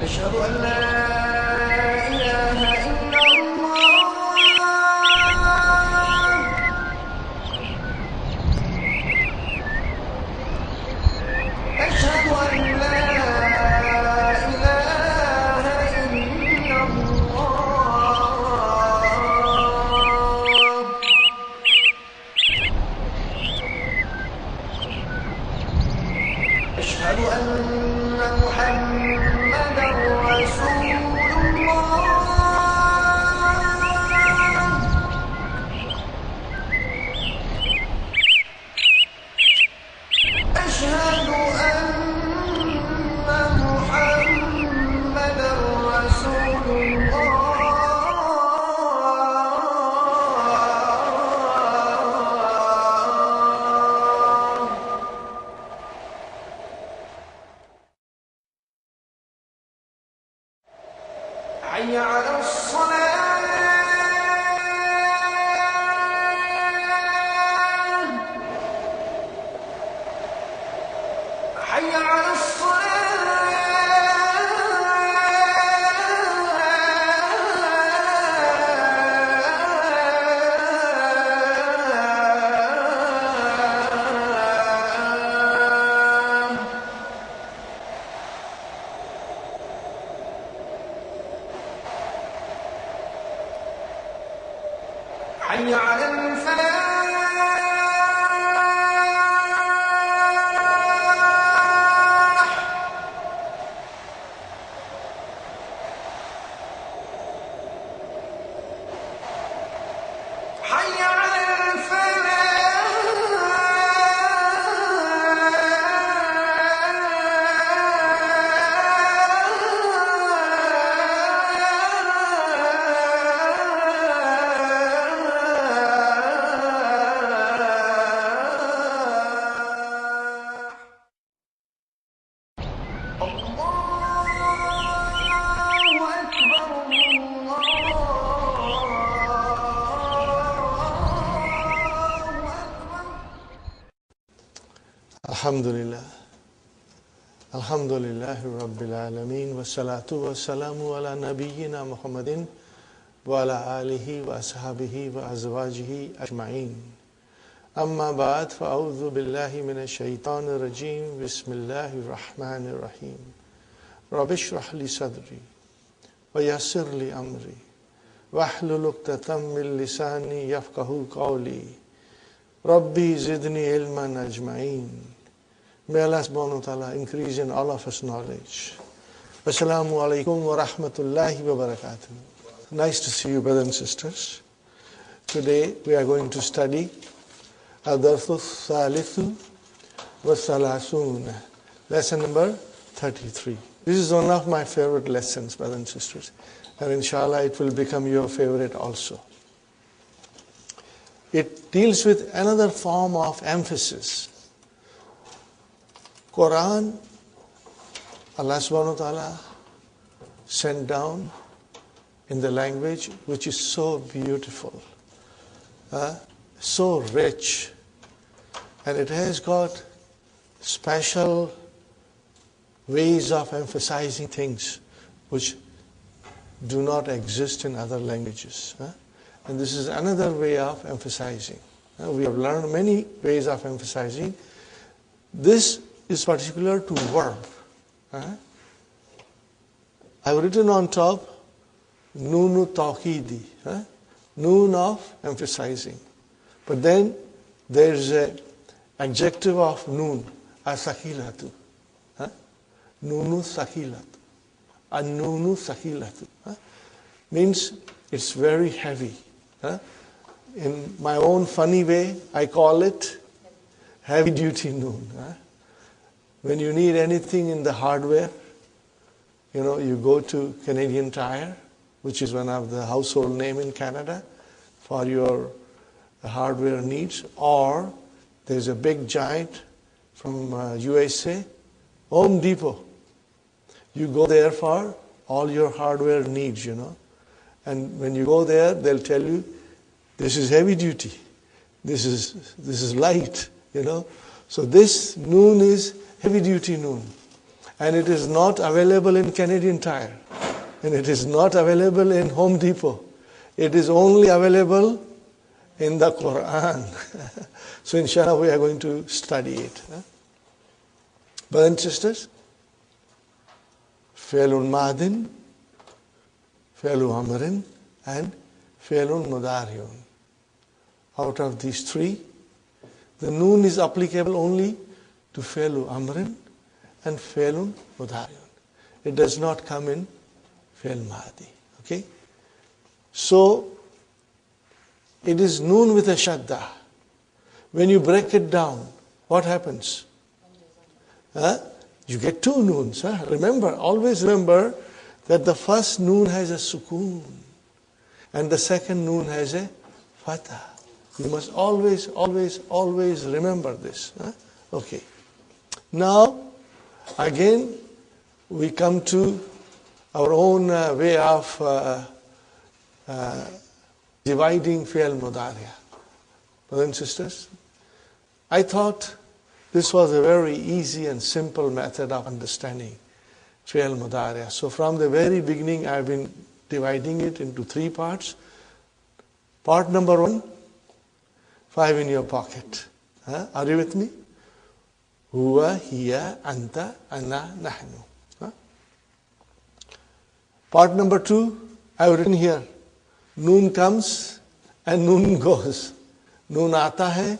أشهد أن لا إله إلا الله أشهد أن لا إله إلا الله أشهد أن محمدا رسول الله أشهد أن محمدا رسول الله حي على الصلاة حي على حي على الفلاح حي على Alhamdulillah. Alhamdulillahi Rabbil Alameen. Wassalatu wassalamu ala nabiyyina Muhammadin wa ala alihi wa ashabihi wa azwajihi ajma'in. Amma ba'd, fa'udhu billahi minash shaitanir rajim. Bismillahir rahmanir rahim. Rabbi shrah li sadri wa yassir li amri wahlul 'uqdatam min lisani yafqahu qawli. Rabbi zidni ilman ajma'in. May Allah subhanahu wa ta'ala increase in all of us knowledge. Assalamu alaikum wa rahmatullahi wa barakatuh. Nice to see you, brothers and sisters. Today we are going to study Ad-Darsu Thalithu wa Thalathun, lesson number 33. This is one of my favorite lessons, brothers and sisters. And inshallah it will become your favorite also. It deals with another form of emphasis. Quran, Allah subhanahu wa ta'ala sent down in the language which is so beautiful, so rich, and it has got special ways of emphasizing things which do not exist in other languages. And this is another way of emphasizing. We have learned many ways of emphasizing. This is particular to verb. I've written on top Nunu Tawhidi, noon of emphasizing. But then there is an adjective of noon, asakilatu. Nunu sakilatu. An-nunu sakilatu. Means it's very heavy. In my own funny way, I call it heavy duty noon. When you need anything in the hardware, you go to Canadian Tire, which is one of the household name in Canada, for your the hardware needs, or there's a big giant from USA, Home Depot. You go there for all your hardware needs, And when you go there, they'll tell you, this is heavy duty, this is light, So this noon is heavy duty noon. And it is not available in Canadian Tire. And it is not available in Home Depot. It is only available in the Quran. So inshallah we are going to study it. Brothers and sisters, Fi'lun Madin, Fi'lu Amrin, and Fi'lun Mudariun. Out of these three, the noon is applicable only to Fi'lu Amrin and Fi'lun Mudariun. It does not come in Fi'l Madi. Okay? So, it is noon with a shadda. When you break it down, what happens? You get two noons. Always remember that the first noon has a sukoon and the second noon has a fatah. You must always remember this. Okay. Now, again, we come to our own way of dividing fi'l mudari'. Brothers and sisters, I thought this was a very easy and simple method of understanding fi'l mudari'. So from the very beginning, I've been dividing it into three parts. Part number 1, 5 in your pocket. Are you with me? Huwa, hiya, anta, ana, nahnu. Part number 2, I've written here. Noon comes and noon goes. Noon aata hai,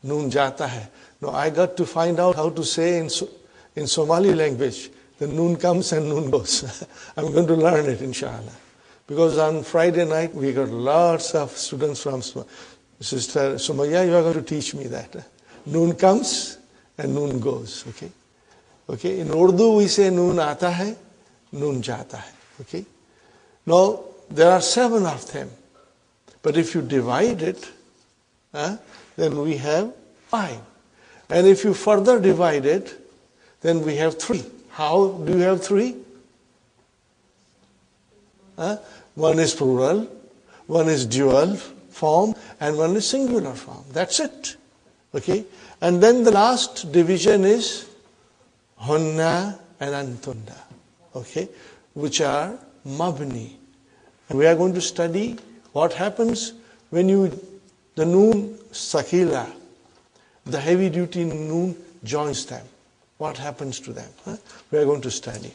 noon jata hai. Now I got to find out how to say in Somali language, the noon comes and noon goes. I'm going to learn it, inshallah. Because on Friday night, we got lots of students from Sister Sumaya, you are going to teach me that. Noon comes and noon goes. Okay. In Urdu, we say noon aata hai, noon jata hai. Okay. Now, there are 7 of them. But if you divide it, then we have 5. And if you further divide it, then we have 3. How do you have 3? One is plural, one is dual form, and one is singular form. That's it. Okay? And then the last division is hunna and antunna. Okay? Which are mabni. And we are going to study what happens when the noon sakila, the heavy duty noon joins them. What happens to them? We are going to study.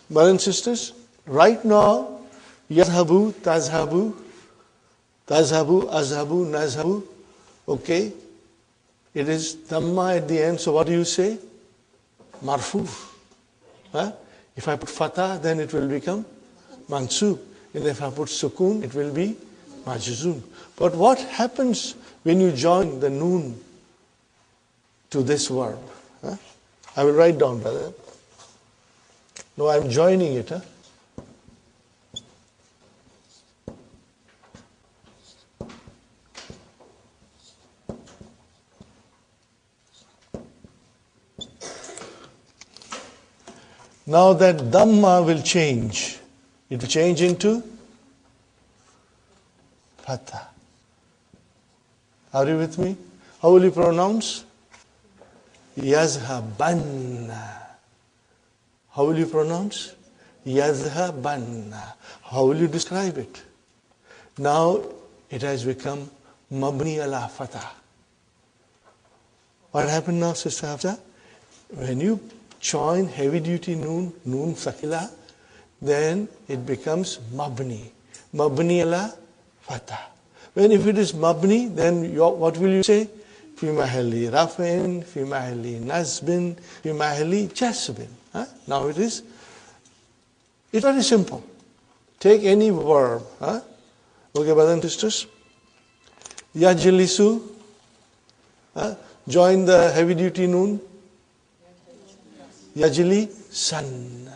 Brothers and sisters, right now, yadhabu, tazhabu, azhabu, nazhabu. Okay? It is dhamma at the end, so what do you say? Marfu. If I put fatah, then it will become mansub. And if I put sukun, it will be majzum. But what happens when you join the noon to this verb? I will write down, brother. No, I'm joining it. Now that dhamma will change. It will change into fatha. Are you with me? How will you pronounce? Yazhabanna. How will you pronounce? Yazhabanna. How will you describe it? Now it has become mabni ala fatha. What happened now, Sister Hafsa? When you join heavy duty noon sakila, then it becomes mabni. Mabni ala fatha. When if it is mabni, then what will you say? Fi mahalli rafin, fi mahalli nasbin, fi mahalli jasbin. Now it's very simple. Take any verb. Okay, brothers and sisters. Yajlisu. Join the heavy duty noon. Yajli san.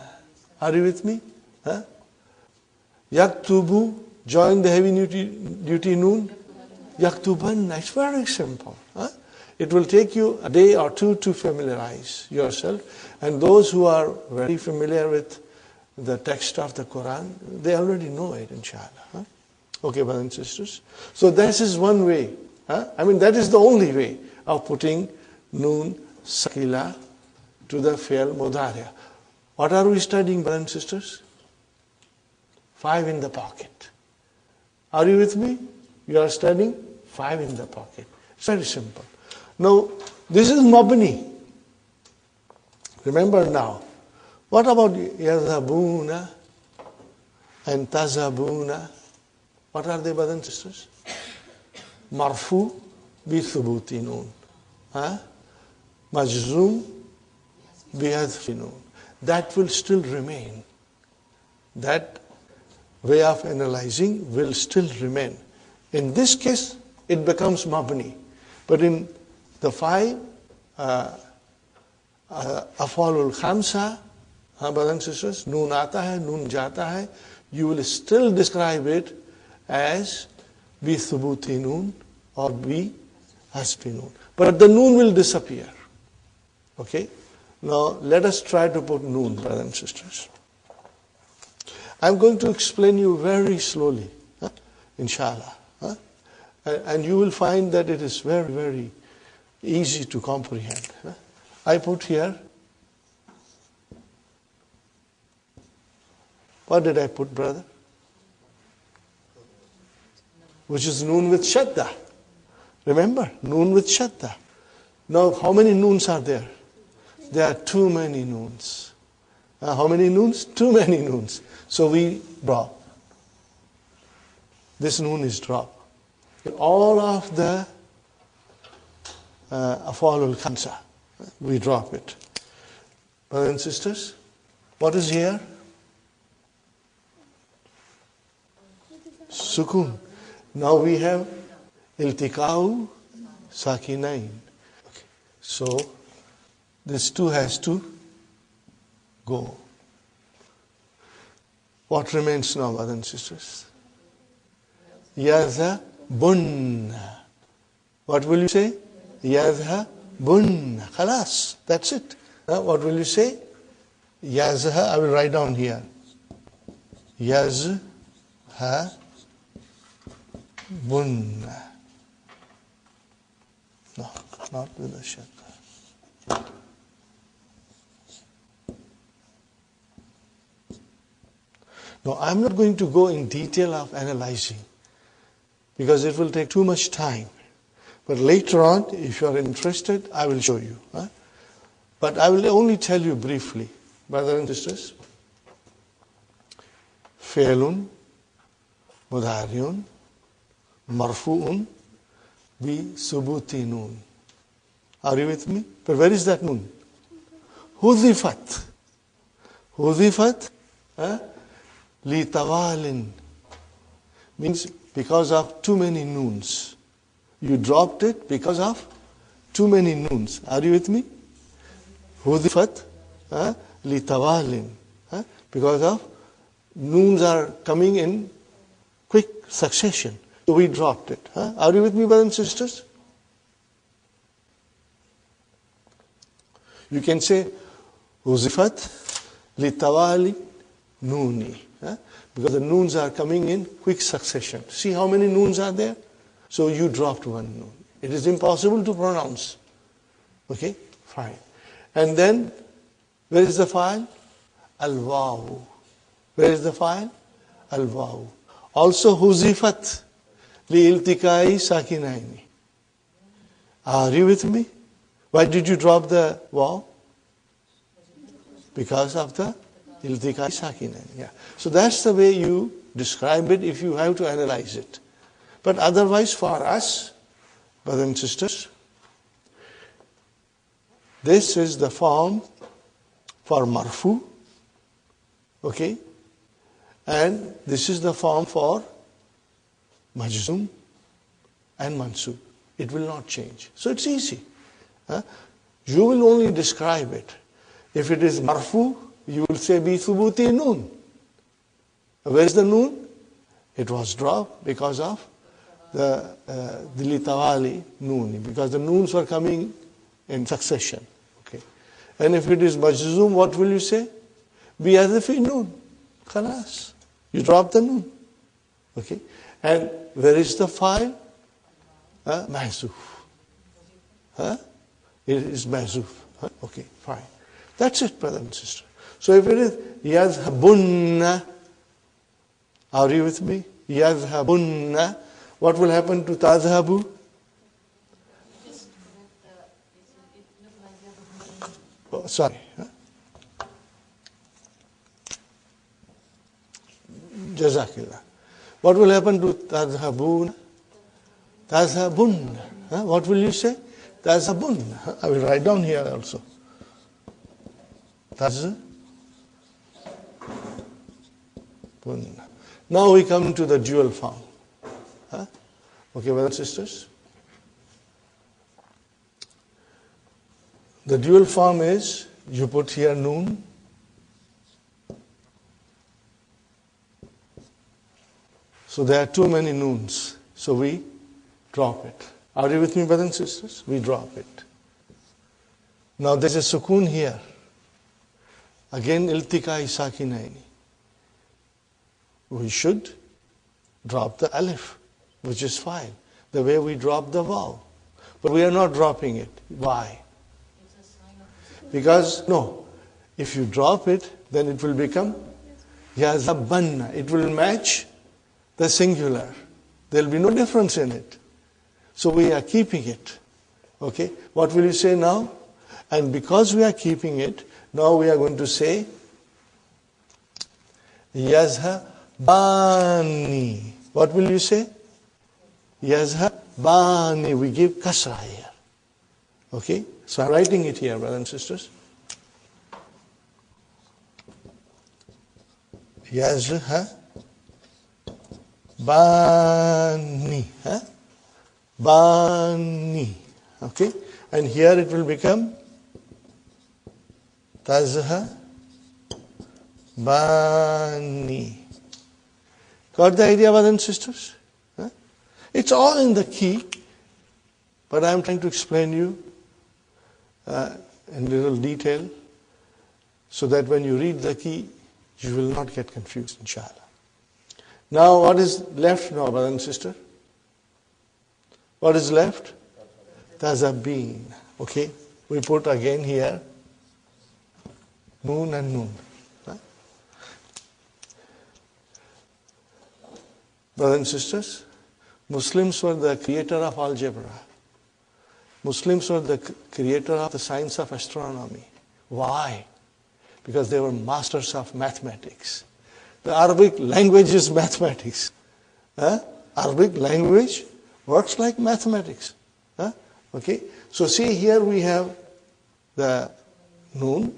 Are you with me? Yaktubu join the heavy duty noon? Yaktubanna. It's very simple. It will take you a day or two to familiarize yourself. And those who are very familiar with the text of the Quran, they already know it, inshallah. Okay, brothers and sisters. So this is one way. That is the only way of putting noon sakila to the fi'l mudari'. What are we studying, brothers and sisters? 5 in the pocket. Are you with me? You are studying 5 in the pocket. It's very simple. Now, this is mabni. Remember now. What about yadhabuna and tazabuna? What are they, brothers and sisters? Marfu bi thubuti noon. Majzoom bi hadfi noon. That will still remain. That way of analyzing will still remain. In this case, it becomes mabni. But in the 5 afalul khamsa, brothers and sisters, noon aata hai, noon jata hai, you will still describe it as bi thubuti noon or bi hasbi noon. But the noon will disappear. Okay? Now, let us try to put noon, brothers and sisters. I'm going to explain you very slowly, inshallah. And you will find that it is very, very easy to comprehend. I put here, what did I put, brother? Which is noon with shadda. Remember, noon with shadda. Now, how many noons are there? There are too many noons. How many noons? Too many noons. So we drop. This noon is dropped. All of the afalul khamsa, we drop it. Brothers and sisters, what is here? Sukun. Now we have iltikau sakinain. Okay. So this 2 has to go. What remains now, brothers and sisters? Yadhabunna. What will you say? Yadhabunna. Khalas. That's it. What will you say? Yazha. I will write down here. Yazhabunna. No, not with a shadda. No, I'm not going to go in detail of analyzing because it will take too much time. But later on, if you are interested, I will show you. But I will only tell you briefly, brothers and sisters. Fi'lun, mudari'un, marfu'un, bi subuti noon. Are you with me? But where is that noon? Hudhifat. Hudhifat, li tawalin, means because of too many noons. You dropped it because of too many noons. Are you with me? Hudhifat li tawalin, because of noons are coming in quick succession. So we dropped it. Are you with me, brothers and sisters? You can say Huzifat li tawali nooni. Because the noons are coming in quick succession. See how many noons are there? So you dropped one noon. It is impossible to pronounce. Okay? Fine. And then, where is the file? Al-waw. Where is the file? Al-waw. Also, huzifat li iltikai sakinaini. Are you with me? Why did you drop the waw? Because of the iltikai sakinaini. Yeah. So that's the way you describe it if you have to analyze it. But otherwise, for us, brothers and sisters, this is the form for marfu, okay? And this is the form for majzum and mansub. It will not change. So it's easy. You will only describe it. If it is marfu, you will say bi thubuti noon. Where is the noon? It was dropped because of the litawali noon, because the noons were coming in succession. Okay. And if it is majzoom, what will you say? Be as if noon. Khalas. You drop the noon. Okay. And where is the file? Mahzoof. It is mahzoof. Okay, fine. That's it, brother and sister. So if it is yazhabunna, are you with me? Yazhabunna. What will happen to tazhabu? Oh, sorry. Jazakillah. What will happen to tazhabun? Tazhabun. What will you say? Tazhabun. I will write down here also. Tazhabun. Now we come to the dual form. Okay, brothers and sisters. The dual form is, you put here noon. So there are too many noons. So we drop it. Are you with me, brothers and sisters? We drop it. Now there's a sukoon here. Again, iltiqai sakinaini. We should drop the alif, which is fine, the way we drop the vav. But we are not dropping it. Why? Because, no, if you drop it, then it will become yazabanna. It will match the singular. There will be no difference in it. So we are keeping it. Okay? What will you say now? And because we are keeping it, now we are going to say yazhabani. What will you say? Yazhabani. We give kasra here. Okay? So I'm writing it here, brothers and sisters. Yazhabani. Bani. Okay? And here it will become Tazhabani. Got the idea, brothers and sisters? It's all in the key, but I'm trying to explain you in little detail so that when you read the key, you will not get confused, inshallah. Now, what is left now, brother and sister? What is left? Tazabin. Okay? We put again here noon and noon. Brothers and sisters, Muslims were the creator of algebra. Muslims were the creator of the science of astronomy. Why? Because they were masters of mathematics. The Arabic language is mathematics. Arabic language works like mathematics. Okay? So see, here we have the noon.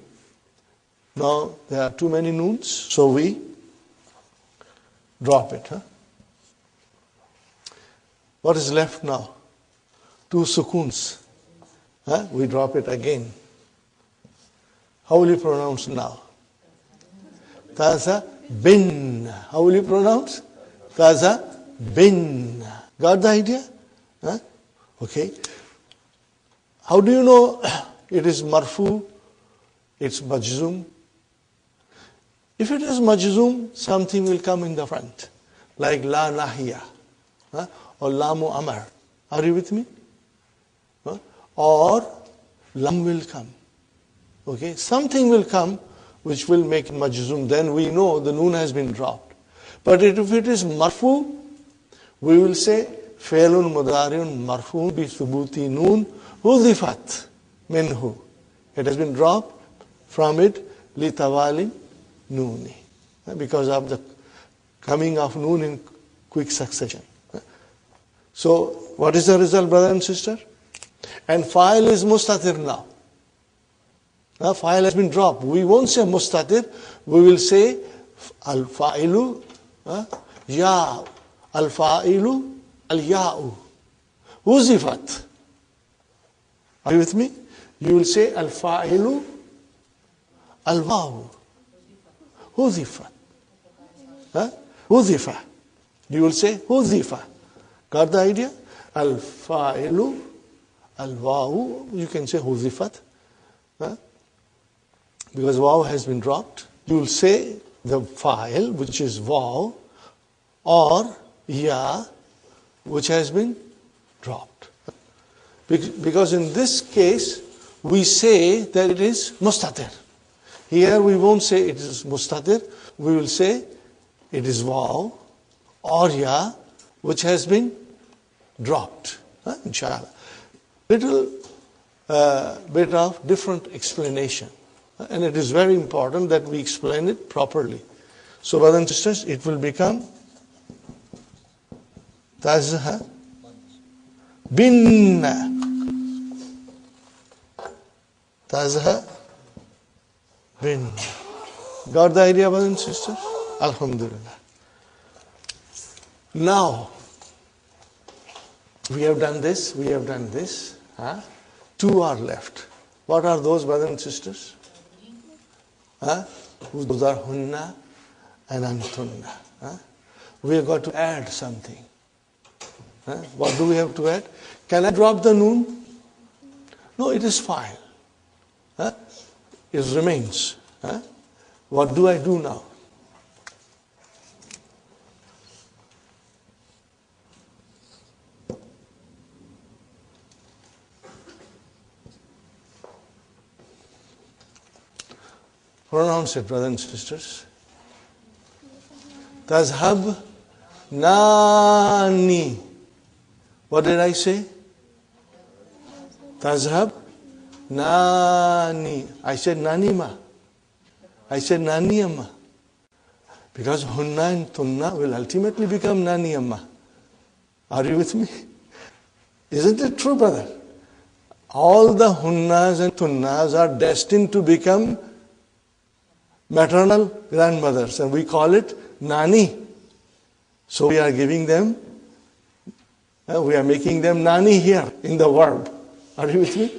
Now there are too many noons, so we drop it. What is left now? Two sukoons. We drop it again. How will you pronounce now? Taza bin. How will you pronounce? Taza bin. Got the idea? Okay. How do you know it is marfu? It's majzoom. If it is majzoom, something will come in the front, like la nahiya or lamu amar. Are you with me? Or lam will come. Okay, something will come which will make it majzoom. Then we know the noon has been dropped. But if it is marfu, we will say فعل مضارع مرفوع بثبوت نون حذفت منه. It has been dropped from it لتوالي نون, because of the coming of noon in quick succession. So what is the result, brother and sister? And fa'il is mustatir now. Fa'il has been dropped. We won't say mustatir. We will say al-fa'ilu ya, al-fa'ilu al-ya'u, huzifat. Are you with me? You will say al-fa'ilu al-wawu, huzifat. Huzifa. You will say huzifa. Got the idea? Al-fa'ilu, al-wawu, you can say huzifat. Because waw has been dropped. You will say the fa'il, which is waw, or ya, which has been dropped. Because in this case, we say that it is mustatir. Here we won't say it is mustatir. We will say it is waw or ya, which has been dropped. Inshallah. Little bit of different explanation. And it is very important that we explain it properly. So, brothers and sisters, it will become tazha binna. Tazha binna. Got the idea, brothers and sisters? Alhamdulillah. Now, we have done this, we have done this. Two are left. What are those, brothers and sisters? Those are hunna and antunna. We have got to add something. What do we have to add? Can I drop the noon? No, it is fine. It remains. What do I do now? Pronounce it, brothers and sisters. Tazhab nani. What did I say? Tazhab nani. I said nanima. I said naniyamma. Because hunna and tunna will ultimately become naniyamma. Are you with me? Isn't it true, brother? All the hunnas and tunnas are destined to become maternal grandmothers, and we call it nani. So we are giving them, we are making them nani here in the verb. Are you with me?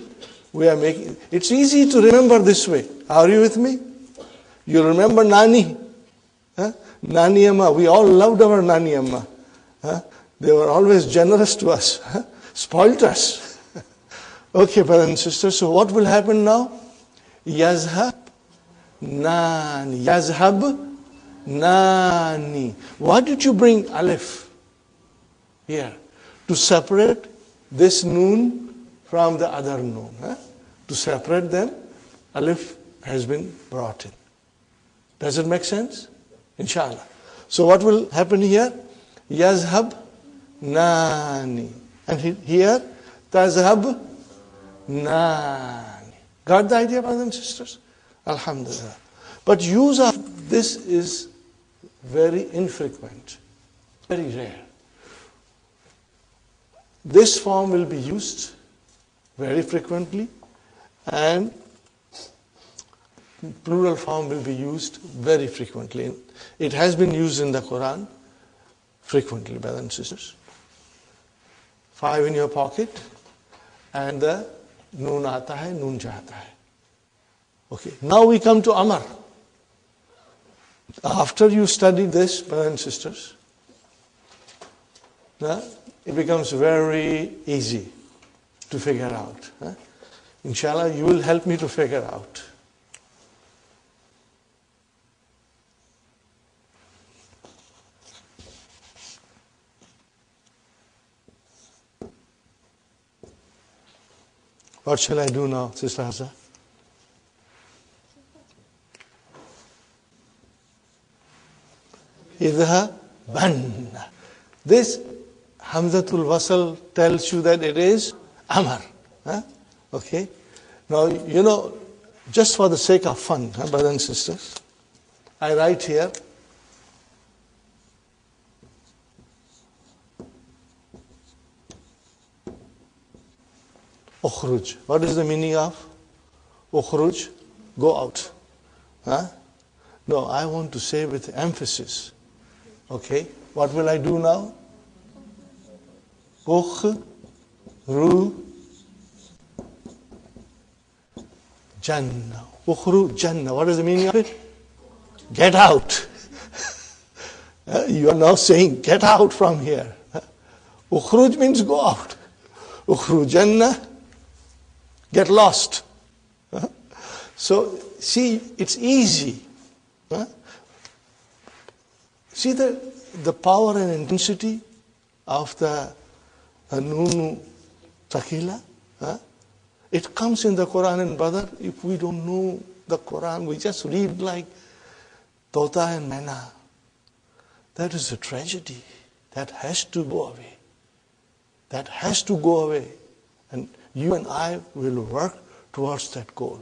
We are making, it's easy to remember this way. Are you with me? You remember nani? Nani amma. We all loved our nani amma. They were always generous to us, spoilt us. Okay, brothers and sisters, so what will happen now? Yazhab nani. Yazhab nani. Why did you bring alif here? To separate this noon from the other noon. To separate them, alif has been brought in. Does it make sense? Inshallah. So what will happen here? Yazhab nani. And here, tazhab nani. Got the idea, brothers and sisters? Alhamdulillah. But use of this is very infrequent, very rare. This form will be used very frequently, and plural form will be used very frequently. It has been used in the Quran frequently, brothers and sisters. 5 in your pocket, and the noon aata hai, noon jata hai. Okay, now we come to Amar. After you study this, brothers and sisters, it becomes very easy to figure out. Inshallah, you will help me to figure out. What shall I do now, Sister Hafsa? Idhaban. This Hamzatul Wasl tells you that it is Amar. Okay? Now, you know, just for the sake of fun, brothers and sisters, I write here Ukhruj. What is the meaning of Ukhruj? Go out. No, I want to say with emphasis. Okay, what will I do now? Ukhru Jannah. Ukhru Jannah. What is the meaning of it? Get out. You are now saying, get out from here. Ukhruj means go out. Ukhrujanna, get lost. So, see, it's easy. See the power and intensity of the Nunu Thaqila? It comes in the Quran, and brother, if we don't know the Quran, we just read like Tota and Manna. That is a tragedy. That has to go away. That has to go away. And you and I will work towards that goal.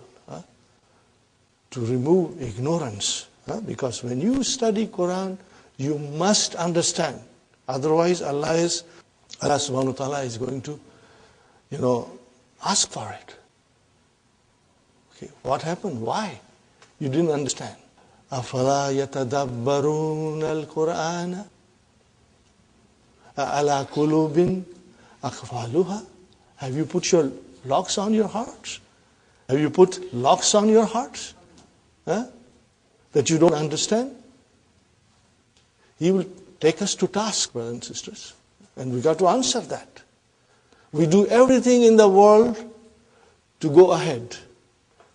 To remove ignorance. Because when you study Quran, you must understand. Otherwise, Allah subhanahu wa ta'ala is going to, ask for it. Okay, what happened? Why? You didn't understand. أَفَلَا يَتَدَبَّرُونَ الْقُرْآنَ أَعَلَى قُلُوبٍ أَقْفَالُهَا. Have you put your locks on your hearts? Have you put locks on your hearts? That you don't understand? He will take us to task, brothers and sisters. And we got to answer that. We do everything in the world to go ahead.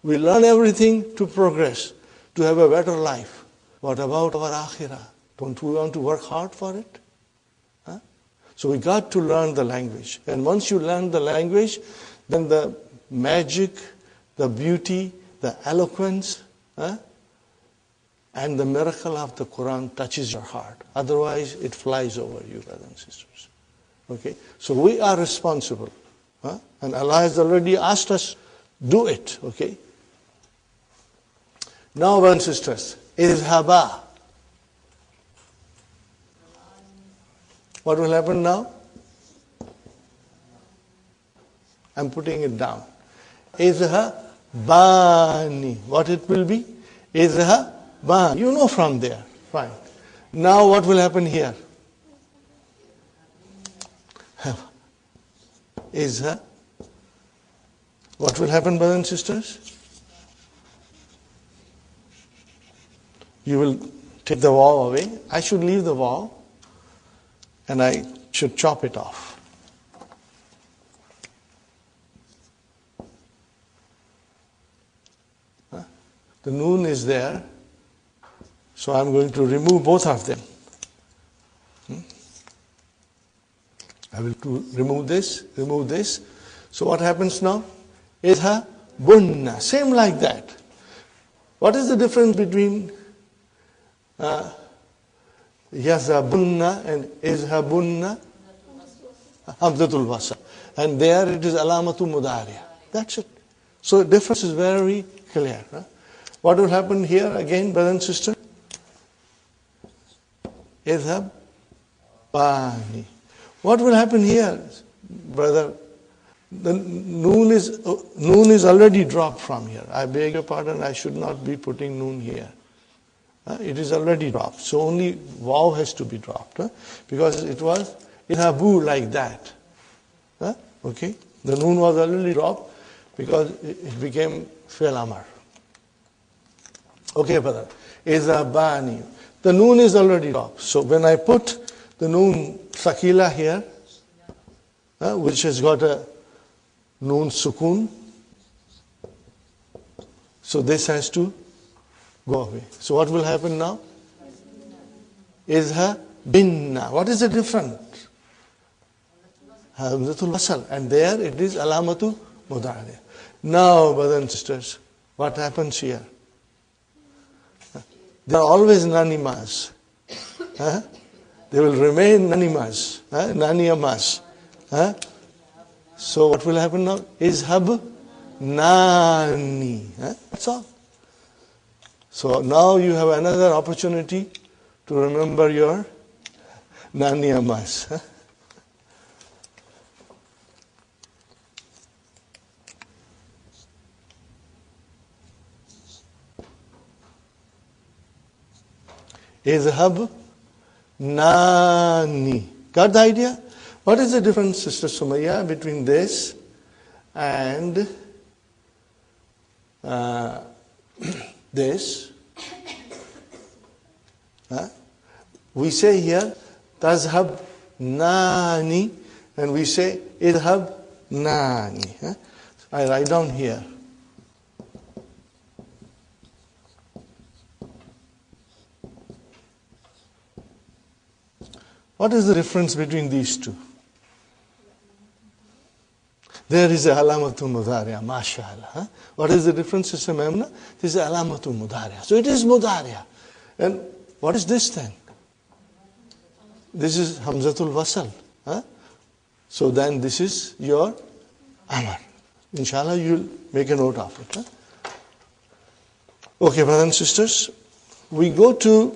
We learn everything to progress, to have a better life. What about our akhirah? Don't we want to work hard for it? So we got to learn the language. And once you learn the language, then the magic, the beauty, the eloquence, and the miracle of the Quran touches your heart. Otherwise, it flies over you, brothers and sisters. Okay? So we are responsible. And Allah has already asked us, do it. Okay? Now, brothers and sisters, izhaba. What will happen now? I'm putting it down. Izhabani. What it will be? Izhabani. You know from there. Fine. Now what will happen here? What will happen, brothers and sisters? You will take the waw away. I should leave the waw and I should chop it off. The noon is there, so I'm going to remove both of them. I will remove this. So what happens now? Izha bunna. Same like that. What is the difference between yazabunna and izhabunna? Hamzatul wasl. And there it is alamatu mudariya. That's it. So the difference is very clear. What will happen here again, brother and sister? Izhab bani. What will happen here, brother? The noon is already dropped from here. I beg your pardon, I should not be putting noon here. It is already dropped. So only waw has to be dropped. Because it was izhabu like that. Okay? The noon was already dropped because it became fi'l amr. Okay, brother. Izhabani. The noon is already dropped. So when I put the noon thaqila here, which has got a noon sukun, so this has to go away. So what will happen now? Izha binna. What is the difference? Hamzatul wasl. And there it is alamatu mudari. Now, brothers and sisters, what happens here? They are always nanimas. They will remain nanimas. Naniyamas. So what will happen now? Izhab nani. That's all. So now you have another opportunity to remember your naniyamas. Izhab nani. Got the idea? What is the difference, Sister Sumaya, between this and this? We say here, tazhab nani, and we say idhab nani. I write down here. What is the difference between these two? There is a alamatul mudariya, mashallah. What is the difference, Sister Maimuna? This is alamatul mudariya. So it is mudariya. And what is this then? This is hamzatul wasal. So then this is your amar. Inshallah, you'll make a note of it. Okay, brothers and sisters, we go to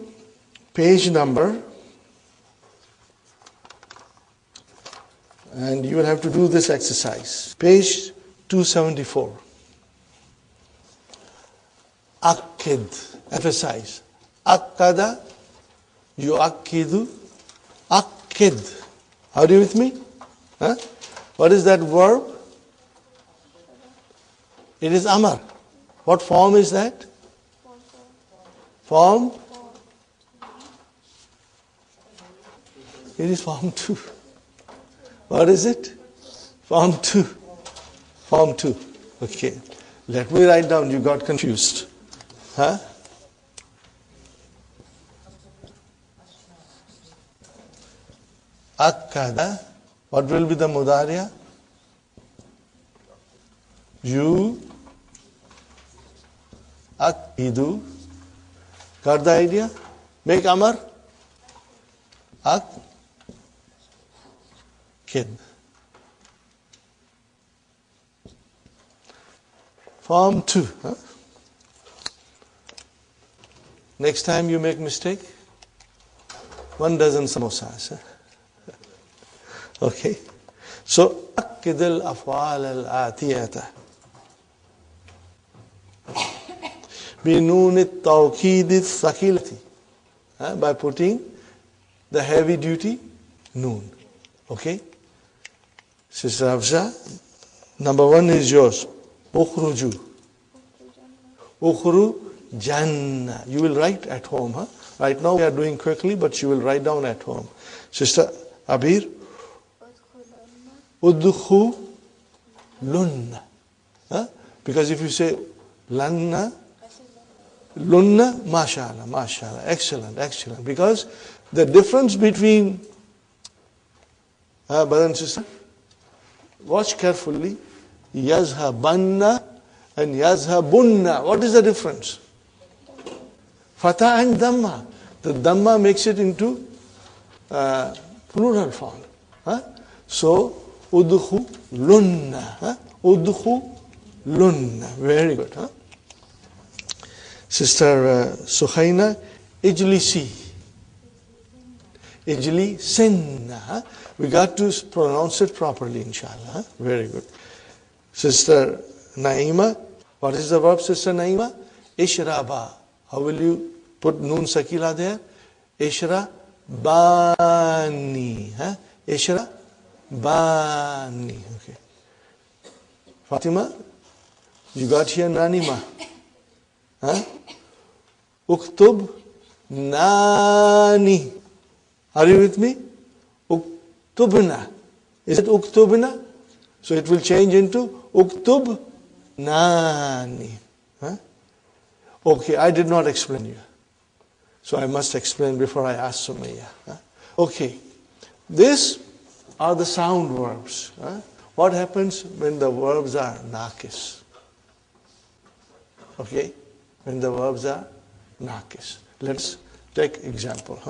page number, and you will have to do this exercise. Page 274. Akkid, emphasize. Akkada, yuakkidu, akkid. Are you with me? What is that verb? It is amar. What form is that? Form? It is form 2. What is it? Form 2. Form 2. Okay. Let me write down. You got confused. Akkada. What will be the mudariya? You akkidu. Got the idea? Make amar. Akkid. Form 2. Next time you make mistake, 1 dozen samosas. Okay. So, akkid al-af'al al-atiyata. بنون التوكيد الثقيلة. By putting the heavy duty noon. Okay? Sister Hafsa, number 1 is yours. Ukhruju. Ukhrujanna. You will write at home. Right now we are doing quickly, but you will write down at home. Sister Abir. Udkhulunna. Because if you say lanna, lunna, mashallah, mashallah, excellent, excellent. Because the difference between, brother and sister, watch carefully, yazhabanna and yazhabunna. What is the difference? Fatah and dhamma. The dhamma makes it into plural form. So, udkhulunna. Udkhulunna. Very good. Sister Suhaina, ijlisi. Ijlisinna. We got to pronounce it properly, inshallah. Very good. Sister Naima, what is the verb, Sister Naima? Ishraba. How will you put noon sakila there? Ishrabani. Ishrabani. Okay. Fatima, you got here Nanima. Uktub nani. Are you with me? Uktubna. Is it uktubna? So it will change into uktub nani. Okay, I did not explain you. So I must explain before I ask Sumaya. Okay, these are the sound verbs. What happens when the verbs are nakis? Okay, when the verbs are nakis. Let's take example.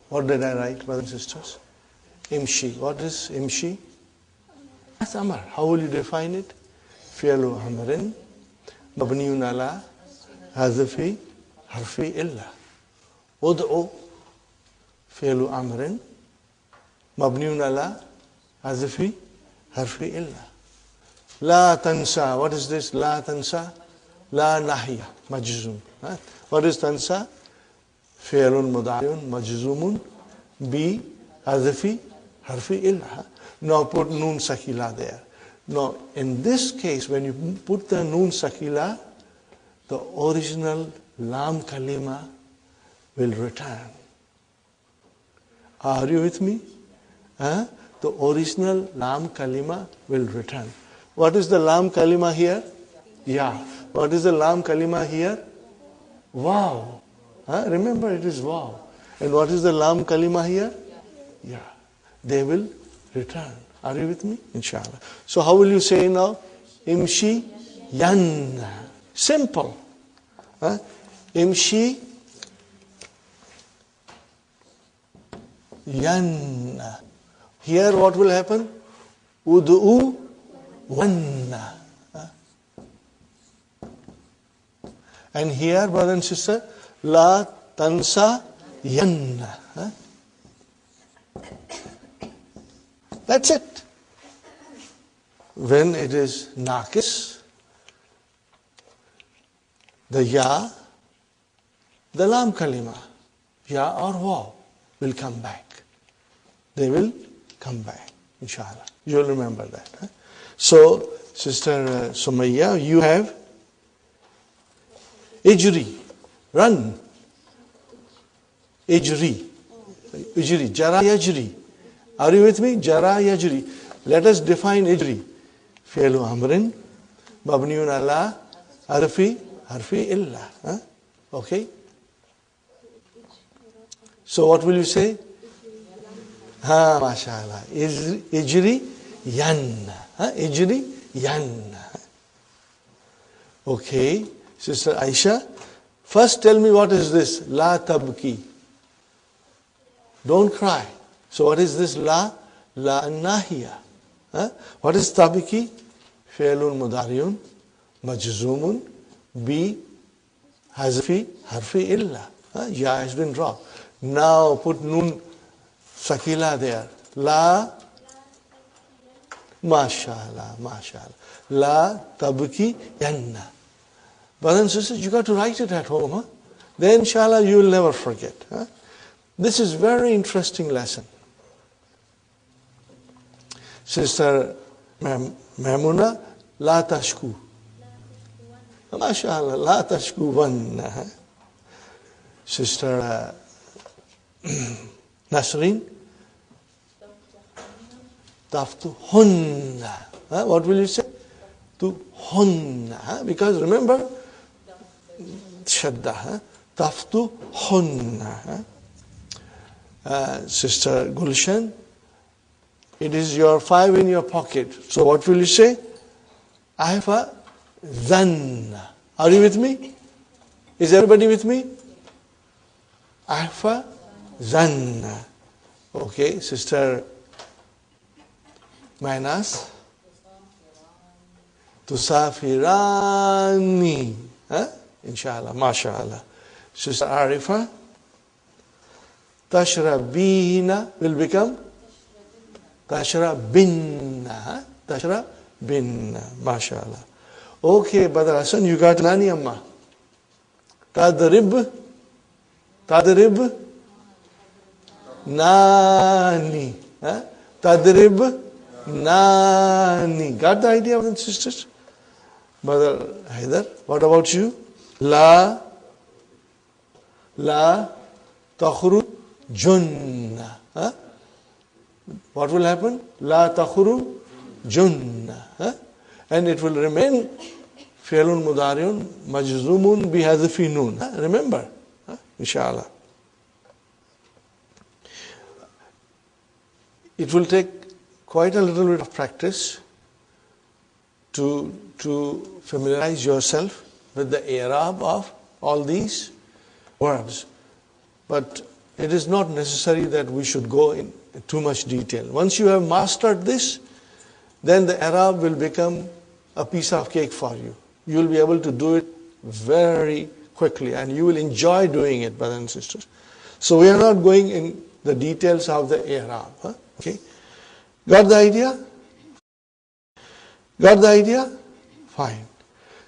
What did I write, brothers and sisters? Imshi. What is imshi? That's amar. How will you define it? فعل أمر مبني على حذف حرف إلا. ادعو فعل أمر مبني على حذف حرف إلا. لا تنسى. What is this? لا تنسى. لا نهي مجزوم. What is تنسى? فعل مضارع مجزوم بحذف حرف إلا. Now put nun sakila there. Now in this case, when you put the nun sakila, the original lam kalima will return. Are you with me? The original lam kalima will return. What is the lam kalima here? Yeah. What is the lam kalima here? Wow. Remember, it is wow. And what is the lam kalima here? Yeah. They will return. Are you with me? Inshallah. So how will you say now? Imshi yan. Simple. Imshi yan. Here what will happen? Ud'u wanna. And here, brother and sister, la tansa yanna. That's it. When it is naqis, the ya, the lam kalima, ya or waw will come back. They will come back, inshallah. You'll remember that. So, Sister Sumayya, you have ijri, run. Ijri, jara yajri. Are you with me? Jara yajri. Let us define ijri. Fi'lu amrin, mabniun ala, harfi illa. Okay? So what will you say? MashaAllah. Ijri yan. Ijri yan. Okay. Sister Aisha, first tell me what is this? La tabki. Don't cry. So what is this la? La nahiya. What is tabki? Fi'lun mudariun majzumun bi hazfi harfi illa. Ya has been dropped. Now put nun sakila there. La, mashallah. La tabki yanna. Brothers and sisters, you got to write it at home. Then inshallah you will never forget. This is very interesting lesson. Sister Maimuna, la tashku. MashaAllah, la tashku wanna. Sister Nasreen, taftu hunna. What will you say? To hunna. Because remember, shadda. Taftu hunna. Sister Gulshan, it is your 5 in your pocket. So what will you say? I have a dhanna. Are you with me? Is everybody with me? I have a dhanna. Okay, Sister Mainas. Tusafirani. Inshallah, mashallah. Sister Arifa. Tashrabina will become Tashrabinna. Tashrabinna. MashaAllah. Okay, Brother Hassan, you got Nani Amma. Tadrib. Nani. Tadrib. Nani. Got the idea, brothers and sisters? Brother Haidar, what about you? La takhru junna. What will happen? La takhru junna. And it will remain fi'lun mudariun majzumun bi hadfi nun. Remember, inshallah. It will take quite a little bit of practice to familiarize yourself with the i'rab of all these verbs. But it is not necessary that we should go in too much detail. Once you have mastered this, then the i'rab will become a piece of cake for you. You will be able to do it very quickly and you will enjoy doing it, brothers and sisters. So we are not going in the details of the i'rab. Okay? Got the idea? Got the idea? Fine.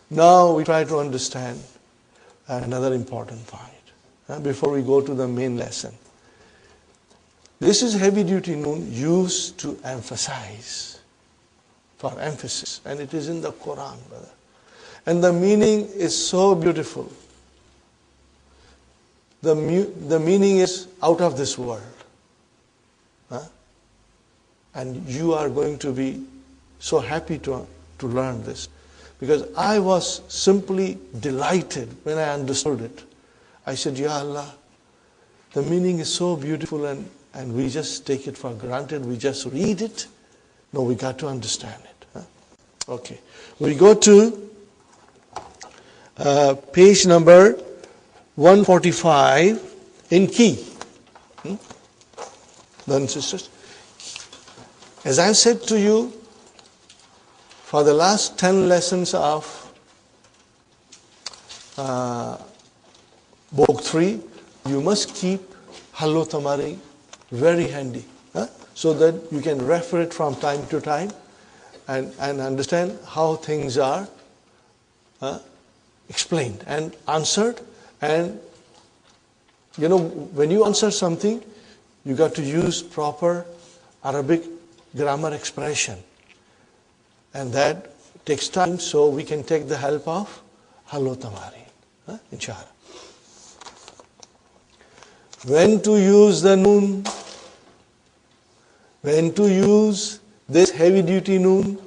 Now we try to understand another important point before we go to the main lesson. This is heavy duty noon used to emphasize, for emphasis, and it is in the Quran, brother. And the meaning is so beautiful. The meaning is out of this world. And you are going to be so happy to learn this. Because I was simply delighted when I understood it. I said, Ya Allah, the meaning is so beautiful and we just take it for granted. We just read it. No, we got to understand it. Okay. We go to page number 145 in key. Brothers and sisters, as I said to you, for the last 10 lessons of book 3, you must keep Hallo Tamari very handy, so that you can refer it from time to time and understand how things are explained and answered. And when you answer something, you got to use proper Arabic grammar expression. And that takes time, so we can take the help of Hallo Tamari, inshallah. When to use the noon? When to use this heavy duty noon?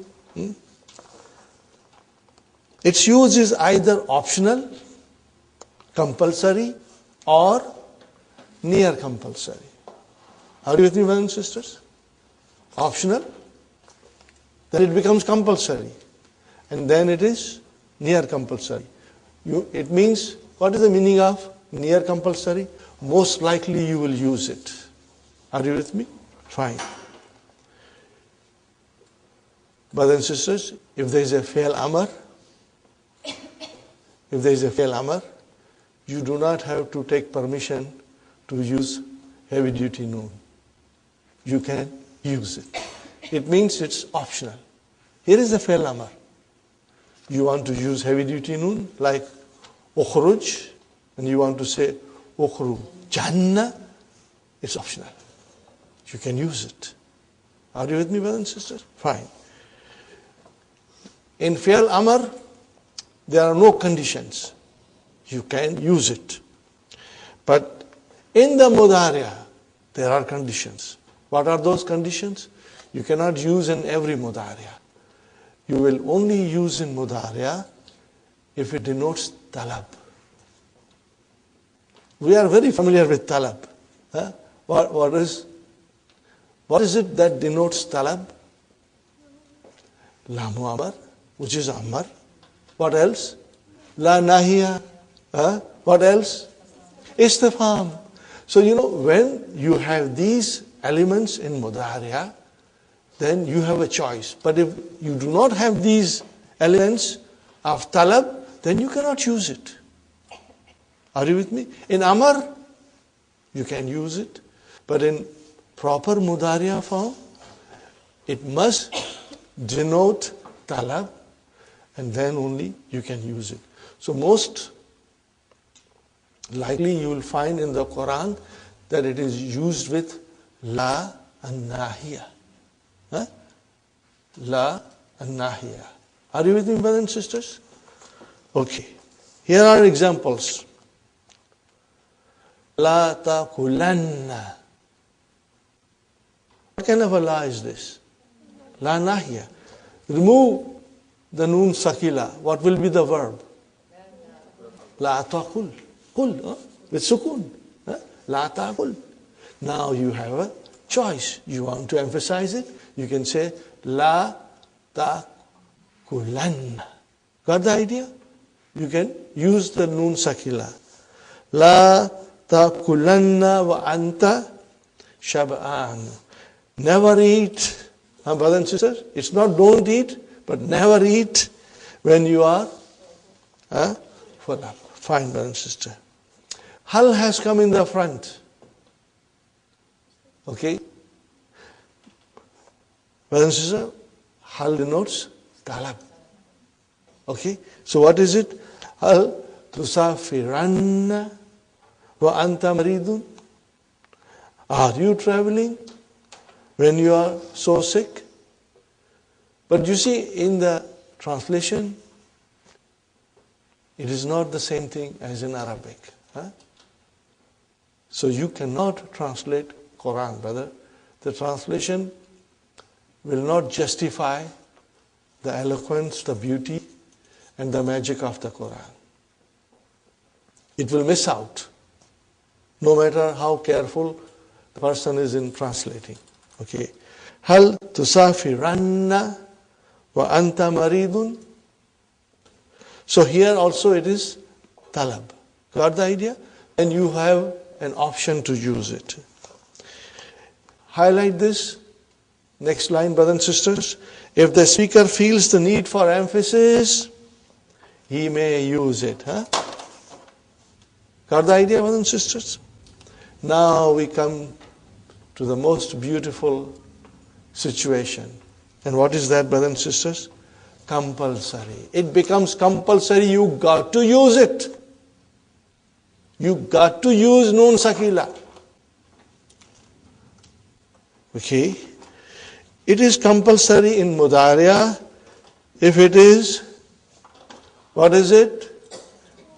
Its use is either optional, compulsory, or near compulsory. Are you with me, brothers and sisters? Optional, then it becomes compulsory, and then it is near compulsory. It means, what is the meaning of near compulsory? Most likely you will use it. Are you with me? Fine. Brothers and sisters, if there is a fail amar, you do not have to take permission to use heavy duty noon. You can use it. It means it's optional. Here is the fail amar. You want to use heavy duty noon like ukhruj, and you want to say ukhruj jannah, it's optional. You can use it. Are you with me, brothers and sisters? Fine. In fail amar, there are no conditions. You can use it. But in the mudariya, there are conditions. What are those conditions? You cannot use in every mudariya. You will only use in mudariya if it denotes talab. We are very familiar with talab. What is it that denotes talab? Lamu amar, which is amar. What else? La nahiya. What else? Istifham. So when you have these elements in mudariya, then you have a choice. But if you do not have these elements of talab, then you cannot use it. Are you with me? In amar, you can use it. But in proper mudariya form, it must denote talab, and then only you can use it. So most likely you will find in the Quran that it is used with la and nahiya. La and nahiya. Are you with me, brothers and sisters? Okay. Here are examples. La taqulanna. What kind of a la is this? La nahiya. Remove the noon sakila. What will be the verb? La taqul. Qul, with sukun. La taqul. Now you have a choice. You want to emphasize it? You can say la taqulanna. Got the idea? You can use the noon sakila. La taqulanna wa anta shab'an. Never eat. Brothers and sisters, it's not don't eat, but never eat when you are full up. Fine, brother and sister. Hal has come in the front. Okay? Brother and sister, hal denotes talab. Okay? So what is it? Hal tusafiranna wa anta maridun. Are you traveling when you are so sick? But you see, in the translation, it is not the same thing as in Arabic. So you cannot translate Quran, brother. The translation will not justify the eloquence, the beauty, and the magic of the Quran. It will miss out, no matter how careful the person is in translating. Okay. Hal tusafiranna wa anta maridun. So here also it is talab. Got the idea? And you have an option to use it. Highlight this. Next line, brothers and sisters. If the speaker feels the need for emphasis, he may use it. Got the idea, brothers and sisters? Now we come to the most beautiful situation. And what is that, brothers and sisters? Compulsory. It becomes compulsory. You got to use it. You got to use Noon Sakila. Okay. It is compulsory in Mudariya if it is, what is it?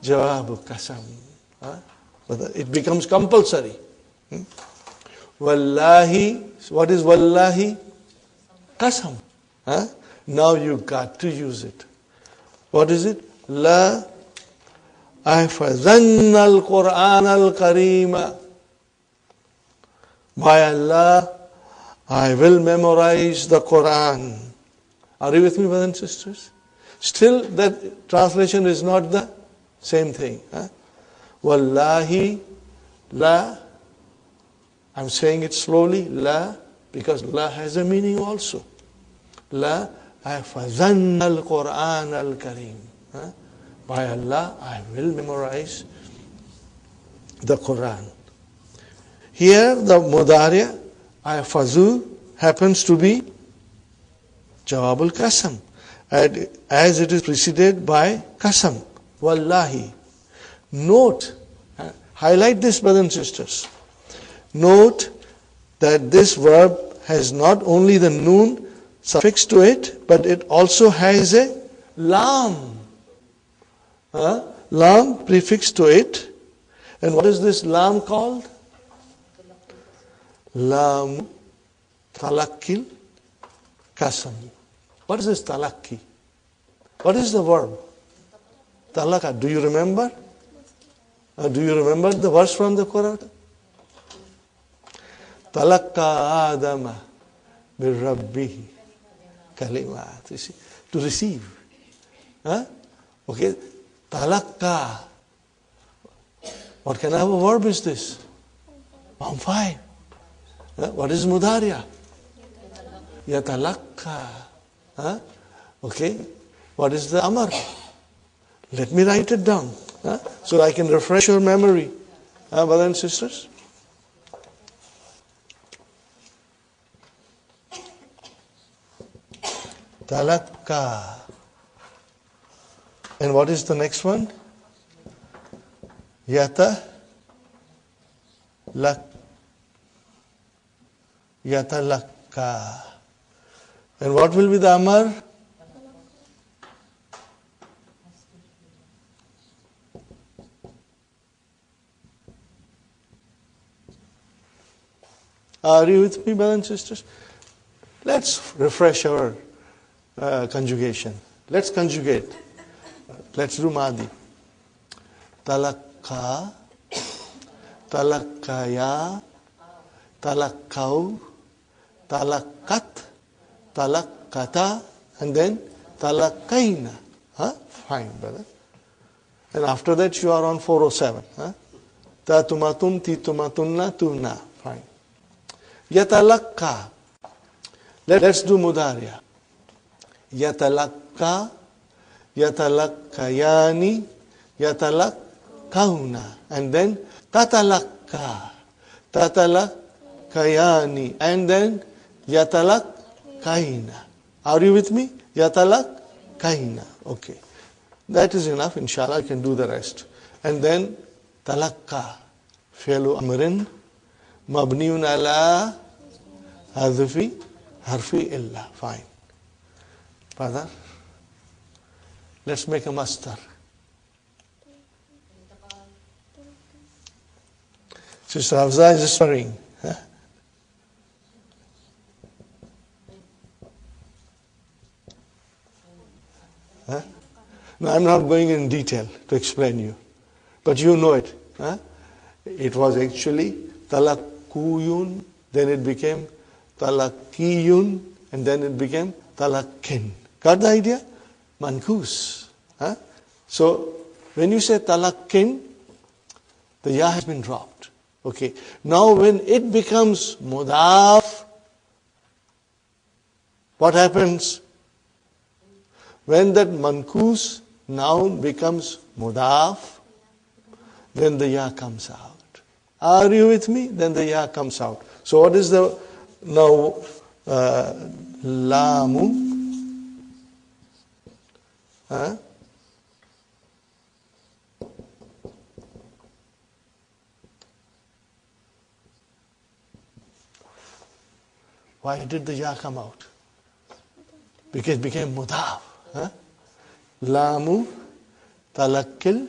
Jawabu Qasam. It becomes compulsory. Wallahi, what is Wallahi? Qasam. Now you got to use it. What is it? La ahfazanna al-Qur'an al-Kareema. By Allah, I will memorize the Quran. Are you with me, brothers and sisters? Still, that translation is not the same thing. Wallahi, la. I'm saying it slowly, la, because la has a meaning also. La ahfazanna al-Qur'an al-Kareem. By Allah, I will memorize the Quran. Here, the Mudariya, ahfazu, happens to be Jawabul Qasam, as it is preceded by Qasam. Wallahi. Note, highlight this, brothers and sisters. Note that this verb has not only the noon suffix to it, but it also has a lam. Lam prefix to it. And what is this lam called? Lam talakkil qasam. What is this talakki? What is the verb? Talaka. Do you remember? Do you remember the verse from the Quran? Talakka Adama min Rabbihi kalimat. You see, to receive. Okay. Talakka. What kind of a verb is this? Form 5. What is Mudariya? Yatalakka. Okay. What is the Amar? Let me write it down. So I can refresh your memory. Brothers and sisters. Talakka. And what is the next one? Yatalakka. And what will be the Amar? Are you with me, brothers and sisters? Let's refresh our conjugation. Let's conjugate. Let's do Madi. Talakka, talakkaya, talakkau, talakkat, talakkata, and then talakkaina. Fine, brother. And after that you are on 407. Ta tumatun, ti tumatunna, tuna. Fine. Yatalakka. Let's do Mudariya. yatalakka, yatalakkayani, yatalakkauna. And then tatalakka, tatalakkayani. And then yatalakkaina. Are you with me? Yatalakkaina. Okay. That is enough. Inshallah, you can do the rest. And then talakka, fi'lu amrin, mabniun ala hadfi harfi illa. Fine. Father, let's make a mastar. Sister Hafza is swearing. Huh? Huh? No, I'm not going in detail to explain you. But you know it. Huh? It was actually talakuyun, then it became talakiyun, and then it became talakkin. Got the idea? Mankus. Huh? So, when you say talakkin, the ya has been dropped. Okay. Now, when it becomes mudaf, what happens? When that mankus noun becomes mudaf, then the ya comes out. Are you with me? Then the ya comes out. So what is the now lamu? Huh? Why did the ya come out? Because it became mudaf. Huh? Lamu talakkil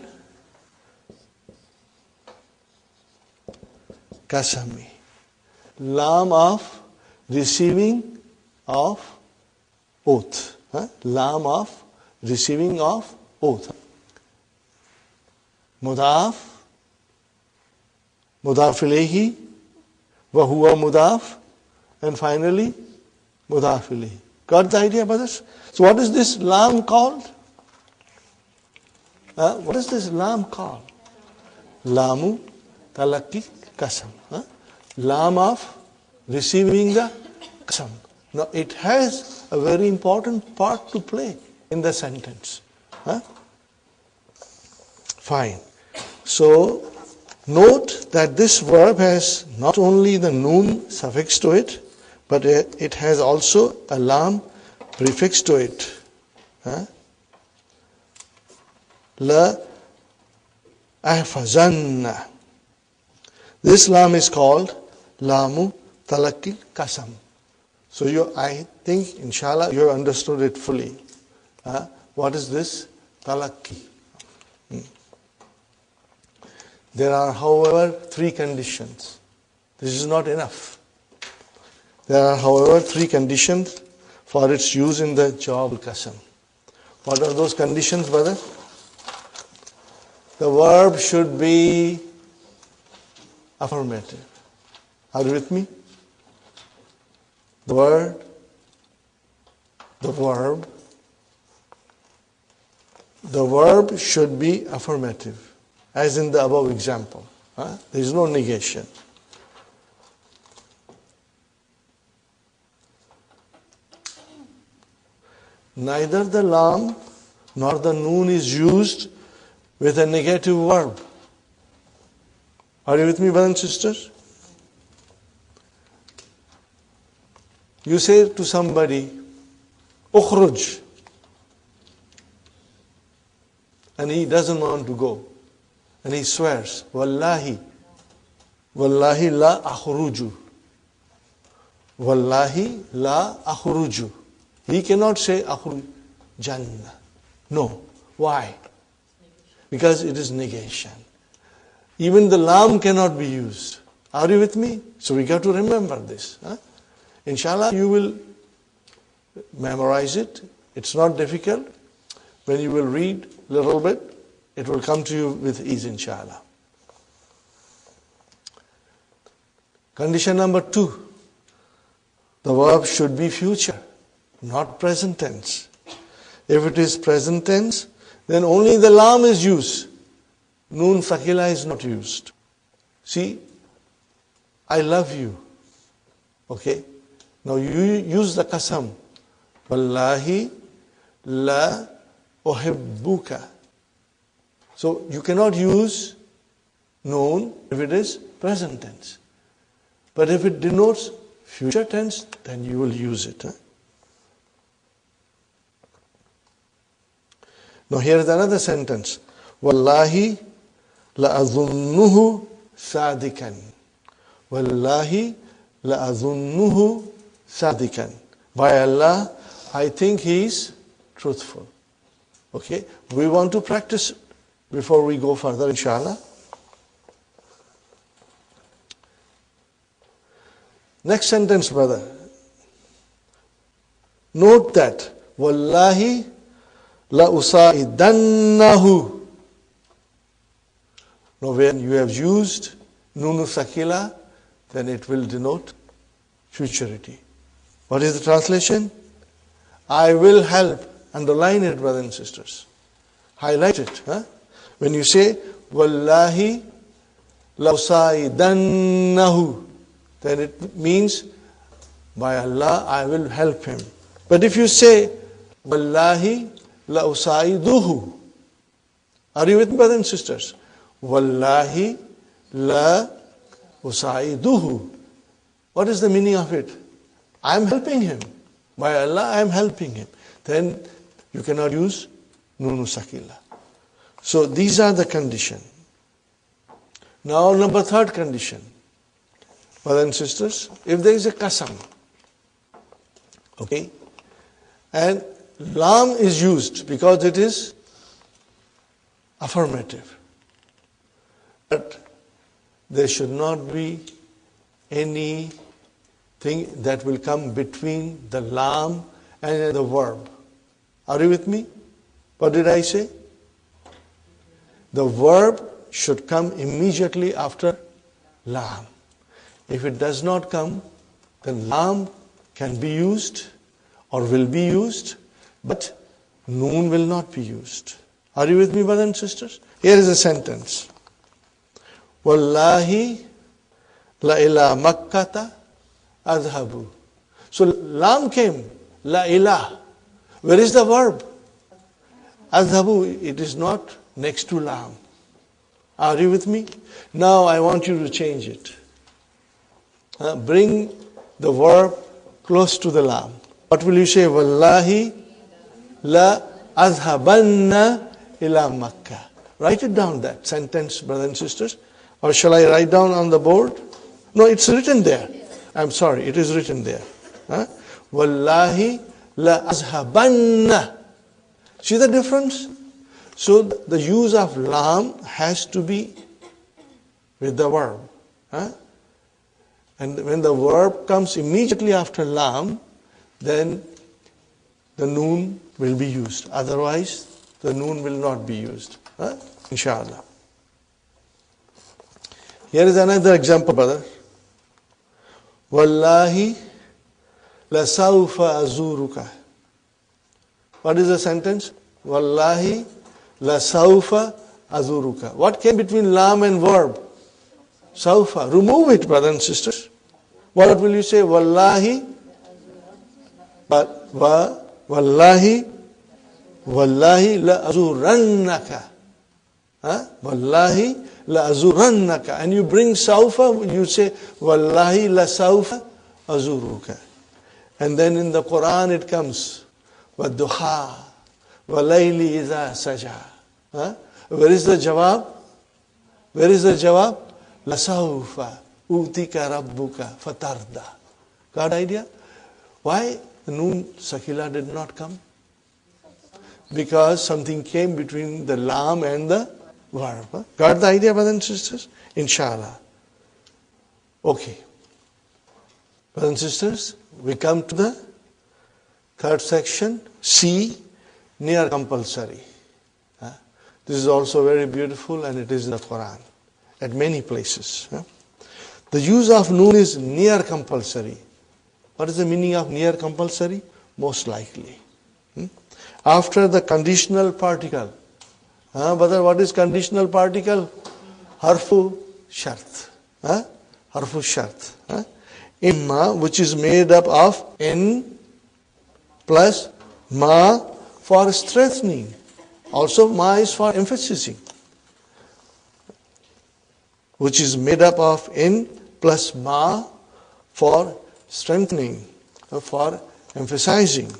kasami. Lam of receiving of oath. Huh? Lam of receiving of oath. Mudaf, mudaf ilayhi, wa huwa mudaf, and finally mudaf ilayhi. Got the idea, brothers? So what is this lam called? What is this lam called? Lamu talakki kasam. Lam of receiving the kasam. Now it has a very important part to play in the sentence. Fine. So note that this verb has not only the noon suffix to it, but it has also a lam prefix to it. La ahfazanna. This lam is called lamu talakkil kasam. So I think, inshallah, you have understood it fully. What is this? Talakki. There are, however, 3 conditions. This is not enough. There are, however, 3 conditions for its use in the Jawab al-Qasam. What are those conditions, brother? The verb should be affirmative. Are you with me? The verb should be affirmative, as in the above example. There is no negation. Neither the lam nor the noon is used with a negative verb. Are you with me, brothers and sisters? You say to somebody, ukhruj, and he doesn't want to go. And he swears, Wallahi la akhruju. Wallahi la akhruju. He cannot say akhruj jannah. No. Why? Because it is negation. Even the lam cannot be used. Are you with me? So we got to remember this. Inshallah, you will memorize it. It's not difficult. When you will read a little bit, it will come to you with ease, inshallah. Condition number 2. The verb should be future, not present tense. If it is present tense, then only the lam is used. Noon thaqila is not used. See, I love you. Okay? Now you use the qasam. Wallahi la uhibbuka. So you cannot use noon if it is present tense. But if it denotes future tense, then you will use it. Now here is another sentence. Wallahi la'adhunnuhu sadikan. Wallahi la'adhunnuhu sadikan. By Allah, I think he is truthful. Okay, we want to practice before we go further, inshallah. Next sentence, brother. Note that Wallahi la usaidannahu. Now when you have used nunu sakila, then it will denote futurity. What is the translation? I will help. Underline it, brothers and sisters. Highlight it. When you say Wallahi la usaidannahu, then it means, by Allah, I will help him. But if you say, Wallahi la usaiduhu, are you with me, brothers and sisters? Wallahi la usaiduhu. What is the meaning of it? I am helping him. By Allah, I am helping him. Then you cannot use nunu sakila. So these are the condition. Now number third condition. Brothers and sisters, if there is a qasam, okay, and lam is used because it is affirmative, but there should not be anything that will come between the lam and the verb. Are you with me? What did I say? The verb should come immediately after lam. If it does not come, then lam can be used or will be used, but noon will not be used. Are you with me, brothers and sisters? Here is a sentence. Wallahi la ila makkata adhabu. So lam came, la ila. Where is the verb? Adhabu, it is not next to lam. Are you with me? Now I want you to change it. Bring the verb close to the lam. What will you say? Wallahi la azhabanna ila Makkah. Write it down, that sentence, brothers and sisters. Or shall I write down on the board? No, it's written there. I'm sorry, it is written there. Wallahi la azhabanna. See the difference? So the use of lam has to be with the verb. And when the verb comes immediately after lam, then the noon will be used. Otherwise, the noon will not be used. Inshallah. Here is another example, brother. Wallahi la sawfa azuruka. What is the sentence? Wallahi la sawfa azuruka. What came between lam and verb? Sawfa. Remove it, brothers and sisters. What will you say? Wallahi. But wallahi la azurannaka. Wallahi la azurannaka. And you bring sawfa, you say wallahi la sawfa azuruka. And then in the Quran it comes wadduha walayli idha saja. Where is the jawab? Where is the jawab? La sawfa utika rabbuka fatarda. Got idea? Why the noon sakila did not come? Because something came between the lam and the verb. Got the idea, brothers and sisters? Inshallah. Okay. Brothers and sisters, we come to the third section, C, near compulsory. This is also very beautiful and it is in the Quran at many places. The use of noon is near compulsory. What is the meaning of near compulsory? Most likely. After the conditional particle. Brother, what is conditional particle? Harfu shart. Harfu shart. Imma, which is made up of N plus ma for strengthening. Also, ma is for emphasizing, which is made up of in plus ma for strengthening, for emphasizing.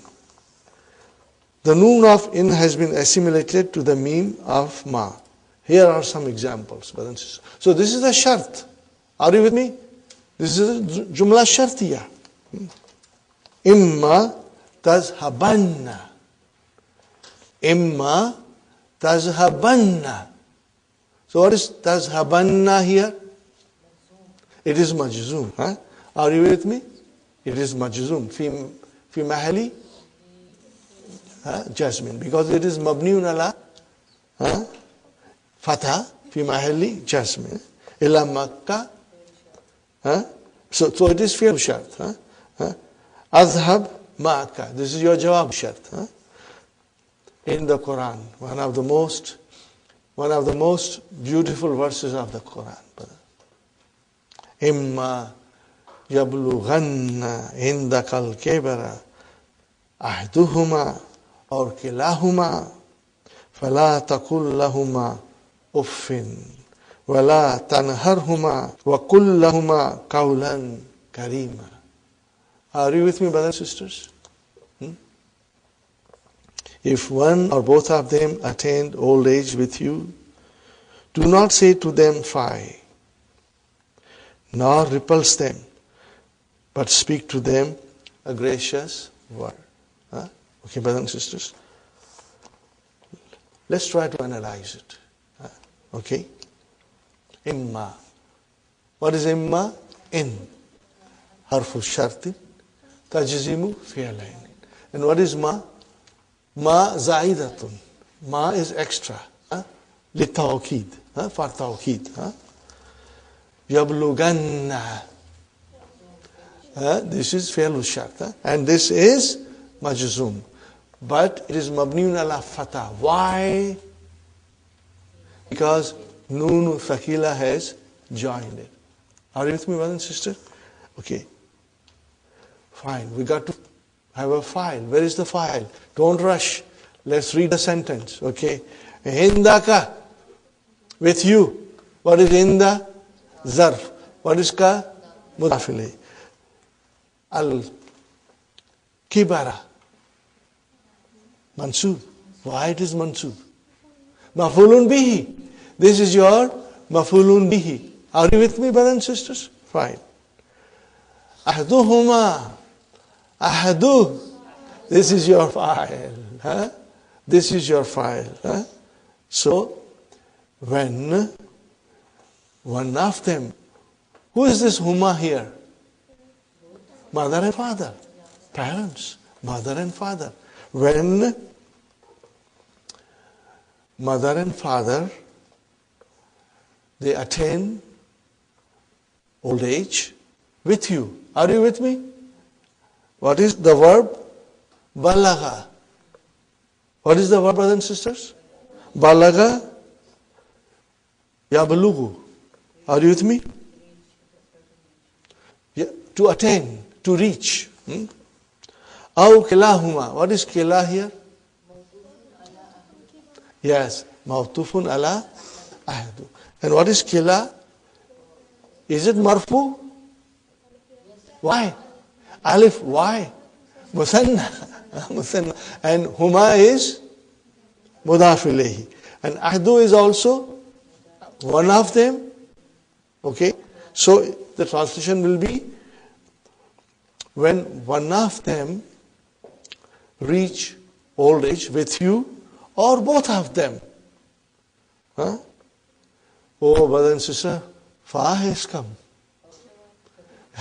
The noon of in has been assimilated to the meme of ma. Here are some examples, brothers and sisters. So this is a shart. Are you with me? This is a jumla shartiya. Imma tazhabanna. Imma tazhabanna. So what is tazhabanna here? It is majzoom. Huh? Are you with me? It is majzoom. Fi mahali jasmin. Because it is mabniun ala fatha fi mahali jasmin. Ila Makkah. So it is fi'l shart. Azhab ma'aka. This is your jawab shart. In the Quran, one of the most beautiful verses of the Quran. Imma yablughanna indakal kibara ahduhuma or kilahuma fala taqul lahuma uffin wala tanharhuma wa qul lahuma qawlan karima. Are you with me, brothers and sisters? If one or both of them attained old age with you, do not say to them, fie, nor repulse them, but speak to them a gracious word. Okay, brothers and sisters? Let's try to analyze it. Okay? Imma. What is imma? In. Harfu shartin. Tajzimu fi'lain. And what is ma? Ma za'idatun. Ma is extra. Litawqid. For tawqid. Yabluganna. This is fi'l shart. And this is majzum. But it is mabniun ala fatah. Why? Because noon thaqila has joined it. Are you with me, brother and sister? Okay. Fine. We got to have a file. Where is the file? Don't rush. Let's read the sentence. Okay. Indaka. With you. What is inda? Zarf. What is ka? Mudafili. Al kibara. Mansub. Why it is mansub? Mafulun bihi. This is your mafulun bihi. Are you with me, brothers and sisters? Fine. Ahduhuma. Ahadu. This is your file. This is your file. So, when one of them, who is this huma here? Mother and father. Parents. Mother and father. When mother and father, they attain old age with you. Are you with me? What is the verb? Balaga. What is the verb, brothers and sisters? Balaga yabalugu. Are you with me? Yeah, to attain, to reach. Aw kilahuma. What is kilah here? Yes, mawtufun ala ahdu. And what is kilah? Is it marfu? Why? Alif, why? Musanna. Musanna. And huma is mudaf ilayhi. And ahdu is also one of them. Okay? So the translation will be when one of them reach old age with you or both of them. Oh, brother and sister, fa has come.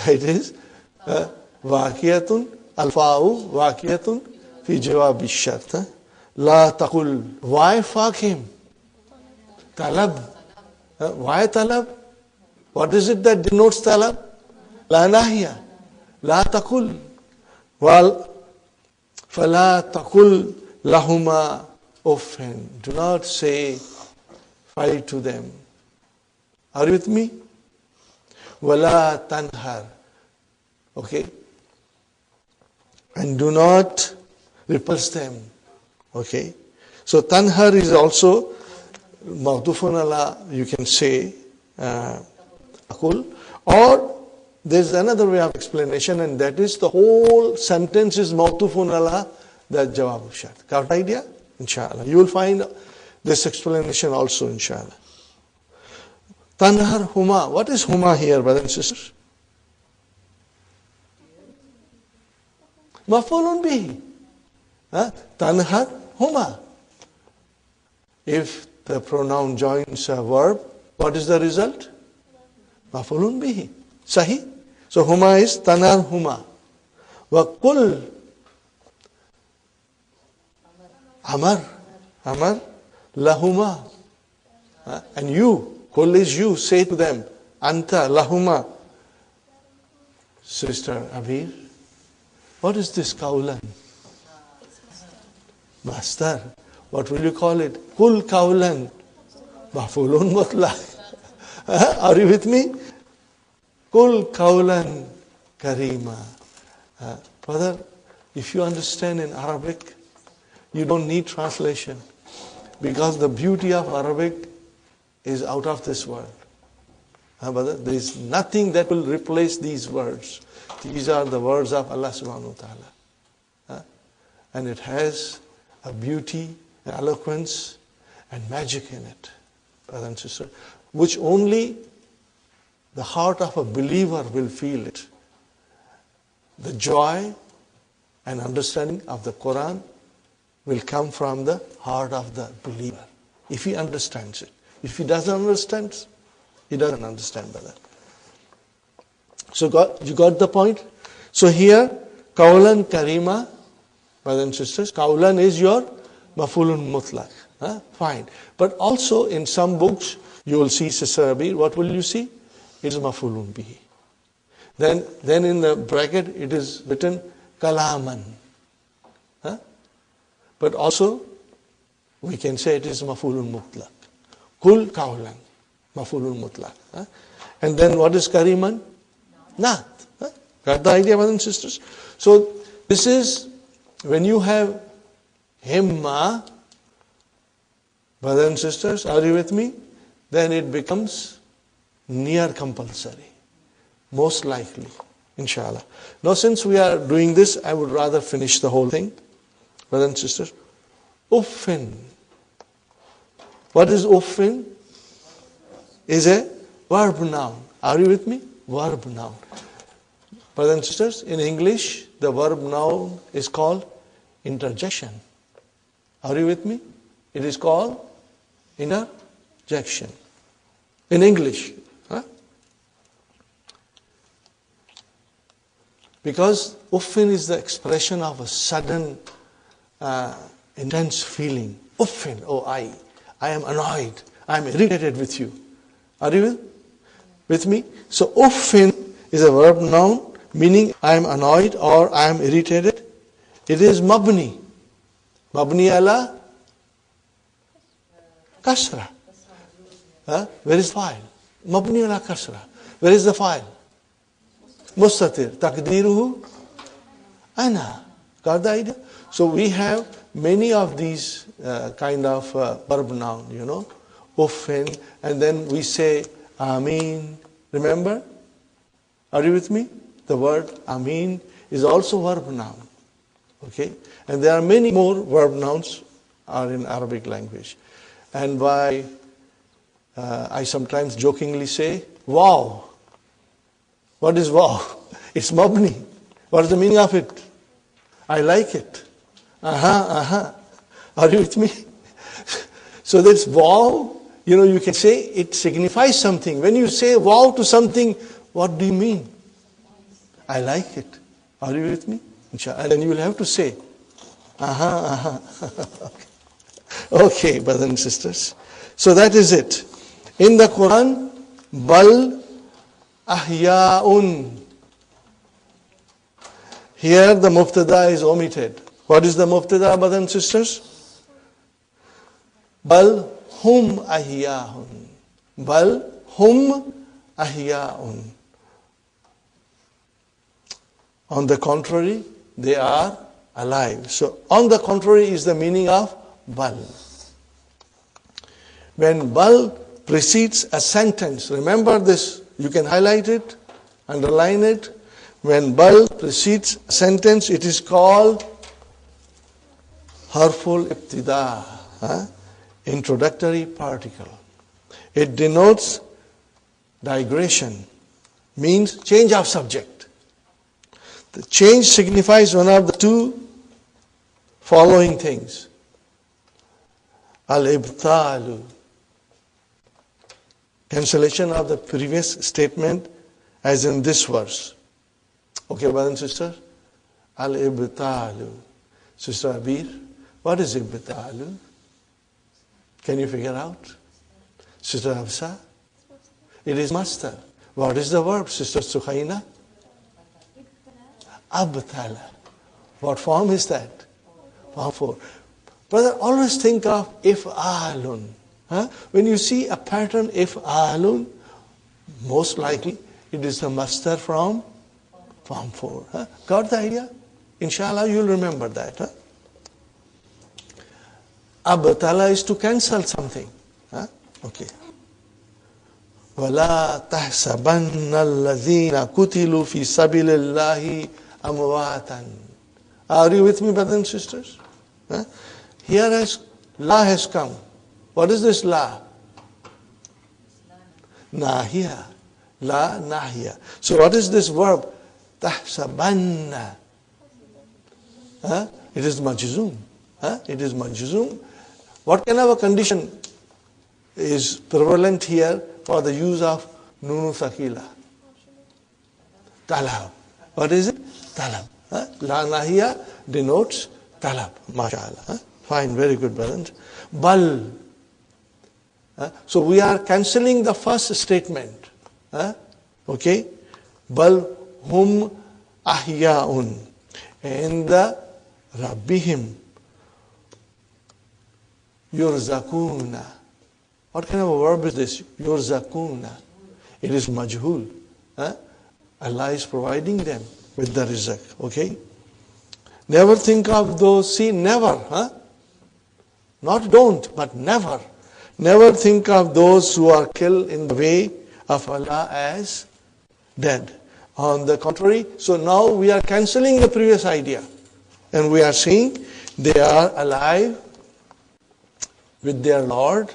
It is waqiyatun, al-fa'u waqiyatun fi jawab ash-shart. La taqul. Why fa came? Talab. Why talab? What is it that denotes talab? La nahiya. La taqul. Well, فَلَا تَقُلْ لَهُمَا أُفٍّ. Do not say fie to them. Are you with me? وَلَا تَنْهَرْ. Okay? And do not repulse them. Okay. So tanhar is also mawdufun ala, you can say, akul. Or there's another way of explanation, and that is the whole sentence is mawdufun ala the jawab shart. Got idea? Inshallah. You will find this explanation also, inshallah. Tanhar huma. What is huma here, brothers and sisters? Maf'ulun bihi. Tanhar huma. If the pronoun joins a verb, what is the result? Maf'ulun bihi. Sahih? So huma is tanhar huma. Wa kul amar. Amar lahuma. And you, kul is you, say to them, anta lahuma. Sister Abir, what is this kaulan? Master, what will you call it? Kul kaulan. Maf'ulun mutlaq. Are you with me? Kul kaulan karima. Brother, if you understand in Arabic, you don't need translation. Because the beauty of Arabic is out of this world. Brother, there is nothing that will replace these words. These are the words of Allah subhanahu wa ta'ala. And it has a beauty, eloquence, and magic in it, brother and sister, which only the heart of a believer will feel it. The joy and understanding of the Quran will come from the heart of the believer, if he understands it. If he doesn't understand, he doesn't understand, brother. So you got the point? So here, Kaulan Karima, brothers and sisters, Kaulan is your Mafulun Mutlaq. Fine. But also in some books, you will see, Sister Abir, what will you see? It is Mafulun Bihi. Then in the bracket, it is written Kalaman. But also, we can say it is Mafulun Mutlaq. Kul Kaulan, Mafulun Mutlaq. And then what is Kariman? Naat. Got the idea, brothers and sisters? So this is when you have himma, brothers and sisters, are you with me? Then it becomes near compulsory. Most likely, inshallah. Now since we are doing this, I would rather finish the whole thing. Brothers and sisters, uffin. What is uffin? Is a verb noun. Are you with me? Verb noun. Brothers and sisters, in English, the verb noun is called interjection. Are you with me? It is called interjection. In English. Because uffin is the expression of a sudden, intense feeling. Uffin, oh I am annoyed. I am irritated with you. Are you with me? So uffin is a verb noun meaning I am annoyed or I am irritated. It is mabni. Mabni ala kasra. Where is file? Mabni ala kasra. Where is the file? Mustatir. Takdiruhu ana. Got the idea? So we have many of these kind of verb noun, uffin, and then we say ameen. Remember? Are you with me? The word ameen is also verb noun. Okay? And there are many more verb nouns are in Arabic language. And why I sometimes jokingly say, wow. What is wow? It's mabni. What is the meaning of it? I like it. Are you with me? So that's wow. You can say it signifies something. When you say wow to something, what do you mean? I like it. Are you with me? And then you will have to say, Okay, brothers and sisters. So that is it. In the Quran, bal ahya'un. Here the mubtada is omitted. What is the mubtada, brothers and sisters? Bal hum ahya'un. Bal hum ahya'un. On the contrary, they are alive. So on the contrary is the meaning of bal. When bal precedes a sentence, remember this, you can highlight it, underline it. When bal precedes a sentence, it is called harful ibtida, introductory particle. It denotes digression, means change of subject. The change signifies one of the two following things. Al-ibtalu, cancellation of the previous statement, as in this verse. Okay, brothers and sisters? Al-ibtalu. Sister Abir, what is ibtalu? Can you figure out? Sister Hafsa? It is master. What is the verb, Sister Sukhaina? Abtala. What form is that? Form 4. Brother, always think of if'alun. When you see a pattern if'alun, most likely it is the master from form 4. Got the idea? Inshallah, you'll remember that. Abtala is to cancel something. Okay. وَلَا تَحْسَبَنَّ الَّذِينَ كُتِلُوا فِي سَبِيلِ اللَّهِ أَمْوَاتًا. Are you with me, brothers and sisters? Here la has come. What is this la? Nahiya. La nahiya. So what is this verb? تَحْسَبَنَّ. It is majzoom. It is majzoom. What kind of a condition is prevalent here for the use of nunu thaqila? Talab. What is it? Talab. La nahiya denotes talab. MashaAllah. Fine, very good, brothers. Bal. So we are cancelling the first statement. Okay? Bal hum ahyaun. And the rabbihim yurzakuna. What kind of a verb is this? Yurzakuna. It is majhul. Allah is providing them with the rizq. Okay? Never think of those, see, never. Not don't, but never. Never think of those who are killed in the way of Allah as dead. On the contrary, so now we are cancelling the previous idea. And we are saying they are alive with their Lord.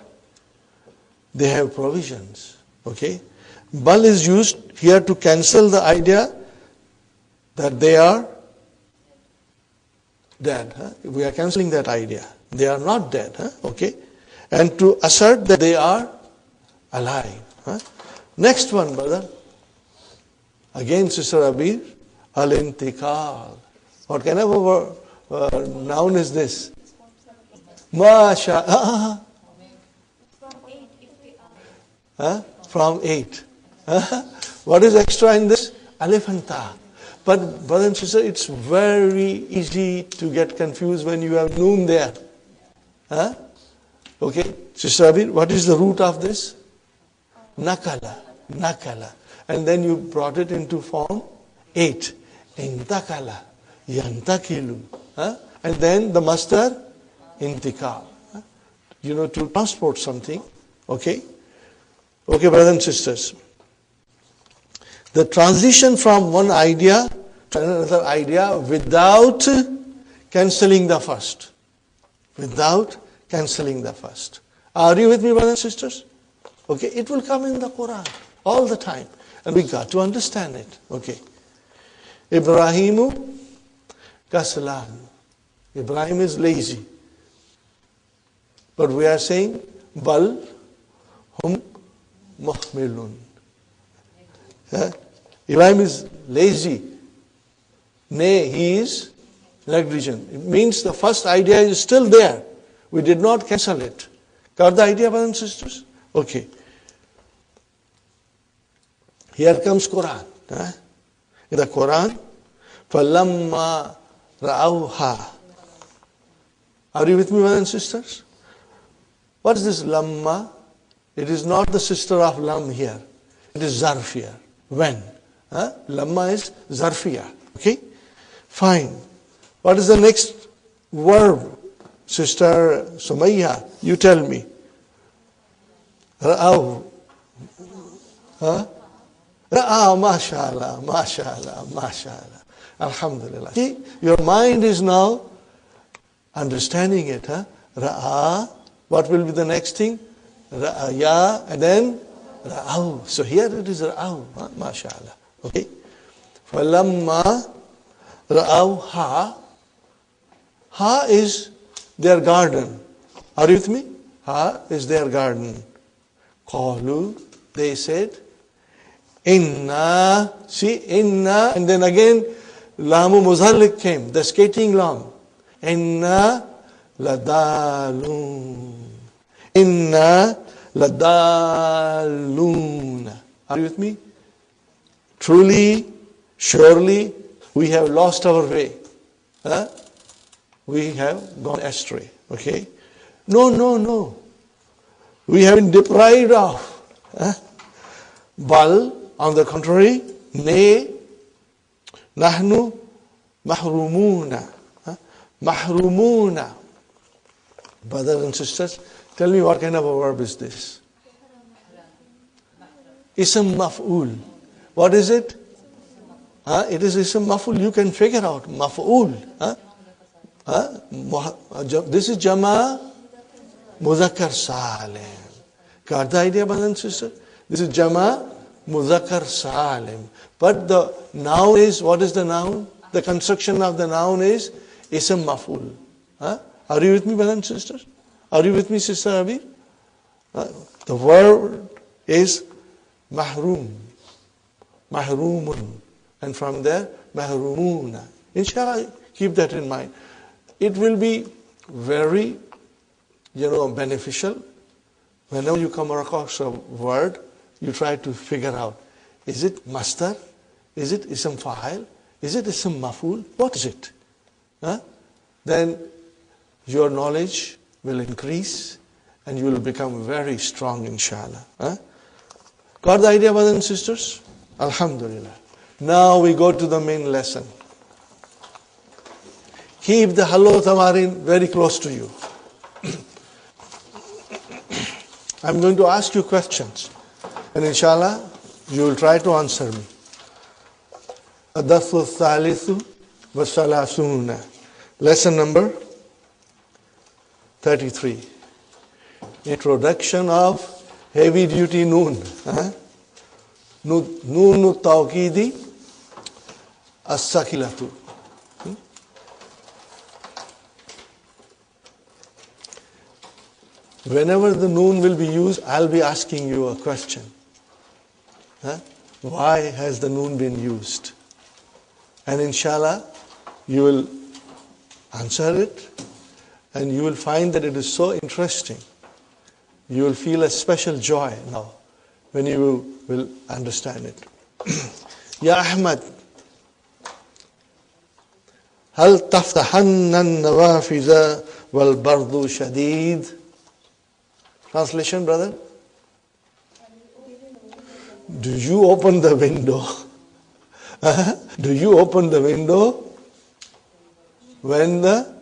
They have provisions. Okay? Bal is used here to cancel the idea that they are dead. We are cancelling that idea. They are not dead. Okay? And to assert that they are alive. Next one, brother. Again, Sister Abir. Al-intikal. What kind of a noun is this? Masha. From 8. What is extra in this? Alif and ta. But brother and sister, it's very easy to get confused when you have noon there. Okay, Sister Abir, what is the root of this? Nakala. Nakala. And then you brought it into form 8. Intakala. Yantakilu. And then the master, intikal. To transport something. Okay? Okay, brothers and sisters. The transition from one idea to another idea without cancelling the first. Without cancelling the first. Are you with me, brothers and sisters? Okay, it will come in the Quran all the time. And we got to understand it. Okay. Ibrahimu kaslan. Ibrahim is lazy. But we are saying, bal hum muhmilun. Ibrahim is lazy. Nay, he is negligent. It means the first idea is still there. We did not cancel it. Got the idea, brothers and sisters? Okay. Here comes Quran. In the Quran, فَلَمَّا رَأَوْهَا. Are you with me, brothers and sisters? What is this lamma? It is not the sister of lam here. It is zarf here. When? Lamma is zarfiya. Okay? Fine. What is the next verb? Sister Sumayya, you tell me. Ra'aw. Huh? Ra'aw, mashallah, mashallah, mashallah. Alhamdulillah. See, your mind is now understanding it. Huh? Ra'a. What will be the next thing? Ra'aya, and then Ra'aw. So here it is Ra'aw. Huh? Mashallah. Okay. Falamma Ra'awha. Ha is their garden. Are you with me? Ha is their garden. Qalu, they said, Inna, see, Inna, and then again, Lamu Muzallik came, the skating lam. Inna ladalun. Inna ladalun. Are you with me? Truly, surely, we have lost our way. Huh? We have gone astray. Okay? No, no, no. We have been deprived of. Huh? Bal, on the contrary, nay, nahnu mahrumuna. Huh? Mahrumuna. Brothers and sisters, tell me what kind of a verb is this? Ism maf'ul. What is it? It is ism maf'ul. You can figure out. Maf'ul. This is Jama Muzakkar Salim. Got the idea, brothers and sisters? This is Jama Muzakkar Salim. But the noun is, what is the noun? The construction of the noun is Ism Maf'ul. Are you with me, brothers and sisters? Are you with me, Sister Abir? The word is Mahrum. Mahrumun. And from there, Mahrumuna. Inshallah, keep that in mind. It will be very, beneficial. Whenever you come across a word, you try to figure out, is it masdar? Is it ism fa'il? Is it ism maf'ul? What is it? Then your knowledge will increase and you will become very strong, inshallah. Got the idea, brothers and sisters? Alhamdulillah. Now we go to the main lesson. Keep the Hallo Tamarin very close to you. I'm going to ask you questions. And inshallah, you will try to answer me. Adathu Thalithu Vasalasuna. Lesson number 33. Introduction of heavy duty noon. Noonu Tawqidi As-Sakilatu. Whenever the noon will be used, I'll be asking you a question. Why has the noon been used? And inshallah, you will answer it and you will find that it is so interesting. You will feel a special joy now when you will understand it. Ya Ahmad, hal taftahanna an-nawafiza wal bardu shadid? Translation, brother? Do you open the window? Do you open the window when the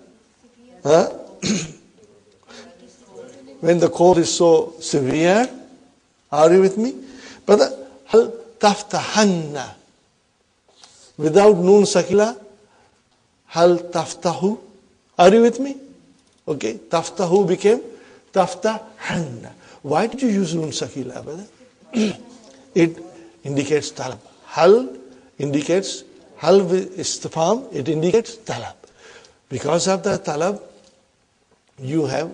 when the cold is so severe? Are you with me? Brother, hal taftahanna. Without noon sakila, hal taftahu. Are you with me? Okay, taftahu became taftahanna. Why did you use noon sakila, brother? It indicates talab. Hal indicates, hal istifham, it indicates talab. Because of the talab, you have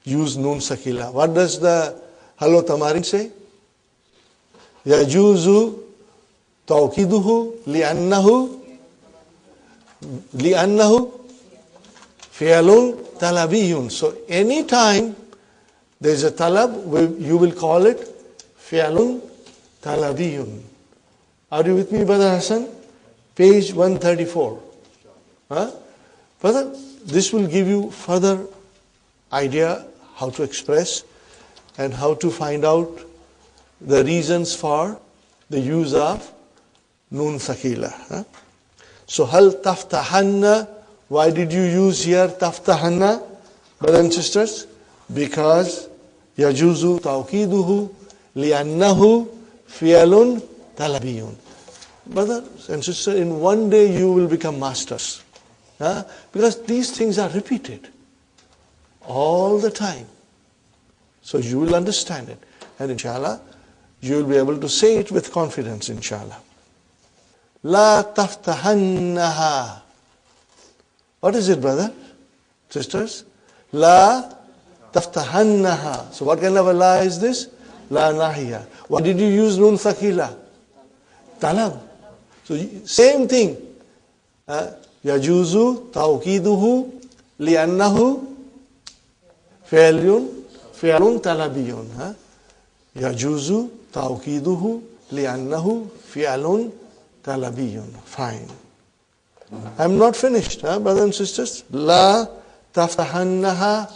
used noon sakila. What does the Hallo Tamarin say? Yajuzu tawqiduhu li'annahu fi'alun talabiyun. So anytime there is a talab, you will call it fi'alun talabiyun. Are you with me, Brother Hassan? Page 134. Brother, this will give you further idea how to express and how to find out the reasons for the use of noon thaqila. So hal taftahanna Why did you use here taftahanna, brothers and sisters? Because yajuzu tawqiduhu li'annahu fi'alun talabiyun. Brothers and sisters, in one day you will become masters. Because these things are repeated all the time. So you will understand it. And inshallah, you will be able to say it with confidence, inshallah. La taftahannaha. What is it, brother? Sisters? La taftahannaha. So what kind of a la is this? La nahiya. Why did you use nun thaqila? Talab. So same thing. Yajuzu tawqiduhu li'annahu fi'lun talabiyun. Yajuzu tawqiduhu li'annahu fi'lun talabiyun. Fine. I'm not finished, brothers and sisters. La taftahannaha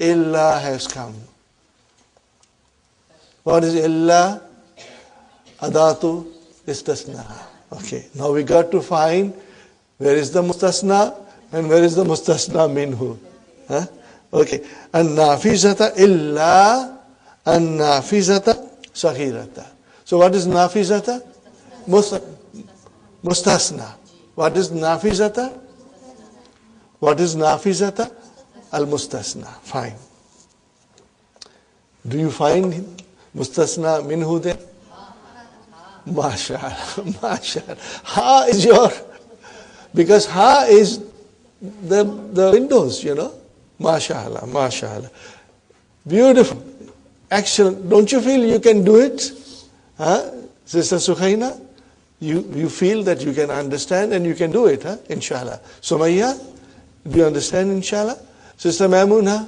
illa has come. What is illa? Adatu istasna. Okay, now we got to find where is the mustasna and where is the mustasna minhu. Okay, an-nafizata illa an-nafizata saghirata. So what is nafizata? Mustasna. What is nafizata? What is nafizata? Al-mustasna. Fine. Do you find mustasna minhu there? MashaAllah. MashaAllah. Ha is your, because ha is the windows, MashaAllah. MashaAllah. Beautiful. Excellent. Don't you feel you can do it? Sister Sukhaina? You feel that you can understand and you can do it, inshallah. Sumayya, do you understand, inshallah? Sister Maimuna,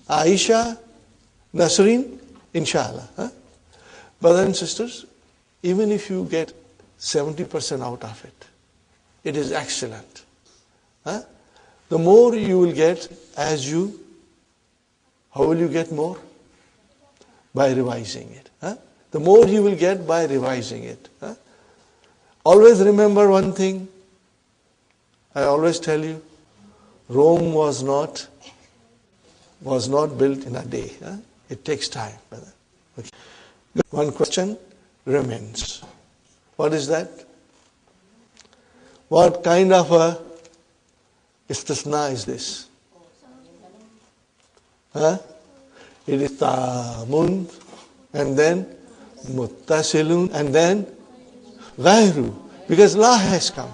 Aisha, Nasreen, inshallah. Brothers and sisters, even if you get 70% out of it, it is excellent. The more you will get how will you get more? By revising it. The more you will get by revising it. Always remember one thing. I always tell you, Rome was not built in a day. It takes time, brother. Okay. One question remains. What is that? What kind of a istisna is this? It is tamun, and then muttasilun, and then Gairu, because la has come.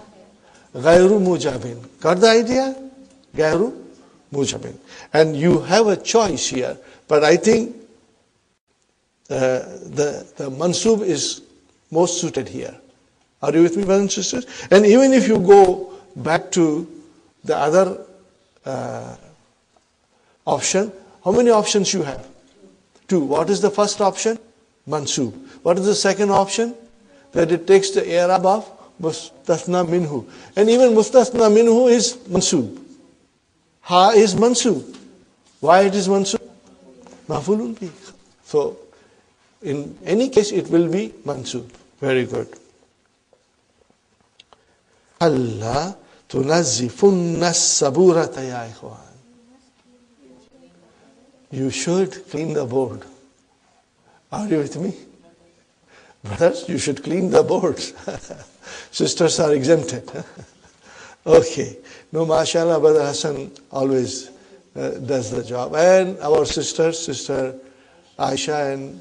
Gairu mujabin. Got the idea? Gairu mujabin. And you have a choice here, but I think the mansub is most suited here. Are you with me, brothers and sisters? And even if you go back to the other option, how many options you have? 2. What is the first option? Mansub. What is the second option? That it takes the i'rab of mustasna minhu. And even mustasna minhu is mansub. Ha is mansub. Why it is mansub? Maf'ulun bih. So, in any case, it will be mansub. Very good. Allah tunazzifunna saburata ya ikhwan. You should clean the board. Are you with me? Brothers, you should clean the boards. Sisters are exempted. Okay. No, mashallah, Brother Hassan always does the job. And our sisters, Sister Aisha and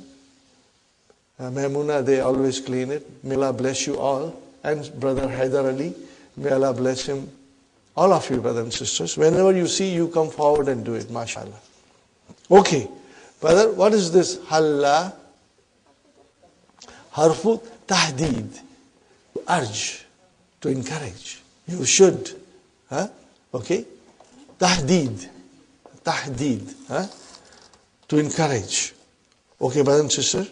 Maimuna, they always clean it. May Allah bless you all. And Brother Haidar Ali, may Allah bless him. All of you, brothers and sisters. Whenever you see, you come forward and do it, mashallah. Okay. Brother, what is this? Halla. Harfu tahdid. To urge. To encourage. You should. Okay. Tahdid. Tahdid. To encourage. Okay, brothers and sisters.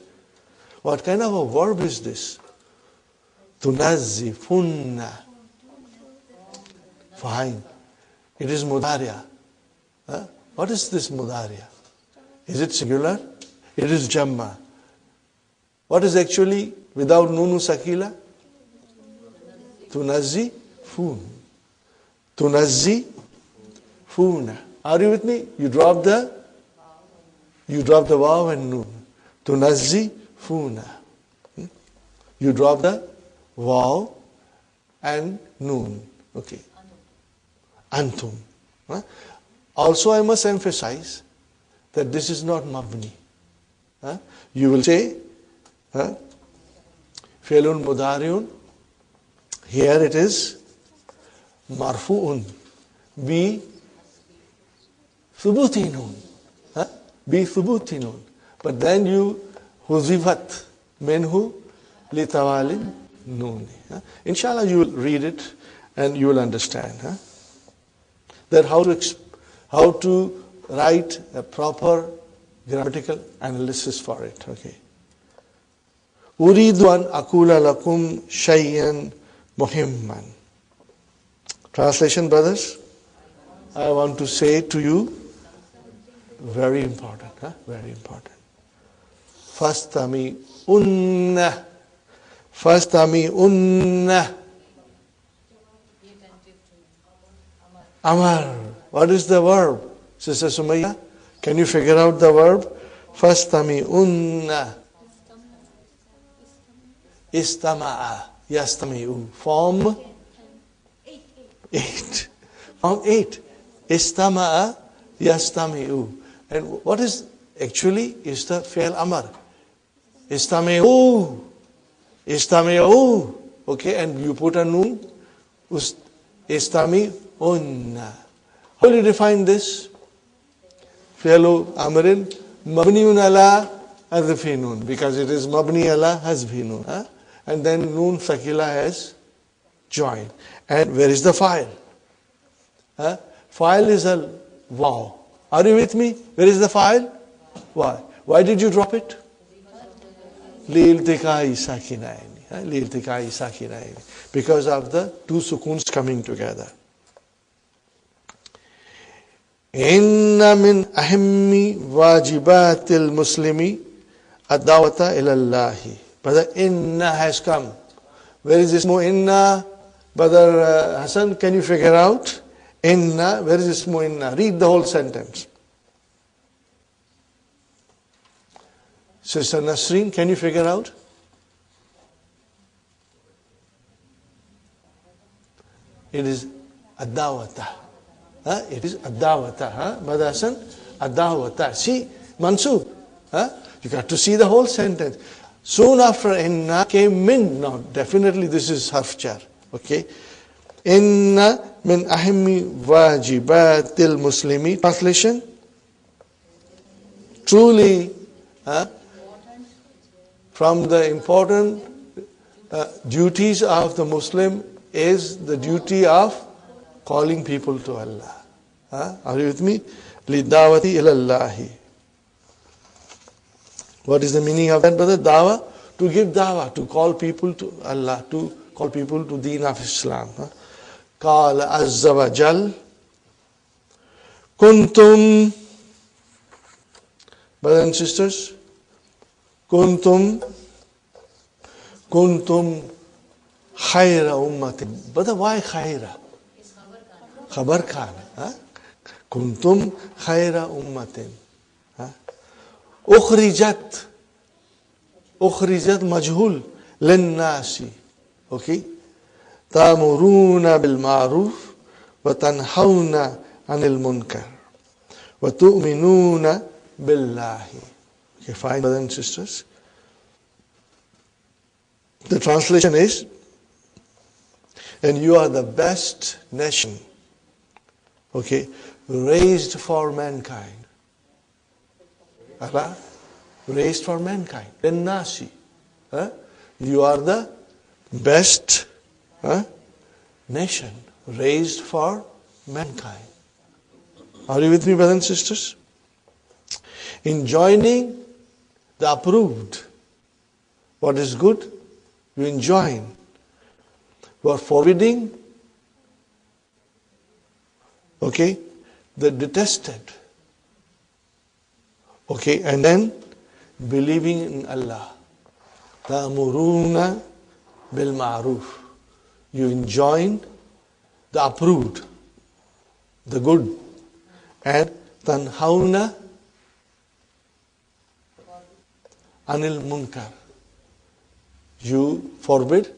What kind of a verb is this? Tunazzifunna. Fine. It is mudariya. What is this mudariya? Is it singular? It is jamma. What is actually without nunu sakila? Tunazzifun. Tunazzifun. Funa. Are you with me? You drop the waw and noon. Tunazzifuna. You drop the waw and noon. Okay. Antum. Also, I must emphasize that this is not mabni. You will say, Fi'lun mudariun. Here it is marfu'un. Bi thubuti noon. Bi thubuti noon. But then you huzifat minhu litawalin noon. Inshallah, you will read it and you will understand. That how to write a proper grammatical analysis for it. Okay. Uridu an akula lakum shay'an muhimman. Translation, brothers? I want to say to you, very important. Very important. Fastami'unna. Fastami'unna. Amar. What is the verb? Sister Sumayya, can you figure out the verb? Fastami'unna. Istama'a. Yastami'u. Form 8. Form 8. Istama'a. Yastami'u. And what is actually is the fi'l amar. Istami'u. Istami'u. Okay, and you put a noon. Istami'unna. How do you define this? Fi'lu amrin mabniun ala hazfi noon, because it is mabni ala hazfi noon. And then noon sakila has joined. And where is the file? File is a waw. Are you with me? Where is the file? Why? Why did you drop it? Li'iltiqai sakinaini. Li'iltiqai sakinaini. Because of the two sukuns coming together. Inna min ahimmi wajibatil muslimi ad-da'wata ila Allahi. Brother, inna has come. Where is this ismu inna? Brother Hassan, can you figure out? Inna, where is this ismu inna? Read the whole sentence. Sister Nasreen, can you figure out? It is ad-da'wata. It is ad-da'wata. Brother Hassan, ad-da'wata. See, Mansur, you got to see the whole sentence. Soon after inna came min. Now, definitely this is harf jar. Okay. Inna min ahimmi wajibatil muslimi. Translation. Truly, from the important duties of the Muslim is the duty of calling people to Allah. Are you with me? Lidawati ilallahi. What is the meaning of that, brother? Dawa? To give dawa, to call people to Allah, to call people to Deen of Islam. Qala azza wa jal. Kuntum, brothers and sisters, kuntum khayra ummatin. Brother, why khayra? Khabar khan. Kuntum khayra ummatin. Ukhrijat majhul linnasi. Okay. Ta'muruna bil ma'ruf wa tanhawna 'anil munkar wa tu'minuna billahi. Okay, fine, brothers and sisters. The translation is, and you are the best nation, okay, raised for mankind. Allah, raised for mankind. Then Nasi. You are the best nation raised for mankind. Are you with me, brothers and sisters? In joining the approved, what is good, you enjoin. You are forbidding, okay, the detested. Okay, and then believing in Allah. Ta'muruna bil ma'ruf. You enjoin the approved, the good, and tanhauna anil munkar. You forbid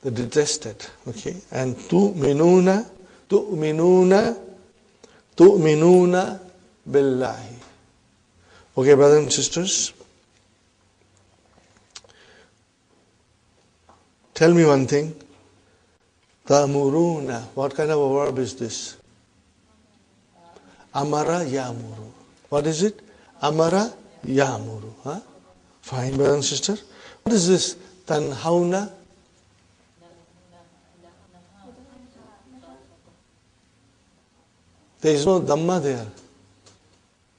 the detested. Okay, and tu'minuna billahi. Okay, brothers and sisters, tell me one thing. Ta'muruna, what kind of a verb is this? Amara yamuru. What is it? Amara yamuru. Huh? Fine, brothers and sisters. What is this? Tanhauna? There is no dhamma there.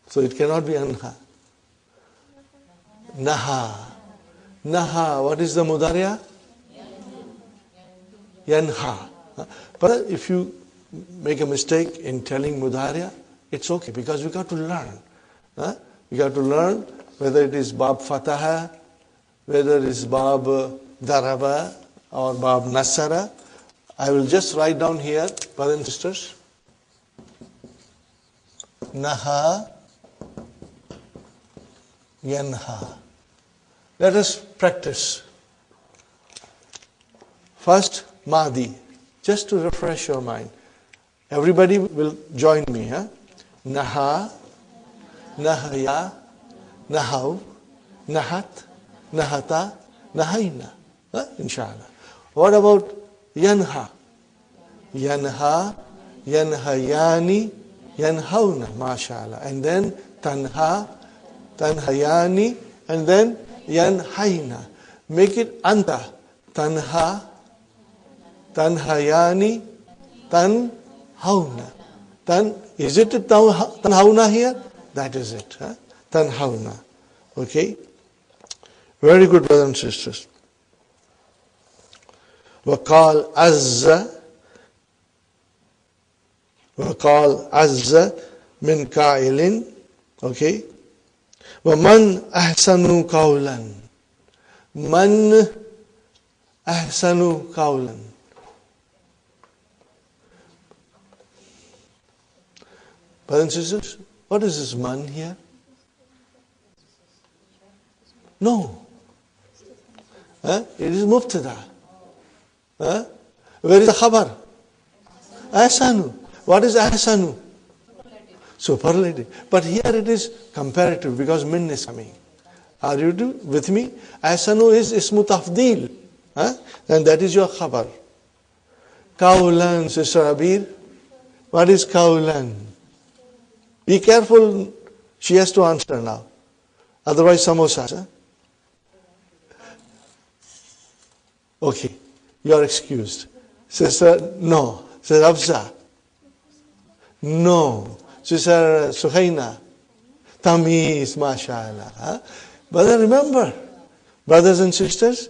So it cannot be anha. Naha. Naha. What is the mudariya? Yanha. But if you make a mistake in telling mudariya, it's okay because we got to learn. We got to learn whether it is bab fataha, whether it is bab daraba or bab nasara. I will just write down here, brothers and sisters. Naha, yanha. Let us practice. First, Madi, just to refresh your mind. Everybody will join me. Naha, nahaya, nahav, nahat, nahata, nahaina. Inshallah. What about yanha? Yanha, yanhayani, yanhauna, mashallah. And then tanha, tanhayani, and then yanhaina. Make it anta. Tanha, tanhayani, tanhauna. Is it tanhauna here? That is it. Tanhauna. Okay? Very good, brothers and sisters. وقال عز من قائل. Okay? ومن أحسن قولا. من أحسن قولا. Brothers and sisters, what is this man here? No. It is mubtada. Where is the khabar? Ahsanu. What is ahsanu? Superlative. But here it is comparative because min is coming. Are you with me? Ahsanu is ismu tafdeel. And that is your khabar. Kaulan, Sister Abir. What is kaulan? Be careful. She has to answer now. Otherwise, samosas. Okay. You are excused. Sister, no. Sister Afza. No. Sister Suhaina. Tamiz, mashallah. But remember, brothers and sisters,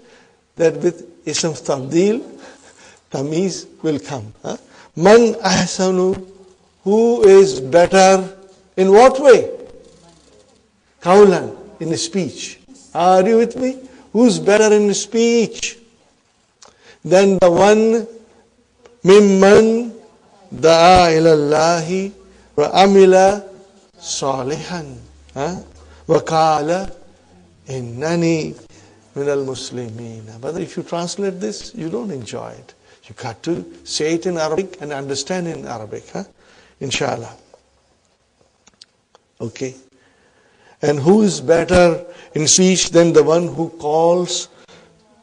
that with ism tabdil, tamiz will come. Man ahsanu, who is better, in what way? Kaulan, in speech. Are you with me? Who's better in speech than the one mimman da'a ilallahi wa amila salihan wa qala innani minal muslimin. But if you translate this, you don't enjoy it. You got to say it in Arabic and understand in Arabic. Inshallah. Okay. And who is better in speech than the one who calls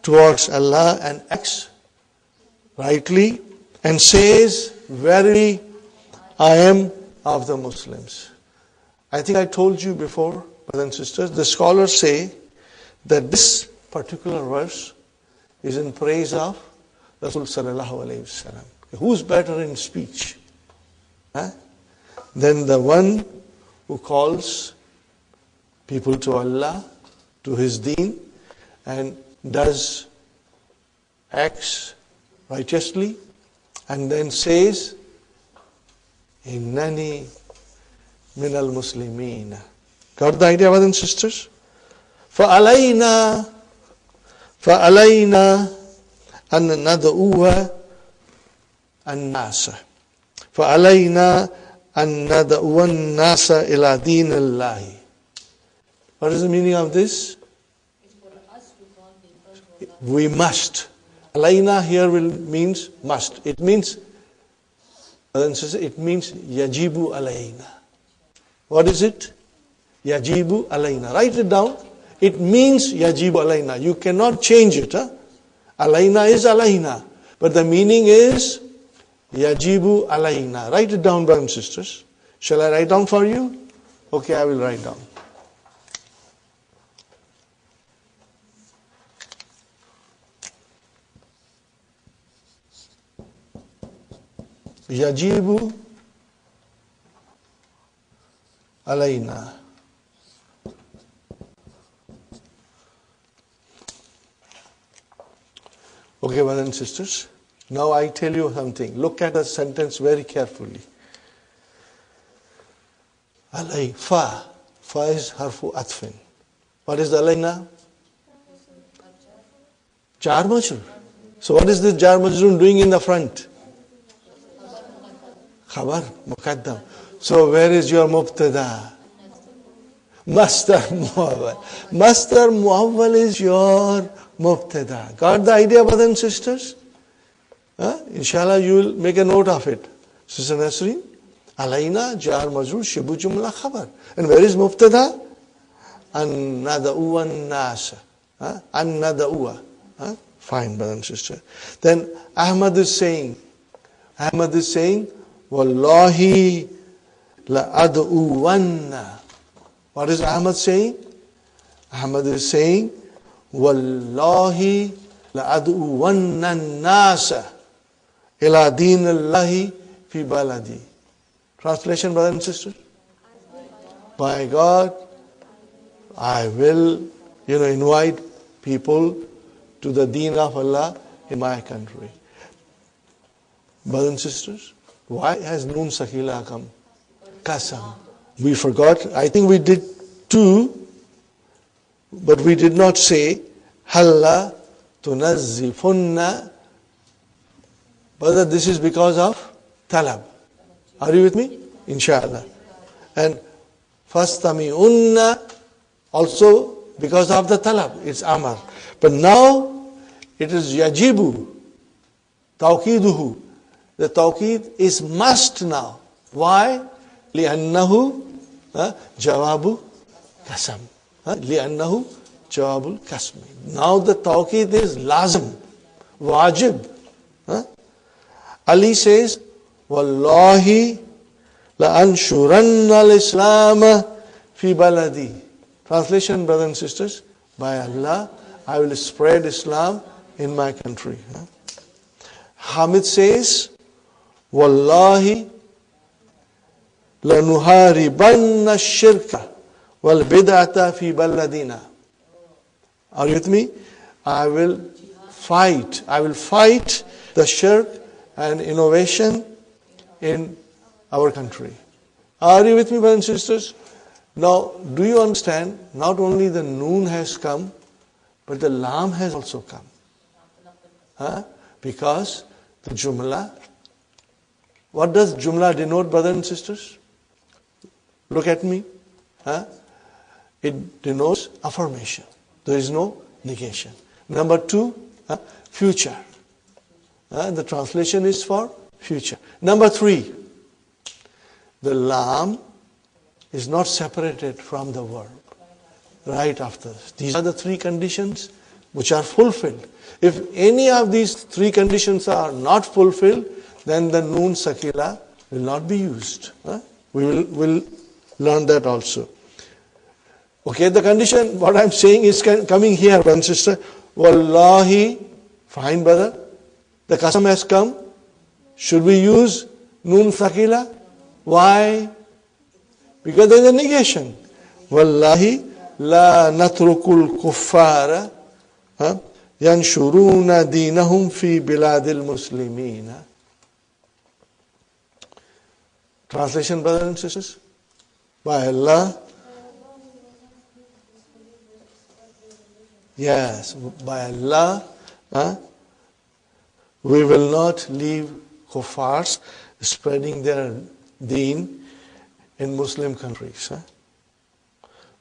towards Allah and acts rightly and says, verily, I am of the Muslims. I think I told you before, brothers and sisters, the scholars say that this particular verse is in praise of Rasul sallallahu alayhi wasallam. Who's better in speech than the one who calls people to Allah, to His deen, and does acts righteously, and then says, Innani minal muslimin. Got the idea, brothers and sisters? فَعَلَيْنَا أَن نَدْعُوَ النَّاسَ. فَعَلَيْنَا أن ندعو الناس إلى دين الله. What is the meaning of this? We must. Alayna here means must. It means, it means yajibu alayna. What is it? Yajibu alayna. Write it down. It means yajibu alayna. You cannot change it. Alayna is alayna. But the meaning is yajibu alayna. Write it down, brothers and sisters. Shall I write down for you? Okay, I will write down. Yajibu alayna. Okay, brothers and sisters. Now I tell you something. Look at the sentence very carefully. Alay, fa. Fa is harfu atfin. What is the alayna? Jar majrur. So what is this jar majrur doing in the front? Khabar, muqaddam. So where is your mubtada? Masdar muawwal. Masdar muawwal is your mubtada. Got the idea, brothers and sisters? Inshallah, you will make a note of it. Sister Nasreen, alayna jar majrur shibu jumla khabar. And where is mubtada? An nada'u an nasa. An nada'u. Fine, brother and sister. Then Ahmad is saying, Wallahi la ad'uwanna. What is Ahmad saying? Ahmad is saying, Wallahi la ad'uwanna nasa ila din Allahi fi baladi. Translation, brothers and sisters? By God, I will, invite people to the deen of Allah in my country. Brothers and sisters, why has Noon Sakila come? Qasam. We forgot. I think we did two, but we did not say Halla tunazzifunna. Brother, this is because of talab. Are you with me? Inshallah. And fastami'unna also because of the talab. It's amar. But now it is yajibu. Tawqiduhu. The tawqid is must now. Why? لِأَنَّهُ jawabu kasam. لِأَنَّهُ jawabul kasmi. Now the tawqid is lazim, wajib. Ali says, Wallahi la anshuranna al-Islam fi baladi. Translation, brothers and sisters, by Allah, I will spread Islam in my country. Hamid says, Wallahi lanuharibanna shirka wal bid'ata fi baladina. Are you with me? I will fight the shirk and innovation in our country. Are you with me, brothers and sisters? Now, do you understand? Not only the noon has come, but the lam has also come. Because the jumla, what does jumla denote, brothers and sisters? Look at me. It denotes affirmation. There is no negation. Number two, future. The translation is for future. Number three, the lam is not separated from the verb. Right after this. These are the three conditions which are fulfilled. If any of these three conditions are not fulfilled, then the noon sakila will not be used. We will learn that also. Okay, the condition, what I'm saying is coming here, brother and sister. Wallahi, fine brother. The qasam has come. Should we use noon sakila? Why? Because there is a negation. Wallahi la natrukul kuffara yanshuruna dinahum fi biladil muslimina. Translation, brothers and sisters? By Allah. Yes, by Allah, we will not leave kuffars spreading their deen in Muslim countries,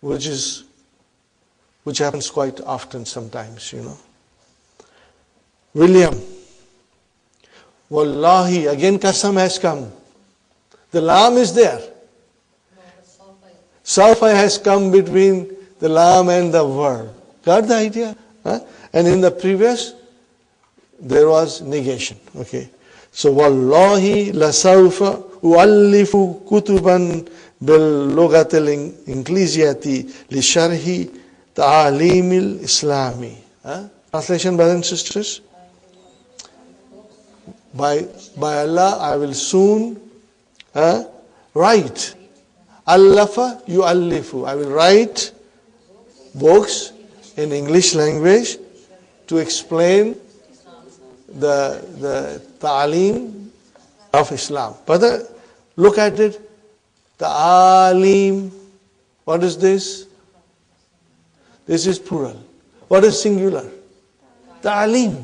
which happens quite often sometimes, William, Wallahi, again qasam has come. The lam is there. Safa has come between the lam and the verb. Got the idea? And in the previous, there was negation. Okay. So, Wallahi la sawfa uallifu kutuban bil lugatil inglesiyati li sharhi ta'alimil islami. Translation, brothers and sisters. By Allah, I will soon write. Allafa yu'allifu. I will write books in English language to explain the ta'aleem of Islam. But look at it. Ta'aleem. What is this? This is plural. What is singular? Ta'aleem.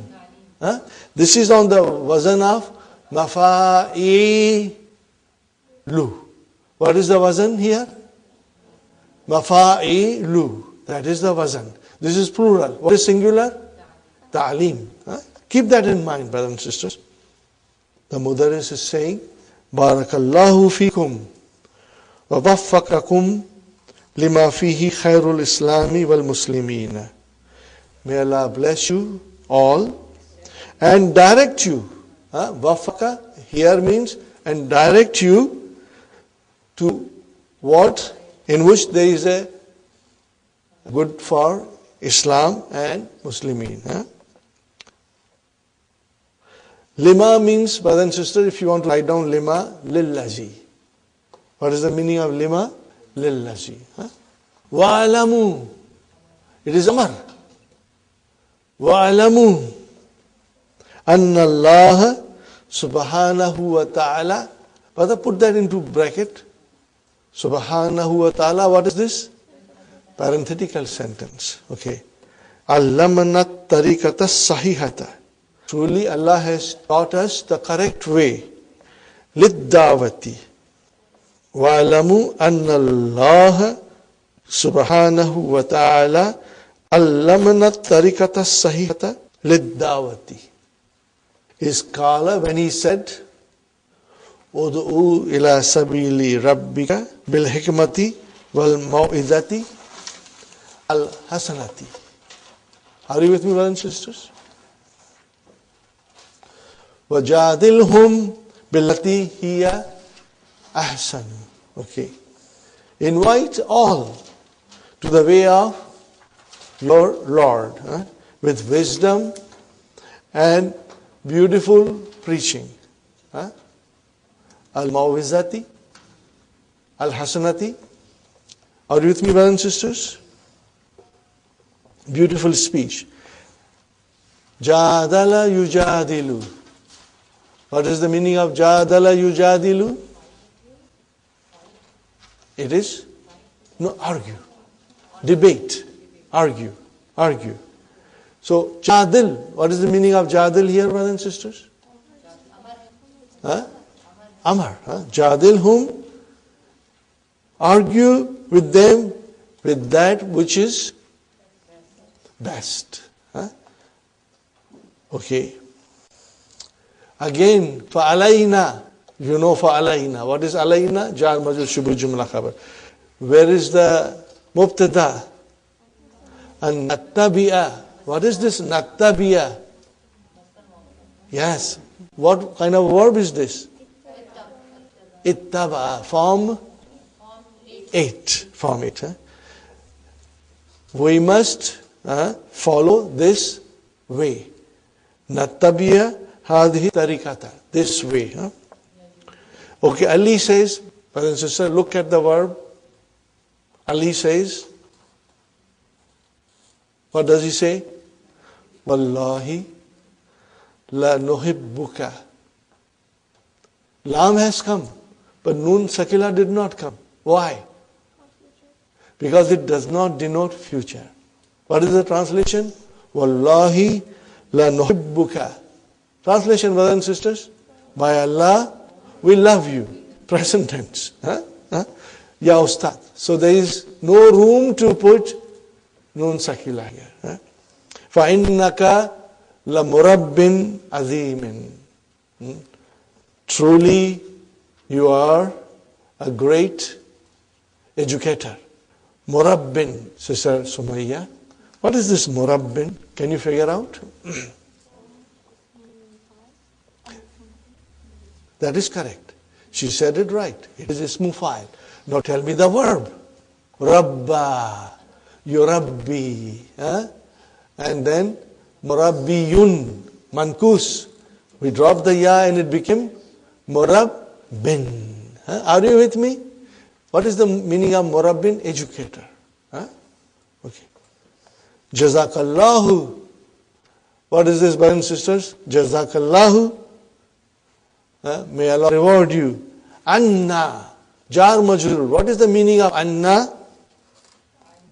This is on the wazan of mafa'ilu. What is the wazan here? Mafa'ilu. That is the wazan. This is plural. What is singular? Ta'aleem. Keep that in mind, brothers and sisters. The Mudarris is saying, Barakallahu fikum wa waffaqakum lima fihi khairul islami wal muslimina. May Allah bless you all and direct you. Wafaka here means and direct you to what? In which there is a good for Islam and Muslimin. Lima means, brothers and sisters, if you want to write down lima, lillazi. What is the meaning of lima? Lillazi. Wa'alamu. It is amar. Wa'alamu. Anna Allah subhanahu wa ta'ala. Brother, put that into bracket. Subhanahu wa ta'ala. What is this? Parenthetical sentence. Okay. Allamanat tariqata sahihata. Truly Allah has taught us the correct way. Liddawati. Wa'alamu anna Allah subhanahu wa ta'ala allamanat tariqata sahihata liddawati. His Qala, when he said, Udu'u ila sabili rabbika bil hikmati wal mau'izati al hasanati. Are you with me, brothers and sisters? Wajadilhum billati hiya ahsan. Okay. Invite all to the way of your Lord with wisdom and beautiful preaching. Al-Mawizati, Al-Hasanati. Are you with me, brothers and sisters? Beautiful speech. Jadala yujadilu. What is the meaning of Jadala yujadilu? It is argue. Debate. Argue. So, Jadil. What is the meaning of Jadil here, brothers and sisters? Amar. Jadil whom? Argue with them with that which is best. Okay. Again, fa'alayna. You know fa'alayna. What is alayna? Jar majur shubur jumla khabar. Where is the mubtada? And nattabi'a. What is this nattabi'a? Yes. What kind of verb is this? Ittaba. Form 8. Form 8. We must follow this way. Nattabi'a hadhi tariqata. This way. Okay, Ali says, brothers and sisters, look at the verb. Ali says, what does he say? Wallahi la nuhibbuka. Lam has come, but Nun Sakila did not come. Why? Because it does not denote future. What is the translation? Wallahi la nuhibbuka. Translation, brothers and sisters, by Allah, we love you. Present tense. Huh? Huh? Ya Ustad. So there is no room to put Nun Sakila here. Huh? فَإِنَّكَ لَمُرَبٍّ عَظِيمٍ. Truly, you are a great educator. Murabbin, Sister Sumayya. What is this murabbin? Can you figure out? That is correct. She said it right. It is ismu fa'il. Now tell me the verb. Rabba. Yurabbi. Huh? And then murabbiyun. Mankus. We dropped the ya and it became murabbin. Huh? Are you with me? What is the meaning of murabbin? Educator. Huh? Okay. Jazakallahu. What is this, brothers and sisters? Jazakallahu. May Allah reward you. Anna. Jar majrur. What is the meaning of Anna?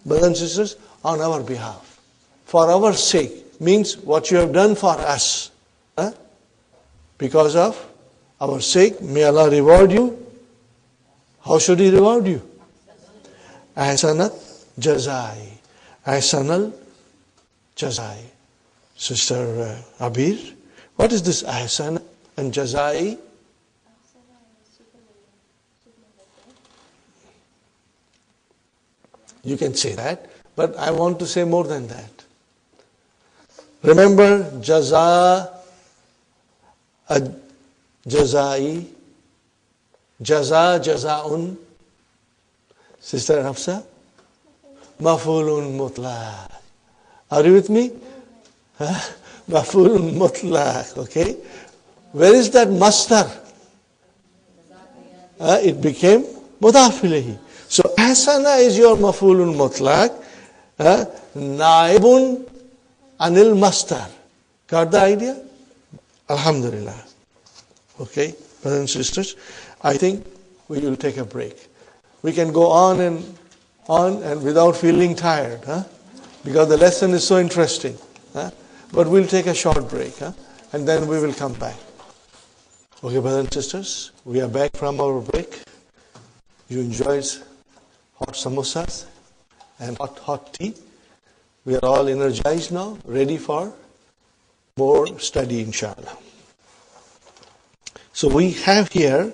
Brothers and sisters, on our behalf. For our sake. Means what you have done for us. Huh? Because of our sake, may Allah reward you. How should He reward you? Ahsanat jazai. Ahsanal jazai. Sister Abir, what is this ahsan and jazai? You can say that, but I want to say more than that. Remember jaza, jazai, jaza, jazaun. Sister Hafsa, mafulun mutlaq. Are you with me? Mafulun mutlaq, okay? Where is that masdar? It became mudaf ilayhi. So ahsana is your mafulun mutlaq. Naibun anil masdar. Got the idea? Alhamdulillah. Okay, brothers and sisters, I think we will take a break. We can go on and without feeling tired, because the lesson is so interesting. But we'll take a short break, and then we will come back. Okay, brothers and sisters, we are back from our break. You enjoyed hot samosas and hot tea. We are all energized now, ready for more study, inshallah. So we have here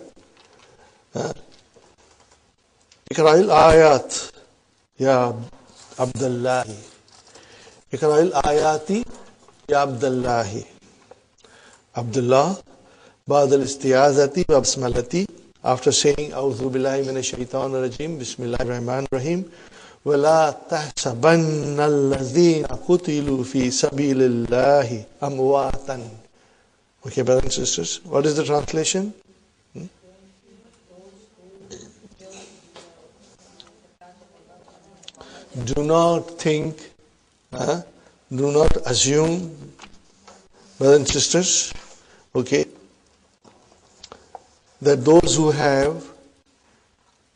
Iqra'il ayat ya Abdullahi. Iqra'il ayati ya Abdullahi. Abdullah ba'd al-istiyazati wa basmalati, after saying a'udhu billahi minash shaitanir rajim, bismillahir rahmanir rahim, wa la tahsabanna alladhina qutilu fi sabilillahi amwatan. Okay, brothers and sisters, what is the translation? Do not think, do not assume, brothers and sisters, okay, that those who have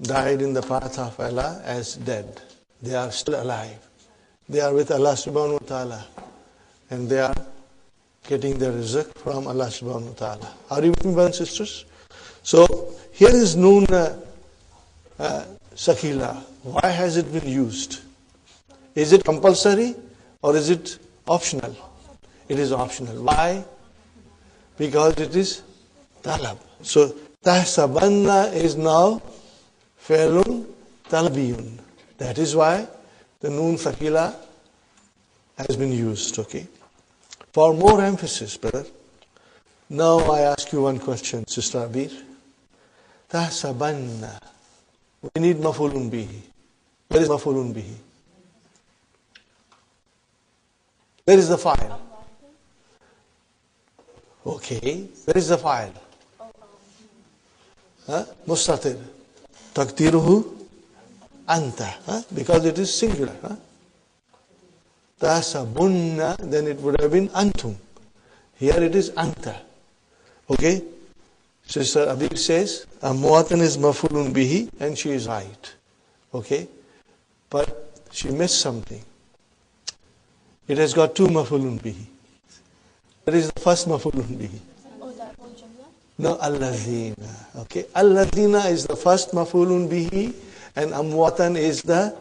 died in the path of Allah as dead, they are still alive. They are with Allah subhanahu wa ta'ala, and they are getting their rizq from Allah subhanahu wa ta'ala. Are you with me, brothers and sisters? So here is Noon Sakila. Why has it been used? Is it compulsory or is it optional? It is optional. Why? Because it is talab. So tahsabanna is now fi'lun talabiyun. That is why the Noon Sakila has been used. Okay. For more emphasis, brother, now I ask you one question, Sister Abir. Tahsabanna. We need mafulun bihi. Where is mafulun bihi? Where is the file? Okay. Where is the file? Mustatir. Takdiruhu anta. Because it is singular. Tahsabunna, then it would have been antum. Here it is anta. Okay? Sister Abir says, Muatan is mafulun bihi, and she is right. Okay? But she missed something. It has got two mafulun bihi. That is the first mafulun bihi. No, alladhina. Okay, alladhina is the first maf'ulun bihi, and amwatan is the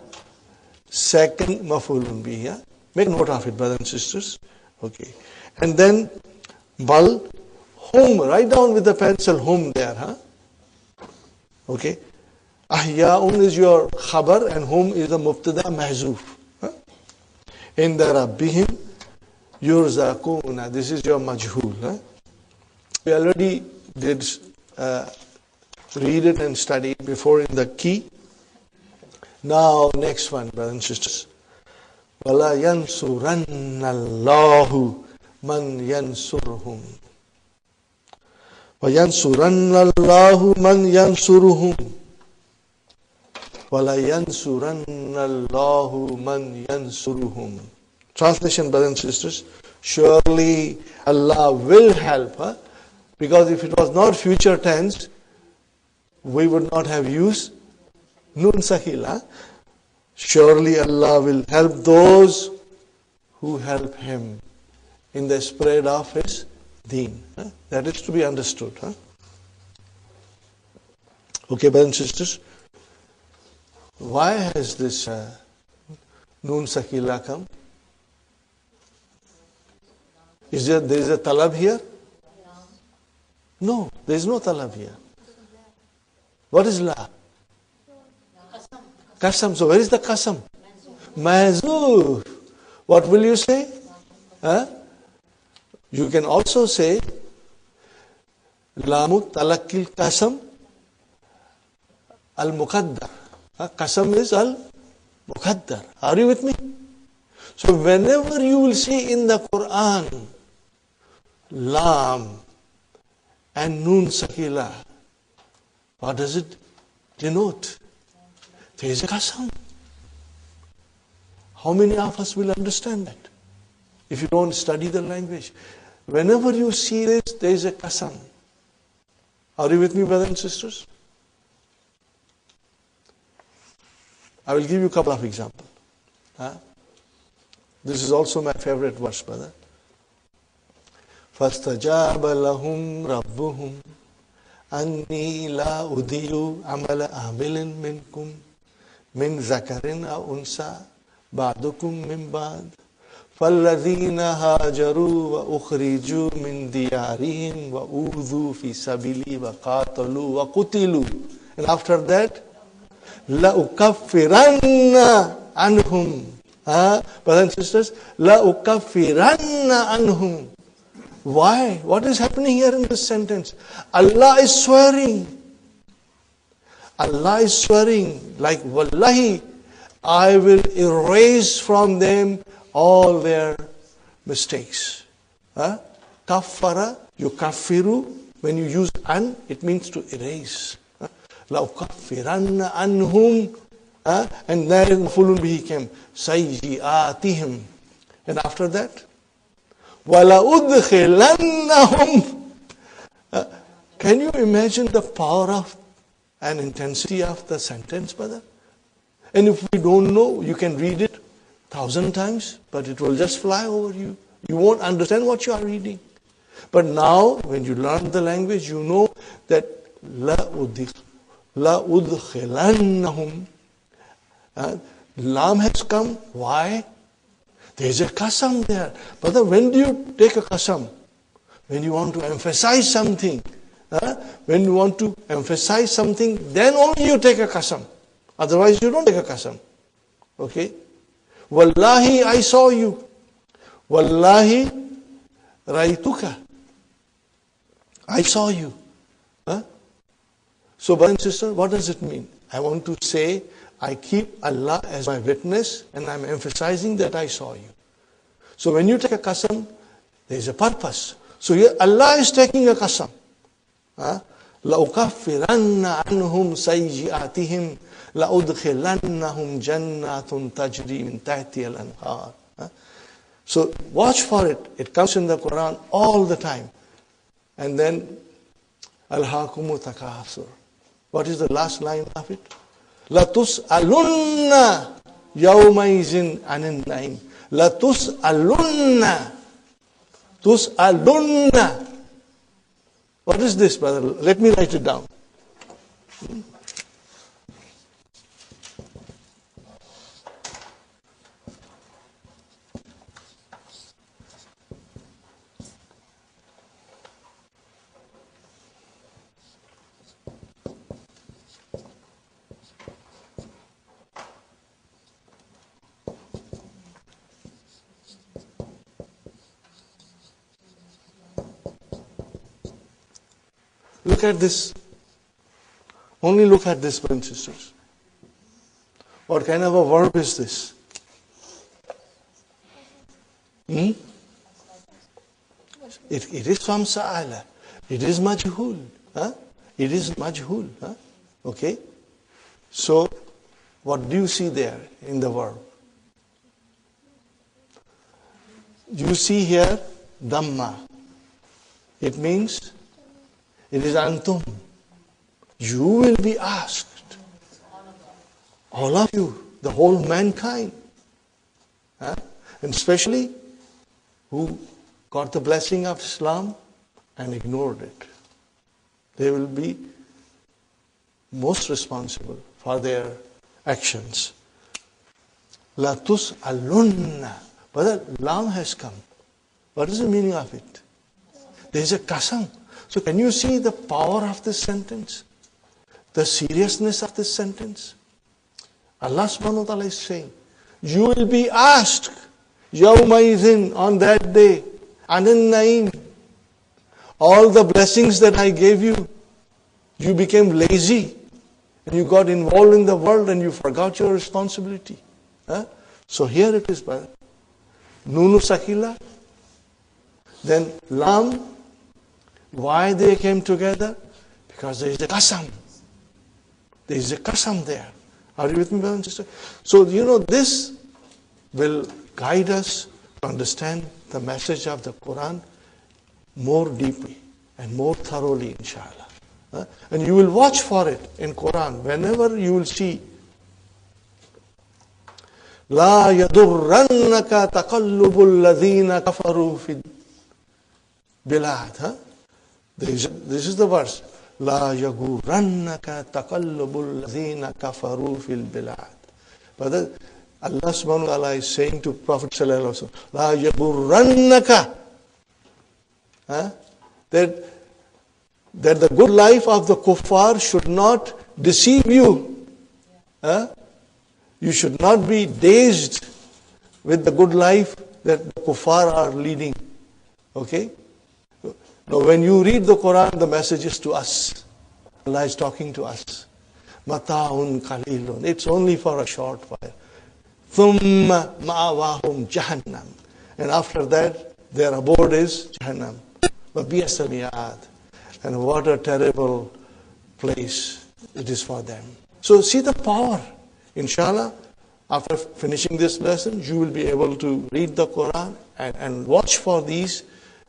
second maf'ulun bihi. Yeah? Make note of it, brothers and sisters. Okay, and then bal, hum. Write down with the pencil hum there, huh? Okay, ahyaun is your khabar, and hum is the mubtada mahzuf. Huh? In the rabbihim yurzaquna. This is your majhul. Huh? We already did read it and study it before in the key. Now, next one, brothers and sisters. وَلَا يَنْصُرَنَّ اللَّهُ مَنْ يَنْصُرُهُمْ وَيَنْصُرَنَّ اللَّهُ مَنْ يَنْصُرُهُمْ وَلَا يَنْصُرَنَّ اللَّهُ مَنْ يَنْصُرُهُمْ. Translation, brothers and sisters. Surely Allah will help. Huh? Because if it was not future tense, we would not have used nun sakila. Surely Allah will help those who help Him in the spread of His deen. That is to be understood. Okay, brothers and sisters. Why has this nun sakila come? There is a talab here? No, there is no talab here. What is la? Qasam. So where is the qasam? Mahzuf. What will you say? You can also say lamu talakil qasam al muqaddar. Qasam is al muqaddar. Are you with me? So whenever you will see in the Quran lam and nun sakila, what does it denote? There is a qasam. How many of us will understand that? If you don't study the language. Whenever you see this, there is a qasam. Are you with me, brothers and sisters? I will give you a couple of examples. This is also my favorite verse, brother. فَاسْتَجَابَ لَهُمْ رَبُّهُمْ أَنِّي لَا أُضِيعُ عَمَلَ عَامِلٍ مِّنكُمْ مِنْ ذَكَرٍ أَوْ أُنْثَىٰ بَعْضُكُم مِّن بَعْضٍ فَالَّذِينَ هَاجَرُوا وَأُخْرِجُوا مِنْ دِيَارِهِمْ وَأُوذُوا فِي سَبِيلِي وَقَاتَلُوا وَقُتِلُوا. And after that, لَأُكَفِّرَنَّ عَنْهُمْ. Brothers and sisters, لَأُكَفِّرَنَّ عَنْهُمْ. Why? What is happening here in this sentence? Allah is swearing. Allah is swearing like, Wallahi, I will erase from them all their mistakes. Kaffara, yukaffiru, when you use an, it means to erase. لَأُكَفِّرَنَّ عَنْهُمْ. And then maf'ulun bihi came, sayyi'atihim. And after that, وَلَأُدْخِلَنَّهُمْ. Can you imagine the power of and intensity of the sentence, brother? And if we don't know, you can read it 1,000 times, but it will just fly over you. You won't understand what you are reading. But now, when you learn the language, you know that لَأُدْخِلَنَّهُمْ. Lam has come. Why? There is a qasam there. Brother, when do you take a qasam? When you want to emphasize something. When you want to emphasize something, then only you take a qasam. Otherwise, you don't take a qasam. Okay? Wallahi, I saw you. Wallahi, raituka. I saw you. So, brother and sister, what does it mean? I want to say, I keep Allah as my witness, and I'm emphasizing that I saw you. So when you take a qasam, there is a purpose. So here Allah is taking a qasam. لَأُكَفِّرَنَّ عَنْهُمْ سَيِّئَاتِهِمْ لَأُدْخِلَنَّهُمْ جَنَّاتٌ تَجْرِي مِنْ تَحْتِهَا الْأَنْهَارُ. So watch for it. It comes in the Quran all the time. And then, أَلْهَاكُمُ تَكَاثُرُ. What is the last line of it? لَتُسْأَلُنَّ يَوْمَئِذٍ عَنِ النَّعِيمِ. لَتُسْأَلُنَّ. تُسْأَلُنَّ. What is this, brother? Let me write it down. Look at this. Only look at this, brothers and sisters. What kind of a verb is this? It is from Sa'ala. It is majhul. It is majhul. Okay? So, what do you see there in the verb? You see here, Dhamma. It means, it is antum. You will be asked. All of you, the whole mankind. And especially who got the blessing of Islam and ignored it. They will be most responsible for their actions. La tus'alunna. But the lam has come. What is the meaning of it? There is a qasam. So can you see the power of this sentence? The seriousness of this sentence? Allah subhanahu wa ta'ala is saying, you will be asked, yawmaidhin, on that day, anin naim, all the blessings that I gave you, you became lazy, and you got involved in the world and you forgot your responsibility. So here it is, brother. Nunu sakila, then lam. Why they came together? Because there is a qasam. There is a qasam there. Are you with me, brother and sister? So, this will guide us to understand the message of the Quran more deeply and more thoroughly, inshallah. And you will watch for it in Quran. Whenever you will see La yadurrannaka taqallubul ladhina kafaru fi bilad. This is the verse. La yagurrannaka taqallubul ladhina kafaru fil bilad. But Allah subhanahu wa ta'ala is saying to Prophet sallallahu alaihi wasallam, La yagurrannaka. That the good life of the kuffar should not deceive you. You should not be dazed with the good life that the kuffar are leading. Okay? Now when you read the Quran, the message is to us. Allah is talking to us. Mata'un qalilun. It's only for a short while. Thumma ma'awahum jahannam. And after that, their abode is Jahannam. Wabiyasal miyad. And what a terrible place it is for them. So see the power. Inshallah, after finishing this lesson, you will be able to read the Quran and watch for these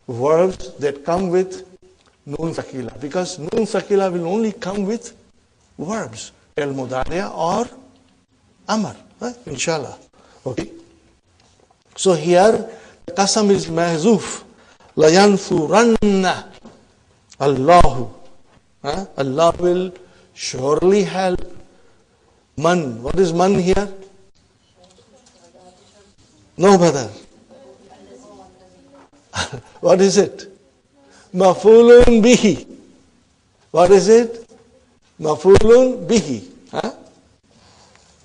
verbs that come with Nun Sakila. Because Nun Sakila will only come with verbs. El Mudariya or Amar. Inshallah. Okay. So here, the Qasam is Mahzuf. La yansuranna Allahu. Allah will surely help. Man. What is man here? No, brother. What is it? Mafulun bihi. What is it? Mafulun bihi.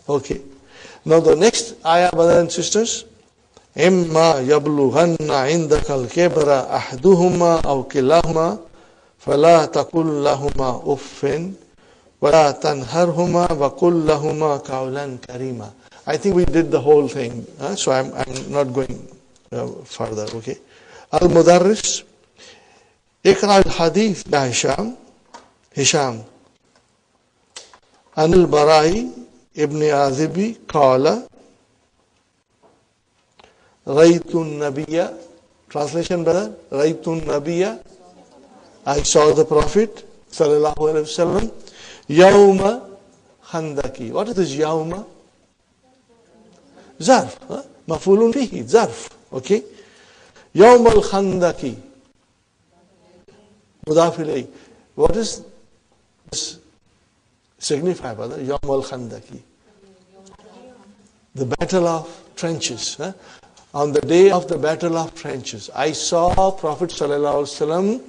Okay. Now the next ayah, brothers and sisters. إِمَّا يَبْلُغَنَّ عِنْدَكَ الْكِبْرَ أَحْدُهُمَا أَوْ كِلَاهُمَا فَلَا تَقُلْ لَهُمَا أُفٍّ وَلَا تَنْهَرْهُمَا وَقُلْ لَهُمَا قَوْلًا كَرِيمًا. I think we did the whole thing. So I'm not going further. Okay. Al-Mudarris. اقرأ الحديث يا هشام عن البراء ابن عازب قال رأيت النبي. Translation, brother. رأيت النبي. I saw the Prophet sallallahu alaihi wasallam. Yawma Khandaki. What is this Yawma? Zarf. Mafulun bihi. Zarf. Okay. Yawma al-Khandaki. Mudaf ilayh. What is this signify, brother? Yawm al-Khandaki. The battle of trenches. On the day of the battle of trenches, I saw Prophet sallallahu alaihi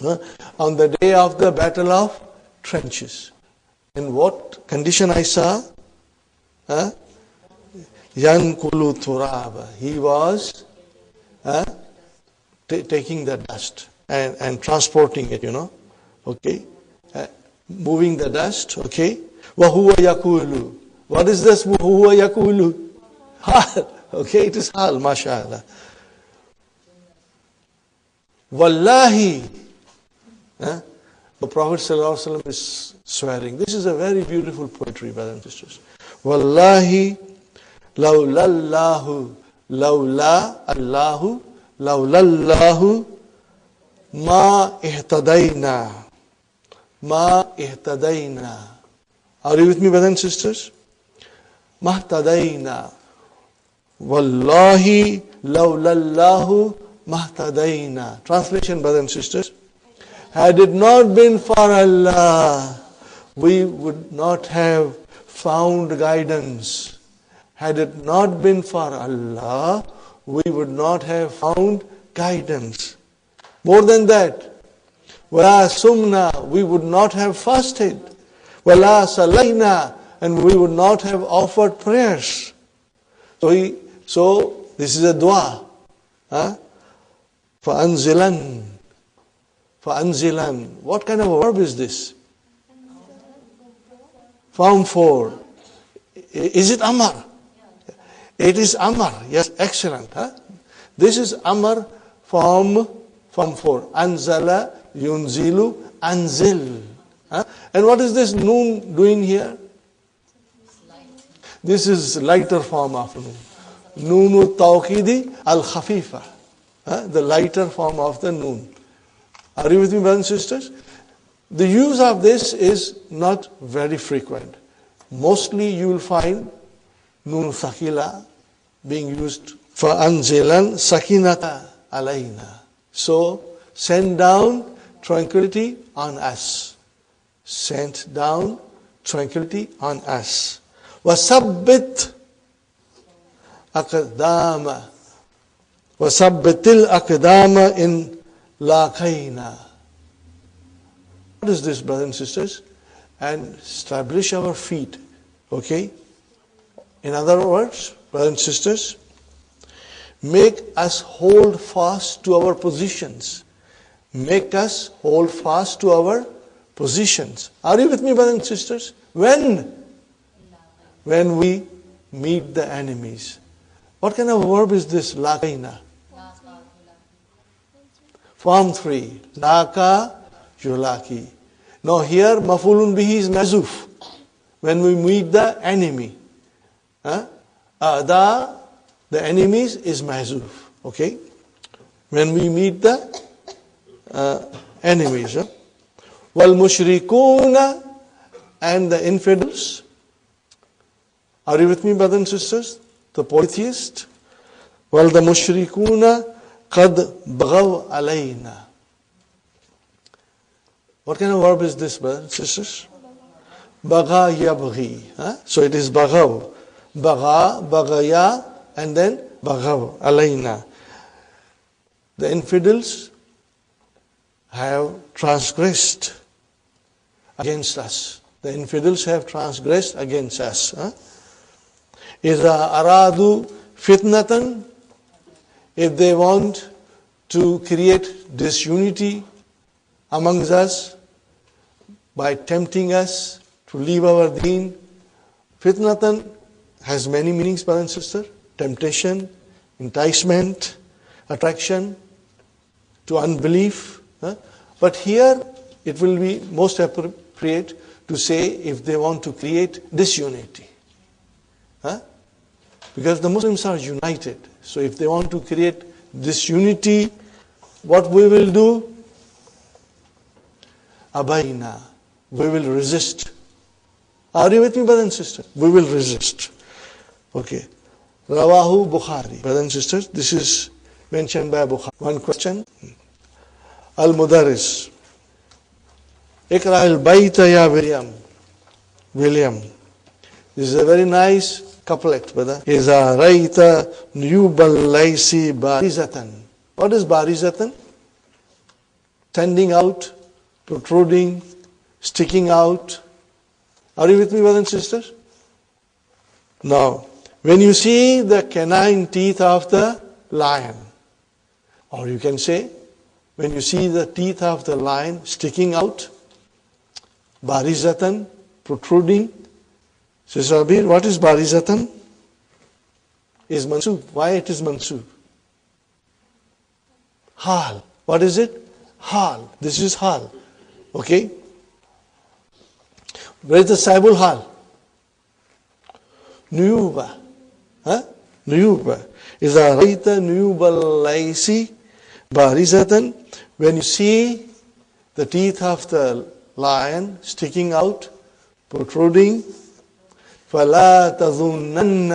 wasallam on the day of the battle of trenches. In what condition I saw? Yankulu turaba. He was taking the dust and transporting it, okay, moving the dust, okay. Wahuwa yakulu. What is this? Wahuwa yakulu. Hal. Okay, it is hal, mashallah. Wallahi. The Prophet ﷺ is swearing. This is a very beautiful poetry, brothers and sisters. Wallahi, lawlallahu, lawla Allahu, lawlallahu, ma ihtadayna. Ma ihtadayna. Are you with me, brothers and sisters? Mahtadayna. Wallahi, lawlallahu, mahtadayna. Translation, brothers and sisters. Had it not been for Allah, we would not have found guidance. Had it not been for Allah, we would not have found guidance. More than that, wala sumna, we would not have fasted. Wala salayna, and we would not have offered prayers. So this is a dua. فَأَنزِلَنْ فَأَنزِلَنْ. What kind of a verb is this? Form 4. Is it Amar? It is Amar. Yes, excellent. This is Amar form 4. Anzala, yunzilu, anzil. And what is this noon doing here? This is lighter form of noon. Noonu tawqidi al-khafifa. The lighter form of the noon. Are you with me, brothers and sisters? The use of this is not very frequent. Mostly you will find Nun Thaqila being used for Anzilan Sakinata Alayna. So, send down tranquility on us. Send down tranquility on us. Wasabbit Akadama. Wasabbitil Akadama in Laqaina. What is this, brothers and sisters? And establish our feet. Okay? In other words, brothers and sisters, make us hold fast to our positions. Make us hold fast to our positions. Are you with me, brothers and sisters? When? When we meet the enemies. What kind of verb is this? Laqaina. Form 3. Laka, yulaki. Now here, mafulun bihi is mazuf. When we meet the enemy. The enemies is mazuf. Okay? When we meet the enemies. Wal mushrikuna, and the infidels. Are you with me, brothers and sisters? The polytheists. Wal the mushrikuna qad baghaw alayna. What kind of verb is this, brothers and sisters? Bagha yabghi. So it is baghaw. Bagha, baghaya, and then baghaw alayna. The infidels have transgressed against us. The infidels have transgressed against us. إِذَا أَرَادُوا fitnatan, if they want to create disunity amongst us by tempting us to leave our deen. Fitnatan has many meanings, brother and sister. Temptation, enticement, attraction to unbelief. But here it will be most appropriate to say if they want to create disunity. Because the Muslims are united. So if they want to create disunity, what we will do? Abayna. We will resist. Are you with me, brothers and sisters? We will resist. Okay. Rawahu Bukhari. Brothers and sisters, this is mentioned by Bukhari. One question. Al-Mudarris. Ikra al-Bayta ya William. William. This is a very nice couplet, brother. Iza rayta nuyubal laysi barizatan. What is barizatan? Standing out, protruding, sticking out. Are you with me, brothers and sisters? Now, when you see the canine teeth of the lion, or you can say, when you see the teeth of the lion sticking out, barizatan, protruding. Sister Abir, what is barizatan? Is mansub. Why it is mansub? Hal. What is it? Hal. This is hal. Okay? Where is the Saibul hal? Nuyuba. Huh? Nuyuba. Iza rayta nuyubal laysi barizatan. When you see the teeth of the lion sticking out, protruding, فَلَا تَظُنَّنَّ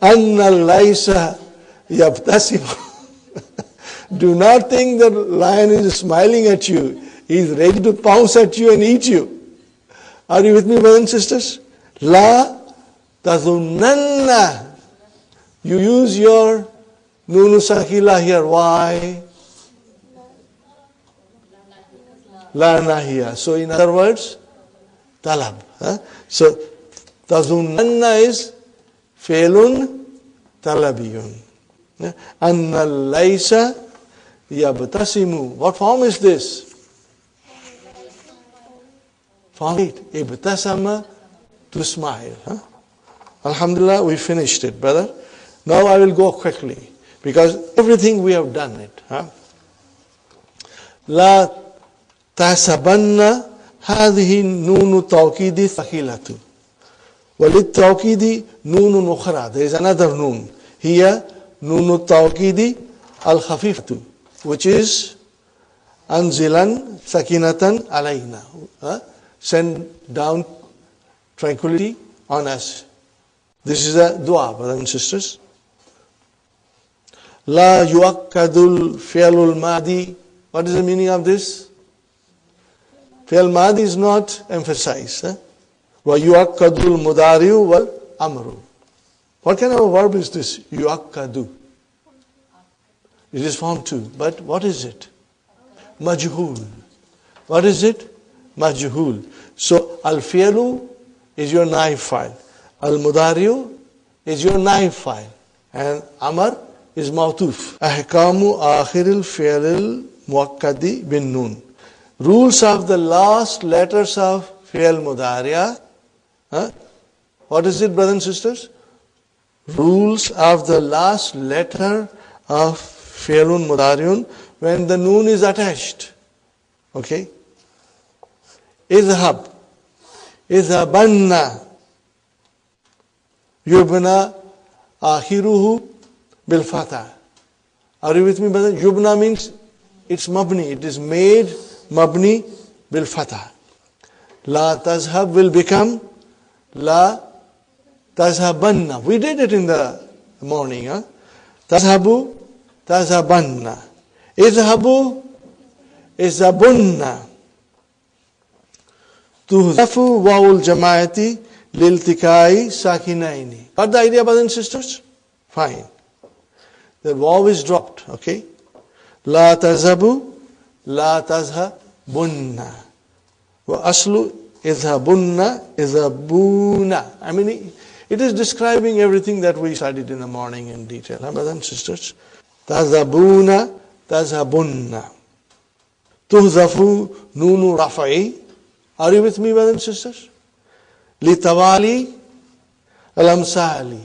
أَنَّ اللَّيْسَ يَبْتَسِمُ. Do not think that lion is smiling at you. He is ready to pounce at you and eat you. Are you with me, brothers and sisters? La تَظُنَّنَّ. You use your nunu sakila here. Why? La nahiya. So in other words, talab. So tazunanna is fe'lun talabiyun. Anna laysa yabtasimu. What form is this? Form 8. Ibtasama, to smile. Alhamdulillah, we finished it, brother. Now I will go quickly because everything we have done it. La تحسبن هذه النون التوكيد ثقيلة وللتوكيد نون أخرى. There is another noon. Here نون التوكيد الخفيفة, which is أنزلا سكينة علينا. Send down tranquility on us. This is a dua, brothers and sisters. لا يؤكد الفعل الماضي. What is the meaning of this? Fi'l madi is not emphasized. وَيُؤَكَّدُ الْمُضَارِعُ وَالْأَمْرُ. What kind of a verb is this? يُؤَكَّدُ. It is form 2. But what is it? Majhul. What is it? Majhul. So, al-fi'lu is your naib file. Al-mudari'u is your naib file. And amar is mawtuf. Ahkamu akhiril fi'lil muakkadi bin nun. Rules of the last letters of fi'l mudari'a. What is it, brothers and sisters? Rules of the last letter of fi'lun mudari'un when the noon is attached. Okay? Izhab. Izhabanna. Yubna akhiruhu bil fatah. Are you with me, brother? Yubna means it's mabni. It is made mabni bil fatah. La tazhab will become la tazhabanna. We did it in the morning. Tazhabu, tazhabanna. Izhabu, izhabunna. Tuhzafu wawul jama'ati liltikai sakinaini. Got the idea, brothers and sisters? Fine. The waw is dropped. Okay. La tazhabu, la tazhabunna. Wa aslu izhabunna, izhabuna. I mean, it is describing everything that we studied in the morning in detail. Brothers and sisters? Tazhabuna, tazhabunna. Tuhzafu nunu rafa'i. Are you with me, brothers and sisters? Litawali al-amsali.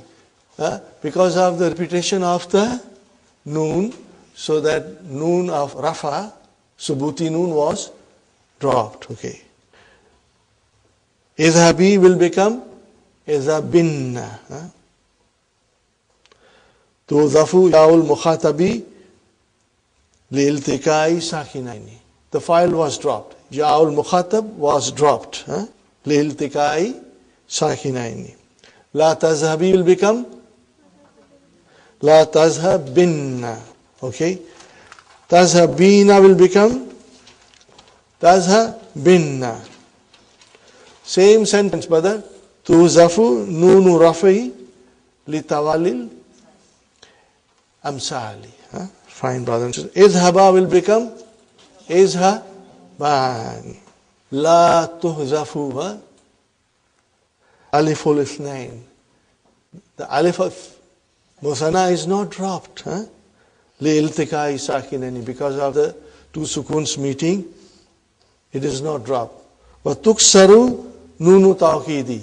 Because of the repetition of the noon, so that noon of rafa, subuti noon was dropped. Okay. Izhabi will become izhabinna. Tuzafu yaul mukhatabi liiltikai sakinaini. The file was dropped. Yaul mukhatab was dropped. Liiltikai sakinaini. La tazhabi will become la tazhabinna. Okay. Tazhabina will become tazhabinna. Same sentence, brother. Tuzafu nunu rafi li tawalil amsali. Fine, brother and sister. Izhaba will become izhaban. La tuhzafu. Aliful ithnain. The alif of Musanna is not dropped. Li iltikai sakinani. Because of the two sukuns meeting, it is not dropped. Wa tuksaru nunu tawqidi.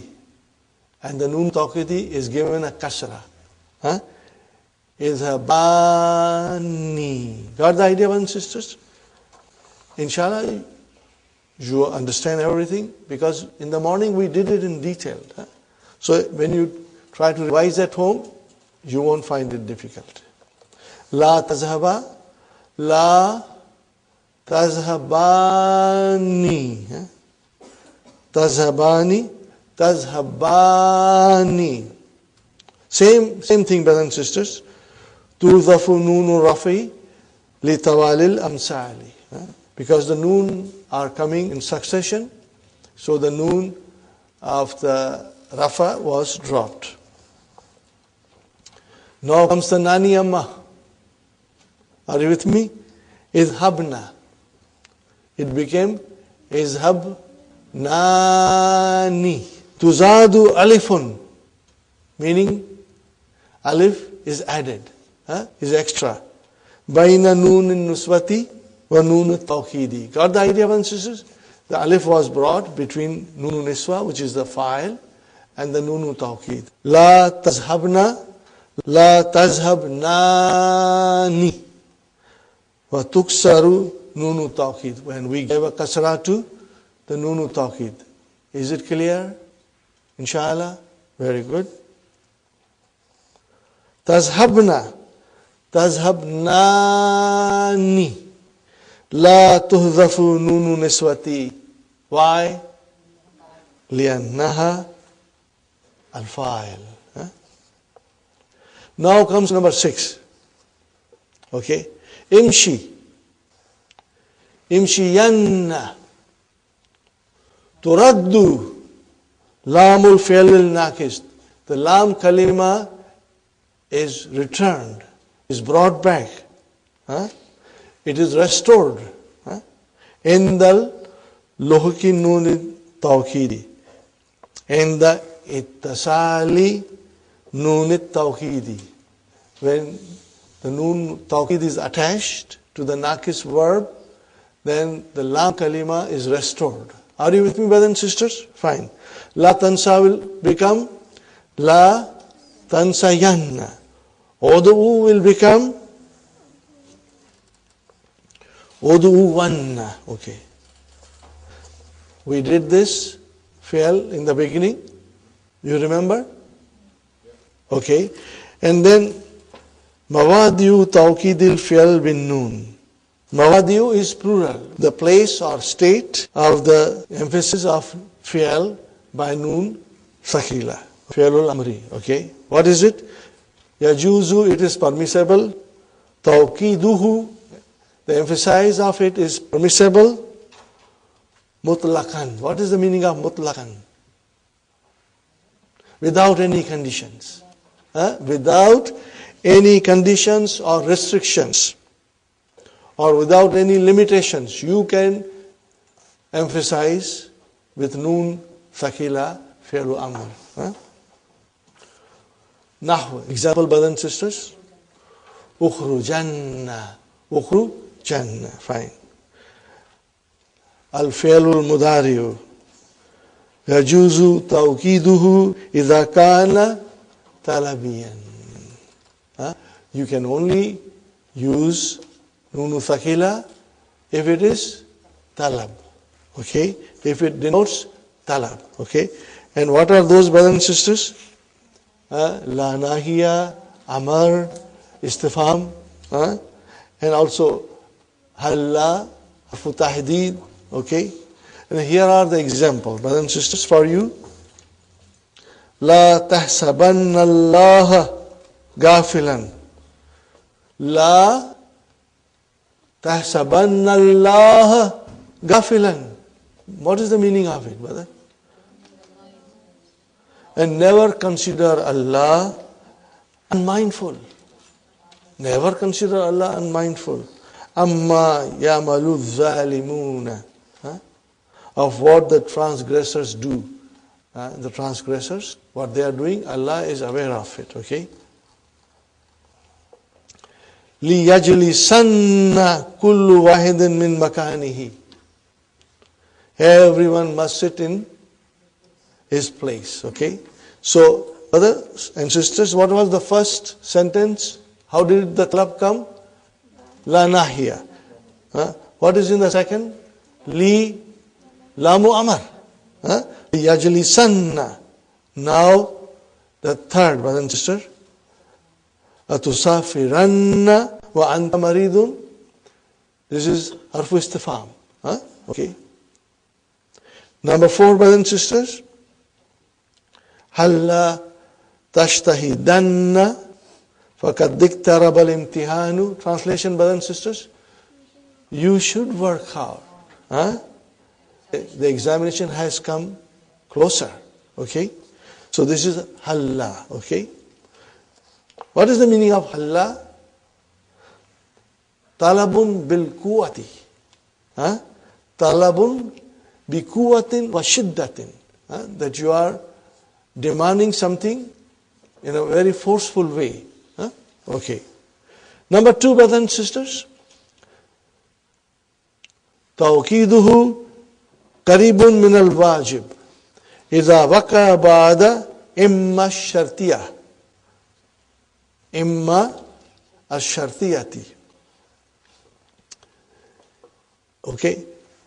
And the nun tawqidi is given a kasra. Izhabani. Got the idea, brothers and sisters? Inshallah, you understand everything, because in the morning we did it in detail. So when you try to revise at home, you won't find it difficult. La tazhaba, la tazhabani. Tazhabani, tazhabani. Same thing, brothers and sisters. Tuzafu nunu rafi li tawalil amsali. Because the noon are coming in succession, so the noon of the rafa was dropped. Now comes the nani amma. Are you with me? Izhabna. It became izhab nani. Tuzadu alifun. Meaning alif is added, is extra. Baina noon nuswati wa noon tawqidi. Got the idea, brothers and sisters? The alif was brought between noon niswa, which is the file, and the noon tawqid. La tazhabna, la tazhabnani. Wa tuksaru noon tawqid. When we gave a kasra to the noon tawqid. Is it clear? Inshallah? Very good. Tazhabna, tazhabnani. La tuhzafu nunu niswati. Why? Liannaha al-fa'il. Now comes number 6. Okay. Imshi. Imshiyanna. Turaddu. Lamul fi'lil naqis. The lam kalima is returned, is brought back. It is restored. Indal luhki noon tawqidi. Inda ittasali noon tawqidi. When the noon tawqid is attached to the naqis verb, then the lam kalima is restored. Are you with me, brothers and sisters? Fine. La tansa will become la tansayanna. Odu will become oduwanna. Okay. We did this fi'l in the beginning. You remember? Okay. And then mawadiu tawqidil fi'l bin noon. Mawadiu is plural. The place or state of the emphasis of fi'l by noon sakhila. Fi'lul amri. Okay. What is it? Yajuzu, it is permissible. Tawqiduhu, the emphasis of it is permissible. Mutlaqan. What is the meaning of mutlaqan? Without any conditions. Without any conditions or restrictions. Or without any limitations. You can emphasize with noon thaqila fi'lu amr. Nahw. Example, brothers and sisters. Ukhrujanna. Ukhrujanna. Fine. Al-fi'lul mudari'u. Yajuzu tawqiduhu idha kana talabiyan. You can only use nunu thaqila if it is talab. Okay? If it denotes talab. Okay? And what are those, brothers and sisters? La nahiya, amar, istifham, and also halla, harfu tahdid. Okay? And here are the examples, brothers and sisters, for you. La tahsabanna Allah gafilan. La تَحْسَبَنَّ اللَّهَ غَافِلًا. What is the meaning of it, brother? And never consider Allah unmindful. Never consider Allah unmindful. Amma yamalu zalimuna. Of what the transgressors do. The transgressors, what they are doing, Allah is aware of it. Okay? لِيَجْلِسَنَّ كُلُّ وَاحِدٍ مِّن مَكَانِهِ. Everyone must sit in his place. Okay? So, brothers and sisters, what was the first sentence? How did the club come? La nahiya. What is in the second? Li lamu amar. Yajlisanna. Now, the third, brother and sister. Atusafiranna wa anta maridun. This is harfu istifham. Okay. Number 4, brothers and sisters. Halla tashtahidanna faqad iktaraba al-imtihanu. Translation, brothers and sisters. You should work hard. The examination has come closer. Okay. So this is halla. Okay. What is the meaning of halla? Talabun bil quwwati. Talabun bi quwwatin wa shiddatin. That you are demanding something in a very forceful way. Okay. Number 2, brothers and sisters. Tawqiduhu qaribun min al-wajib. Idha waqa ba'da imma ash-shartiyah. Imma ash-shartiyati. Okay.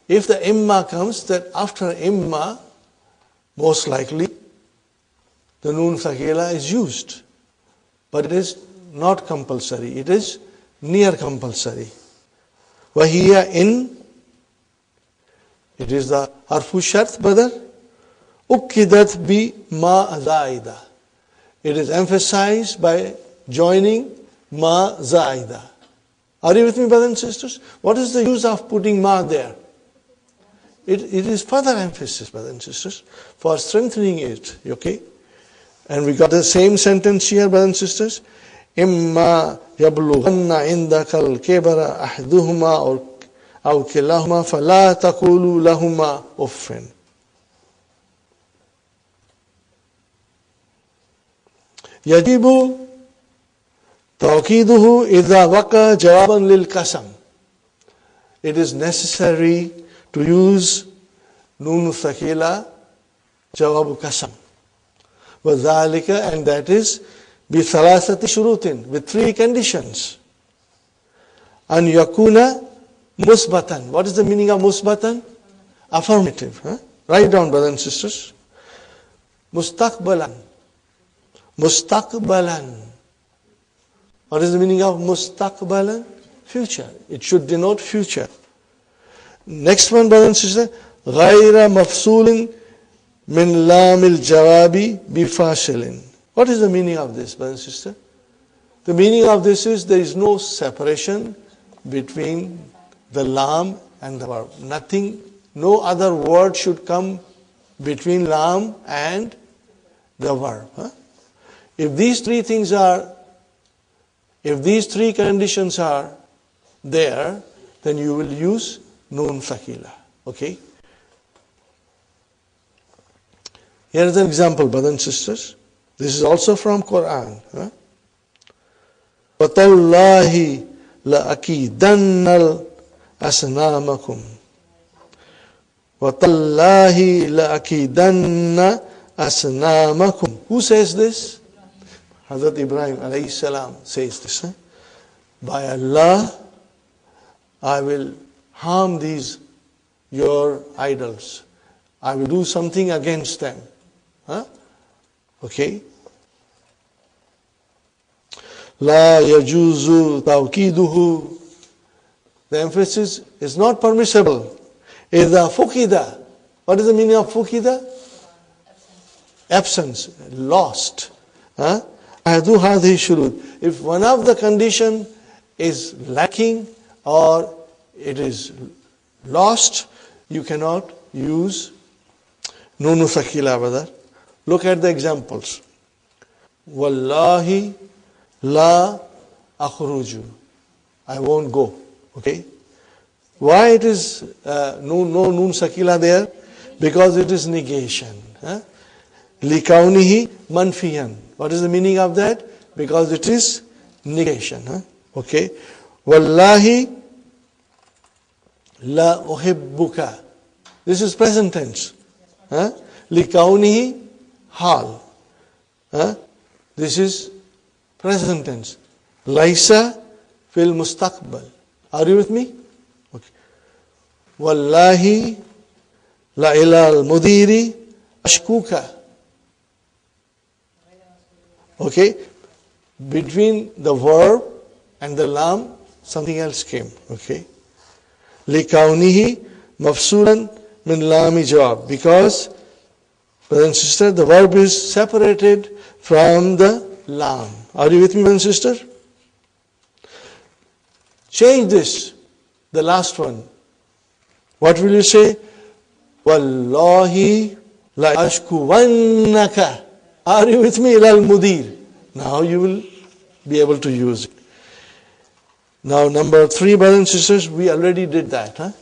If the imma comes, that after imma, most likely, the noon thaqila is used. But it is not compulsory. It is near compulsory. Wahiya in, it is the harfu shart, brother. Ukkidat bi ma zaida. It is emphasized by joining ma zaida. Are you with me, brothers and sisters? What is the use of putting ma there? It is further emphasis, brothers and sisters, for strengthening it. Okay? And we got the same sentence here, brothers and sisters. Imma yablughanna indaka al-kibara ahduhuma aw kilahuma fala taqulu lahuma uffin. Yajibu tawqiduhu idha waqa jawaban lil qasam. It is necessary to use noon thaqila jawab qasam. وَذَلِكَ, and that is بِثَلَاثَةِ شُرُوطٍ, with 3 conditions. أَنْ يَكُونَ musbatan. What is the meaning of musbatan? Affirmative. Write down, brothers and sisters. Mustaqbalan. Mustaqbalan. What is the meaning of mustaqbalan? Future. It should denote future. Next one, brothers and sisters. غَيْرَ مَفْصُولٍ min lamil jawabi bifasilin. What is the meaning of this, brother and sister? The meaning of this is there is no separation between the lam and the verb. Nothing, no other word should come between lam and the verb. If these 3 things are, if these 3 conditions are there, then you will use noon thaqila. Okay? Here is an example, brothers and sisters. This is also from Quran. وَتَاللَّهِ لَأَكِيدَنَّ أَصْنَامَكُمْ وَتَاللَّهِ لَأَكِيدَنَّ أَصْنَامَكُمْ. Who says this? Hazrat Ibrahim alayhi salam says this. By Allah, I will harm these, your idols. I will do something against them. Okay. La yajuzu tawqiduhu. The emphasis is not permissible. Idha fukida. What is the meaning of fukida? Absence, lost. Ahadu hadhihi shurut. If one of the condition is lacking or it is lost, you cannot use Nunu Sakila, brother. Look at the examples. Wallahi la akhruju. I won't go. Okay? Why it is no Nun Sakila there? Because it is negation. Likaunihi manfiyan. What is the meaning of that? Because it is negation. Okay? Wallahi la uhibbuka. This is present tense. Likaunihi hal. This is present tense. Laisa fil mustaqbal. Are you with me? Okay. Wallahi la ilal mudiri ashkuka. Okay. Between the verb and the lam, something else came. Okay. Likaunihi mafsulan min lami jawab. Because, brother and sister, the verb is separated from the lam. Are you with me, brother and sister? Change this, the last one. What will you say? Wallahi la ashkuwannaka. Are you with me? Ilal mudir. Now you will be able to use it. Now number 3, brothers and sisters, we already did that.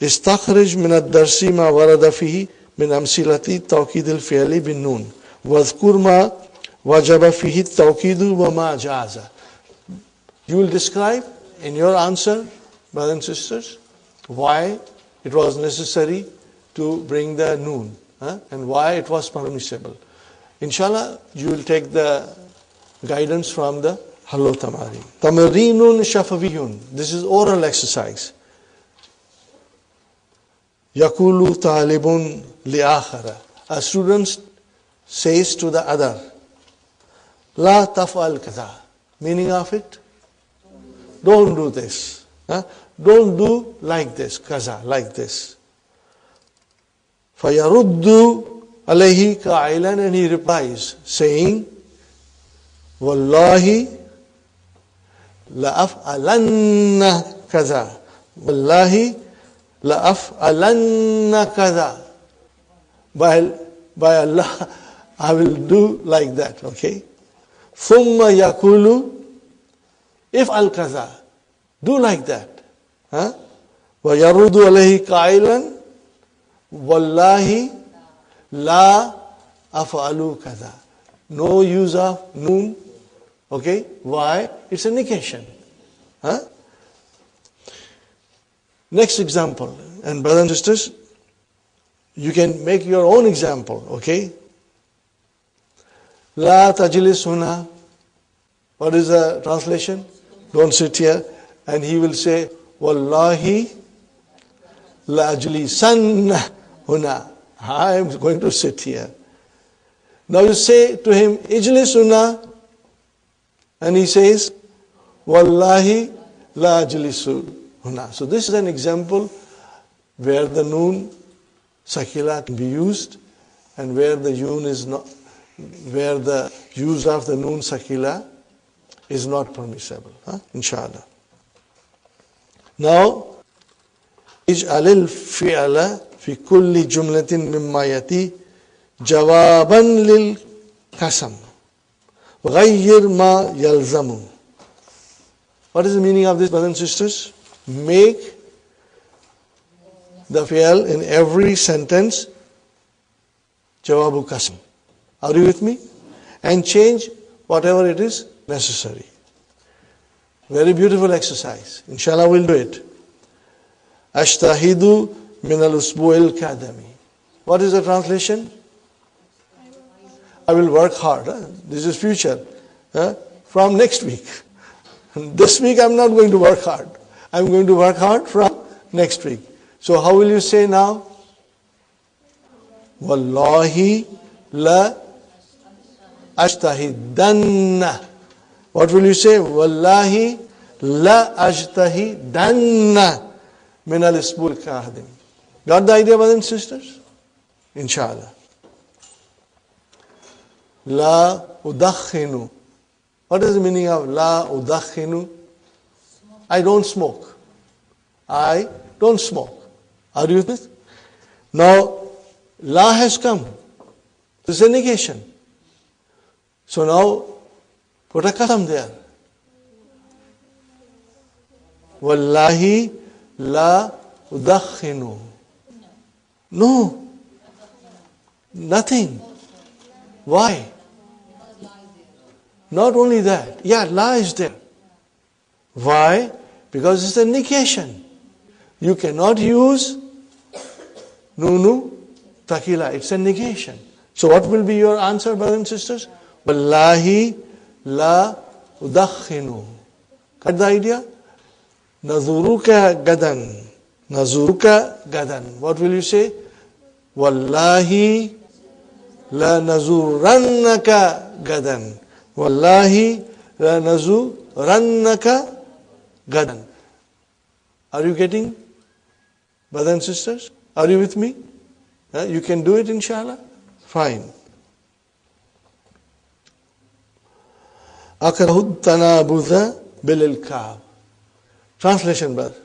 Istakhrij min ad-darsi ma warada fihi min amsilati tawkid al-fi'li bin nun. Wadhkur ma wajaba fihi tawkidu wa ma jaza. You will describe in your answer, brothers and sisters, why it was necessary to bring the noon and why it was permissible. Inshallah, you will take the guidance from the Hallo Tamari. Tamarinun shafaviyun. This is oral exercise. Yakulu talibun liakhara. A student says to the other, La taf'al kaza. Meaning of it? Don't do this. Don't do like this, kaza, like this. Fayaruddu alayhi qa'ilan, and he replies, saying, Wallahi la'af'alanna kaza. Wallahi la'af'alanna kaza. By Allah, I will do like that, okay? Thumma yakulu, if al-kaza, do like that. وَيَرُدُ عَلَيْهِ قَائِلًا وَاللَّهِ لَا أَفْعَلُ كَذَا. No use of noon. Okay? Why? It's a negation. Next example. And brothers and sisters, you can make your own example. Okay? La tajlis huna. What is the translation? Don't sit here. And he will say, Wallahi la ajlisanna huna. I am going to sit here. Now you say to him, Ijlis huna. And he says, Wallahi la ajlisu huna. So this is an example where the noon sakila can be used and where the yun is not, where the use of the noon sakila is not permissible. Inshallah. Now, اجعل الفعل في كل جملة مما يأتي جوابا للقسم غير ما يلزم. What is the meaning of this, brothers and sisters? Make the fi'l in every sentence jawabu qasam. Are you with me? And change whatever it is necessary. Very beautiful exercise. Inshallah, we'll do it. Ashtahidu min al-usbu' al-kadami. What is the translation? I will work hard. This is future. From next week. This week I'm not going to work hard. I'm going to work hard from next week. So how will you say now? Wallahi la ashtahidanna. What will you say? Wallahi la ajtahidanna min al-isbul kahdim. Got the idea, brothers and sisters? Inshallah. La udakhinu. What is the meaning of la udakhinu? I don't smoke. I don't smoke. Are you with me? Now, la has come. This is a negation. So now, put a qasam there. Wallahi la udakhinu. No. Nothing. Why? Not only that. Yeah, la is there. Why? Because it's a negation. You cannot use nunu takila. It's a negation. So what will be your answer, brothers and sisters? Wallahi la udakhinu. Got the idea? Nazuruka gadan. Nazuruka gadan. What will you say? Wallahi la nazurannaka gadan. Wallahi la nazurannaka gadan. Are you getting, brothers and sisters? Are you with me? You can do it, inshallah? Fine. Akrahu tanabudha bil ilkab. Translation, brother.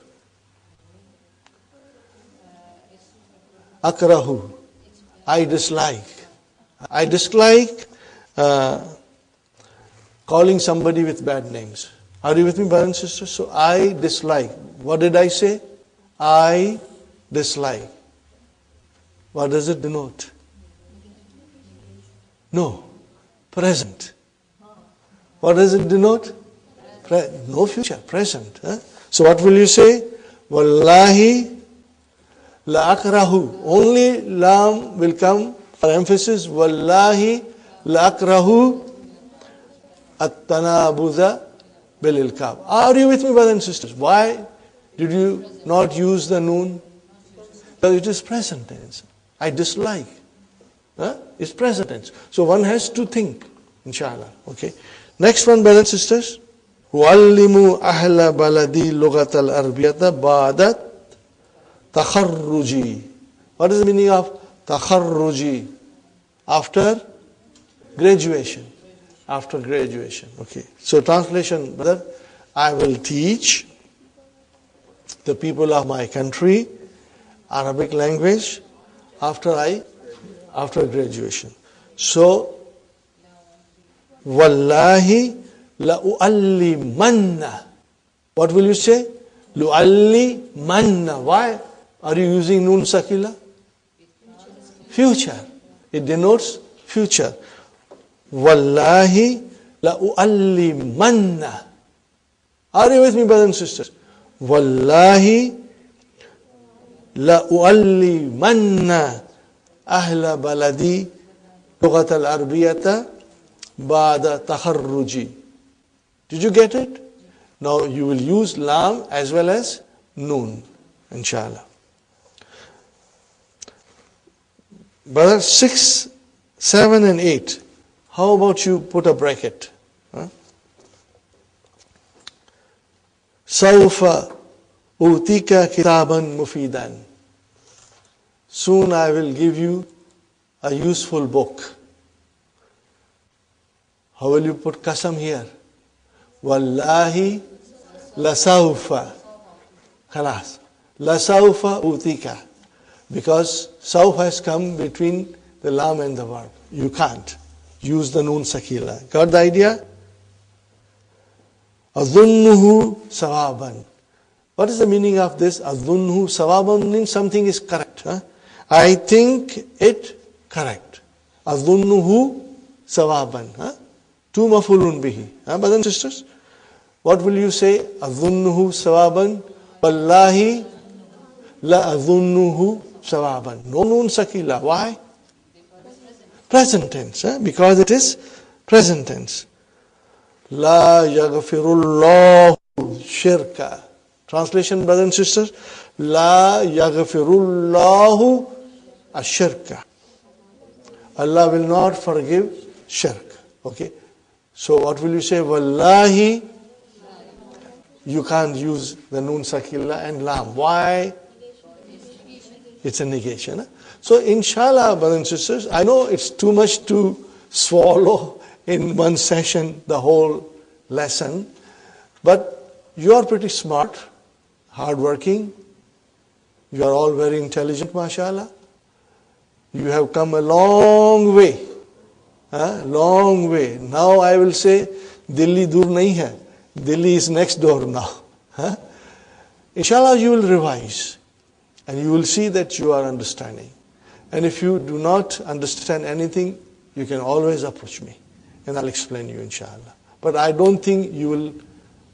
Akrahu. I dislike. I dislike calling somebody with bad names. Are you with me, brothers and sisters? So I dislike. What did I say? I dislike. What does it denote? No. Present. What does it denote? No future. Present. So what will you say? Wallahi la akrahu. Only lam will come for emphasis. Wallahi la akrahu at-tanabudha bil ilkab. Are you with me, brothers and sisters? Why did you not use the noon? Because it is present tense. I dislike. It's present tense. So one has to think, inshallah. Okay. Next one, brothers and sisters. وَعَلِّمُوا أَهْلَ بَلَدِي لُغَةَ الْأَرْبِيَةَ بَعْدَ تَخَرُّجِي. What is the meaning of takharruji? After graduation. After graduation. Okay. So translation, brother. I will teach the people of my country Arabic language after graduation. So, wallahi la'u'allimanna. What will you say? Lu'allimanna. Why are you using nun sakila? Future. It denotes future. Wallahi la'u'allimanna. Are you with me, brothers and sisters? Wallahi la'u'allimanna ahla baladi lughat al-arbiyata ba'da takharruji. Did you get it? Now you will use lam as well as noon, inshallah. Brother, 6, 7 and 8. How about you put a bracket? Sawfa utika kitaban mufidan. Soon I will give you a useful book. How will you put qasam here? Wallahi lasawfa. Khalas. Lasawfa utika. Because sawfa has come between the lam and the verb. You can't use the noon sakila. Got the idea? Adhunnuhu sawaban. What is the meaning of this? Adhunnuhu sawaban means something is correct. I think it correct. Adhunnuhu sawaban. Two mafulun bihi. Brothers and sisters, what will you say? Adhunnuhu sawaban. Wallahi la adhunnuhu sawaban. No noon sakila. Why? Present tense. Because it is present tense. La yaghfirullahu shirka. Translation, brothers and sisters. La yaghfirullahu ashirka. Allah will not forgive shirk. Okay. So what will you say? Wallahi. You can't use the noon sakila and lam. Why? It's a negation. So inshallah, brothers and sisters, I know it's too much to swallow in one session, the whole lesson. But you are pretty smart. hardworking. You are all very intelligent, mashallah. You have come a long way. Long way. Now I will say, Delhi dur nahi hai. Delhi is next door now. Inshallah, you will revise. And you will see that you are understanding. And if you do not understand anything, you can always approach me. And I'll explain you, inshallah. But I don't think you will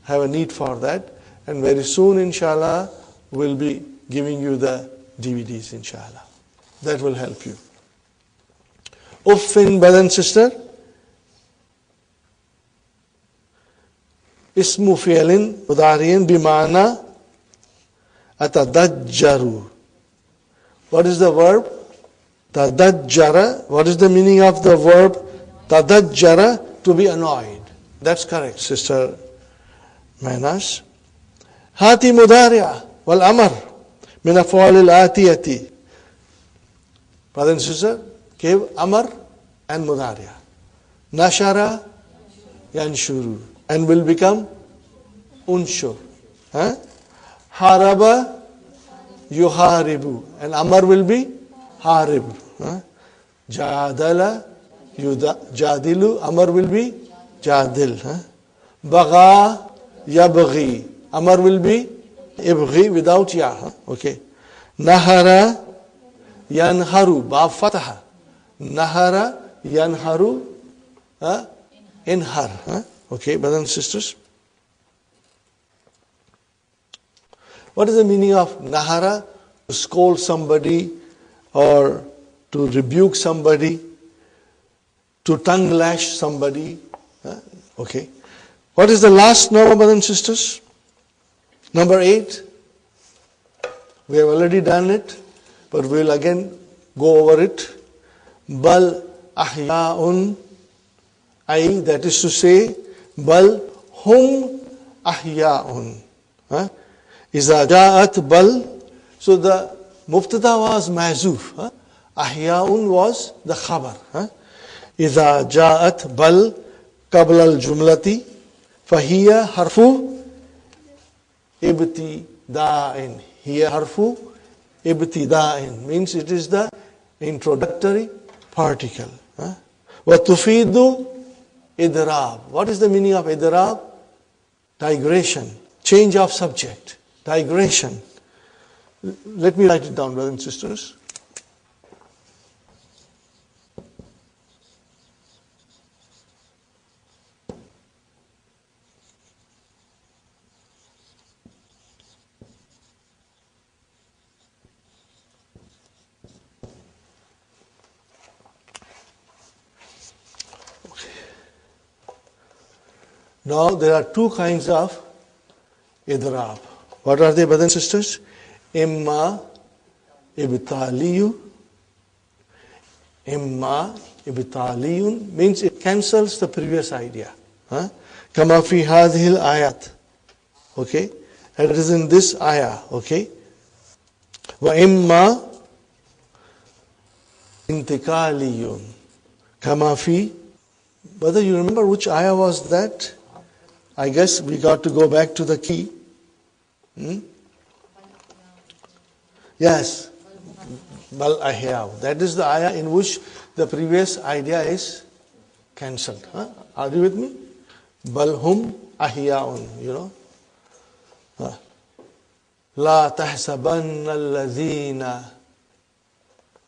have a need for that. And very soon, inshallah, we'll be giving you the DVDs, inshallah. That will help you. Uffin, brother and sister. Ismu fi'lin mudari'in bima'na atadajjaru. What is the verb? Tadajjara. What is the meaning of the verb tadajjara? To be annoyed. That's correct, sister Manas. Hati mudari'a wal amar min af'al al-atiyati. Brother and sister, give amar and mudari'a. Nashara yanshuru. And will become unshur. Haraba yuharibu. And amar will be harib. Jadala jadilu. Amar will be jadil. Baga yabghi. Amar will be ibghi without ya. Okay. Nahara yanharu. Ba fataha. Nahara yanharu. Inhar. Okay, brothers and sisters. What is the meaning of nahara? To scold somebody or to rebuke somebody, to tongue lash somebody. Okay. What is the last number, brothers and sisters? Number 8. We have already done it, but we will again go over it. Bal ahya'un. That is to say, bal hum ahya'un. Iza ja'at bal. So the mubtada was mahzuf. Ahya'un was the khabar. Iza ja'at bal qabla al-jumlati fahiya harfu ibtida'in. Hiya harfu ibtida'in. Means it is the introductory particle. Wa tufidu idrab. What is the meaning of idrab? Digression. Change of subject. Digression. Let me write it down, brothers and sisters. Now there are two kinds of idrab. What are they, brothers and sisters? Imma ibtaliyu. Imma ibtaliyun means it cancels the previous idea. Kama fi hadhil ayat. Okay? It is in this ayah. Okay? Wa imma intikaliyun. Kama fi. Brother, you remember which ayah was that? I guess we got to go back to the key. Yes. Bal ahyaw. That is the ayah in which the previous idea is cancelled. Are you with me? Bal hum ahyaun. You know. La tahsabanna alladhina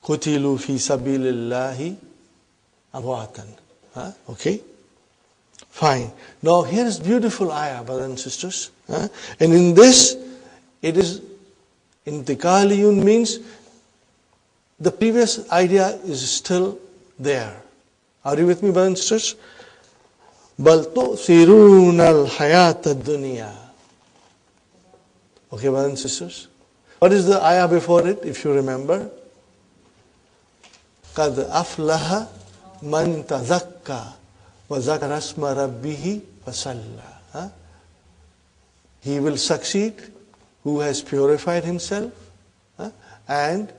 qutilu fi sabilillahi amwatan. Okay. Fine. Now here is beautiful ayah, brothers and sisters. And in this, it is intikaliyun means the previous idea is still there. Are you with me, brothers and sisters? Bal tu'thiruna al-hayat ad-dunya. Okay, brothers and sisters. What is the ayah before it, if you remember? Qad aflaha man tazakka. وَذَكَرَ اسْمَ رَبِّهِ فَصَلَّى. He will succeed who has purified himself and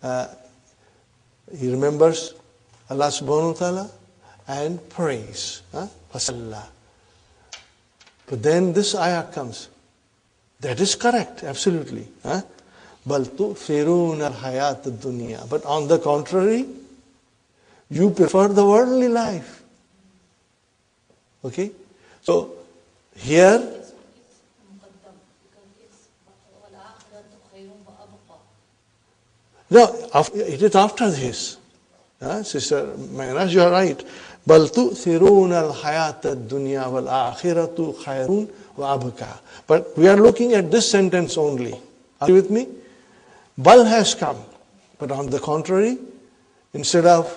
he remembers Allah subhanahu wa ta'ala and prays. فَصَلَّى. But then this ayah comes That is correct, absolutely. بَلْ تُؤْثِرُونَ الْحَيَاةَ الدُّنْيَا. But on the contrary, you prefer the worldly life. Okay? So, here, no, it is after this. Sister Maynaz, you are right. بَلْ تُؤْثِرُونَ الْحَيَاةَ الدُّنْيَا وَالْآخِرَةُ خَيْرٌ وَأَبْقَى. But we are looking at this sentence only. Are you with me? Bal has come. But on the contrary, instead of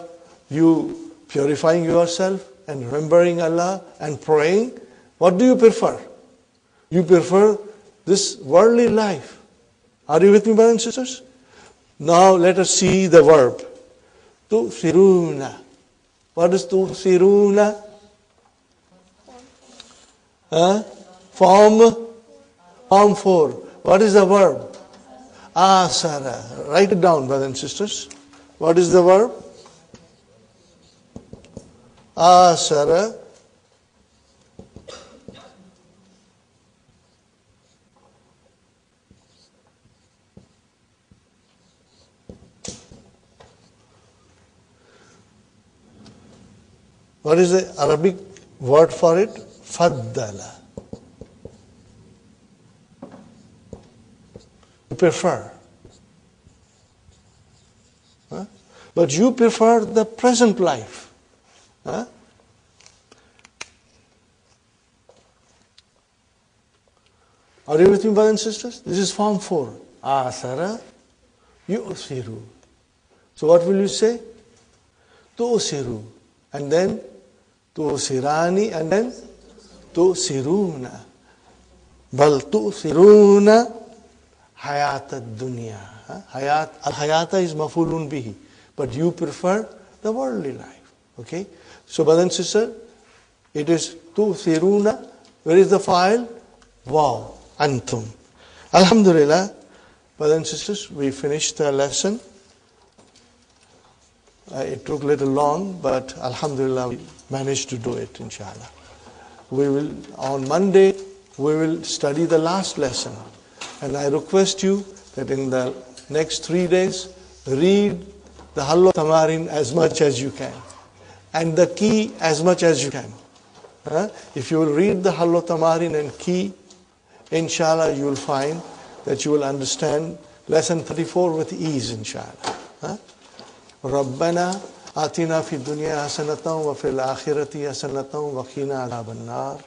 you purifying yourself and remembering Allah and praying, what do you prefer? You prefer this worldly life. Are you with me, brothers and sisters? Now let us see the verb. تُؤْثِرُونَ. What is تُؤْثِرُونَ? Form 4. What is the verb? Asara. Write it down, brothers and sisters. What is the verb? Asara. What is the Arabic word for it? Faddala. You prefer. But you prefer the present life. Are you with me, brothers and sisters? This is form 4. Asara yu'siru. So what will you say? Tu'siru. And then tu'sirani, and then tu'siruna. Bal tu'siruna hayat ad-dunya. Al-hayata is mafulun bihi. But you prefer the worldly life. Okay? So, brother and sister, it is tu'siruna. Where is the file? Wow. Antum. Alhamdulillah, brothers and sisters, we finished the lesson. It took a little long, but alhamdulillah, we managed to do it, inshallah. On Monday, we will study the last lesson. And I request you that in the next 3 days, read the Halwa Tamarin as much as you can. And the key as much as you can. If you will read the Halwa Tamarin and key, inshallah, you will find that you will understand lesson 34 with ease, inshallah. ربنا آتنا في الدنيا حسنة وفي الآخرة حسنة وقنا عذاب النار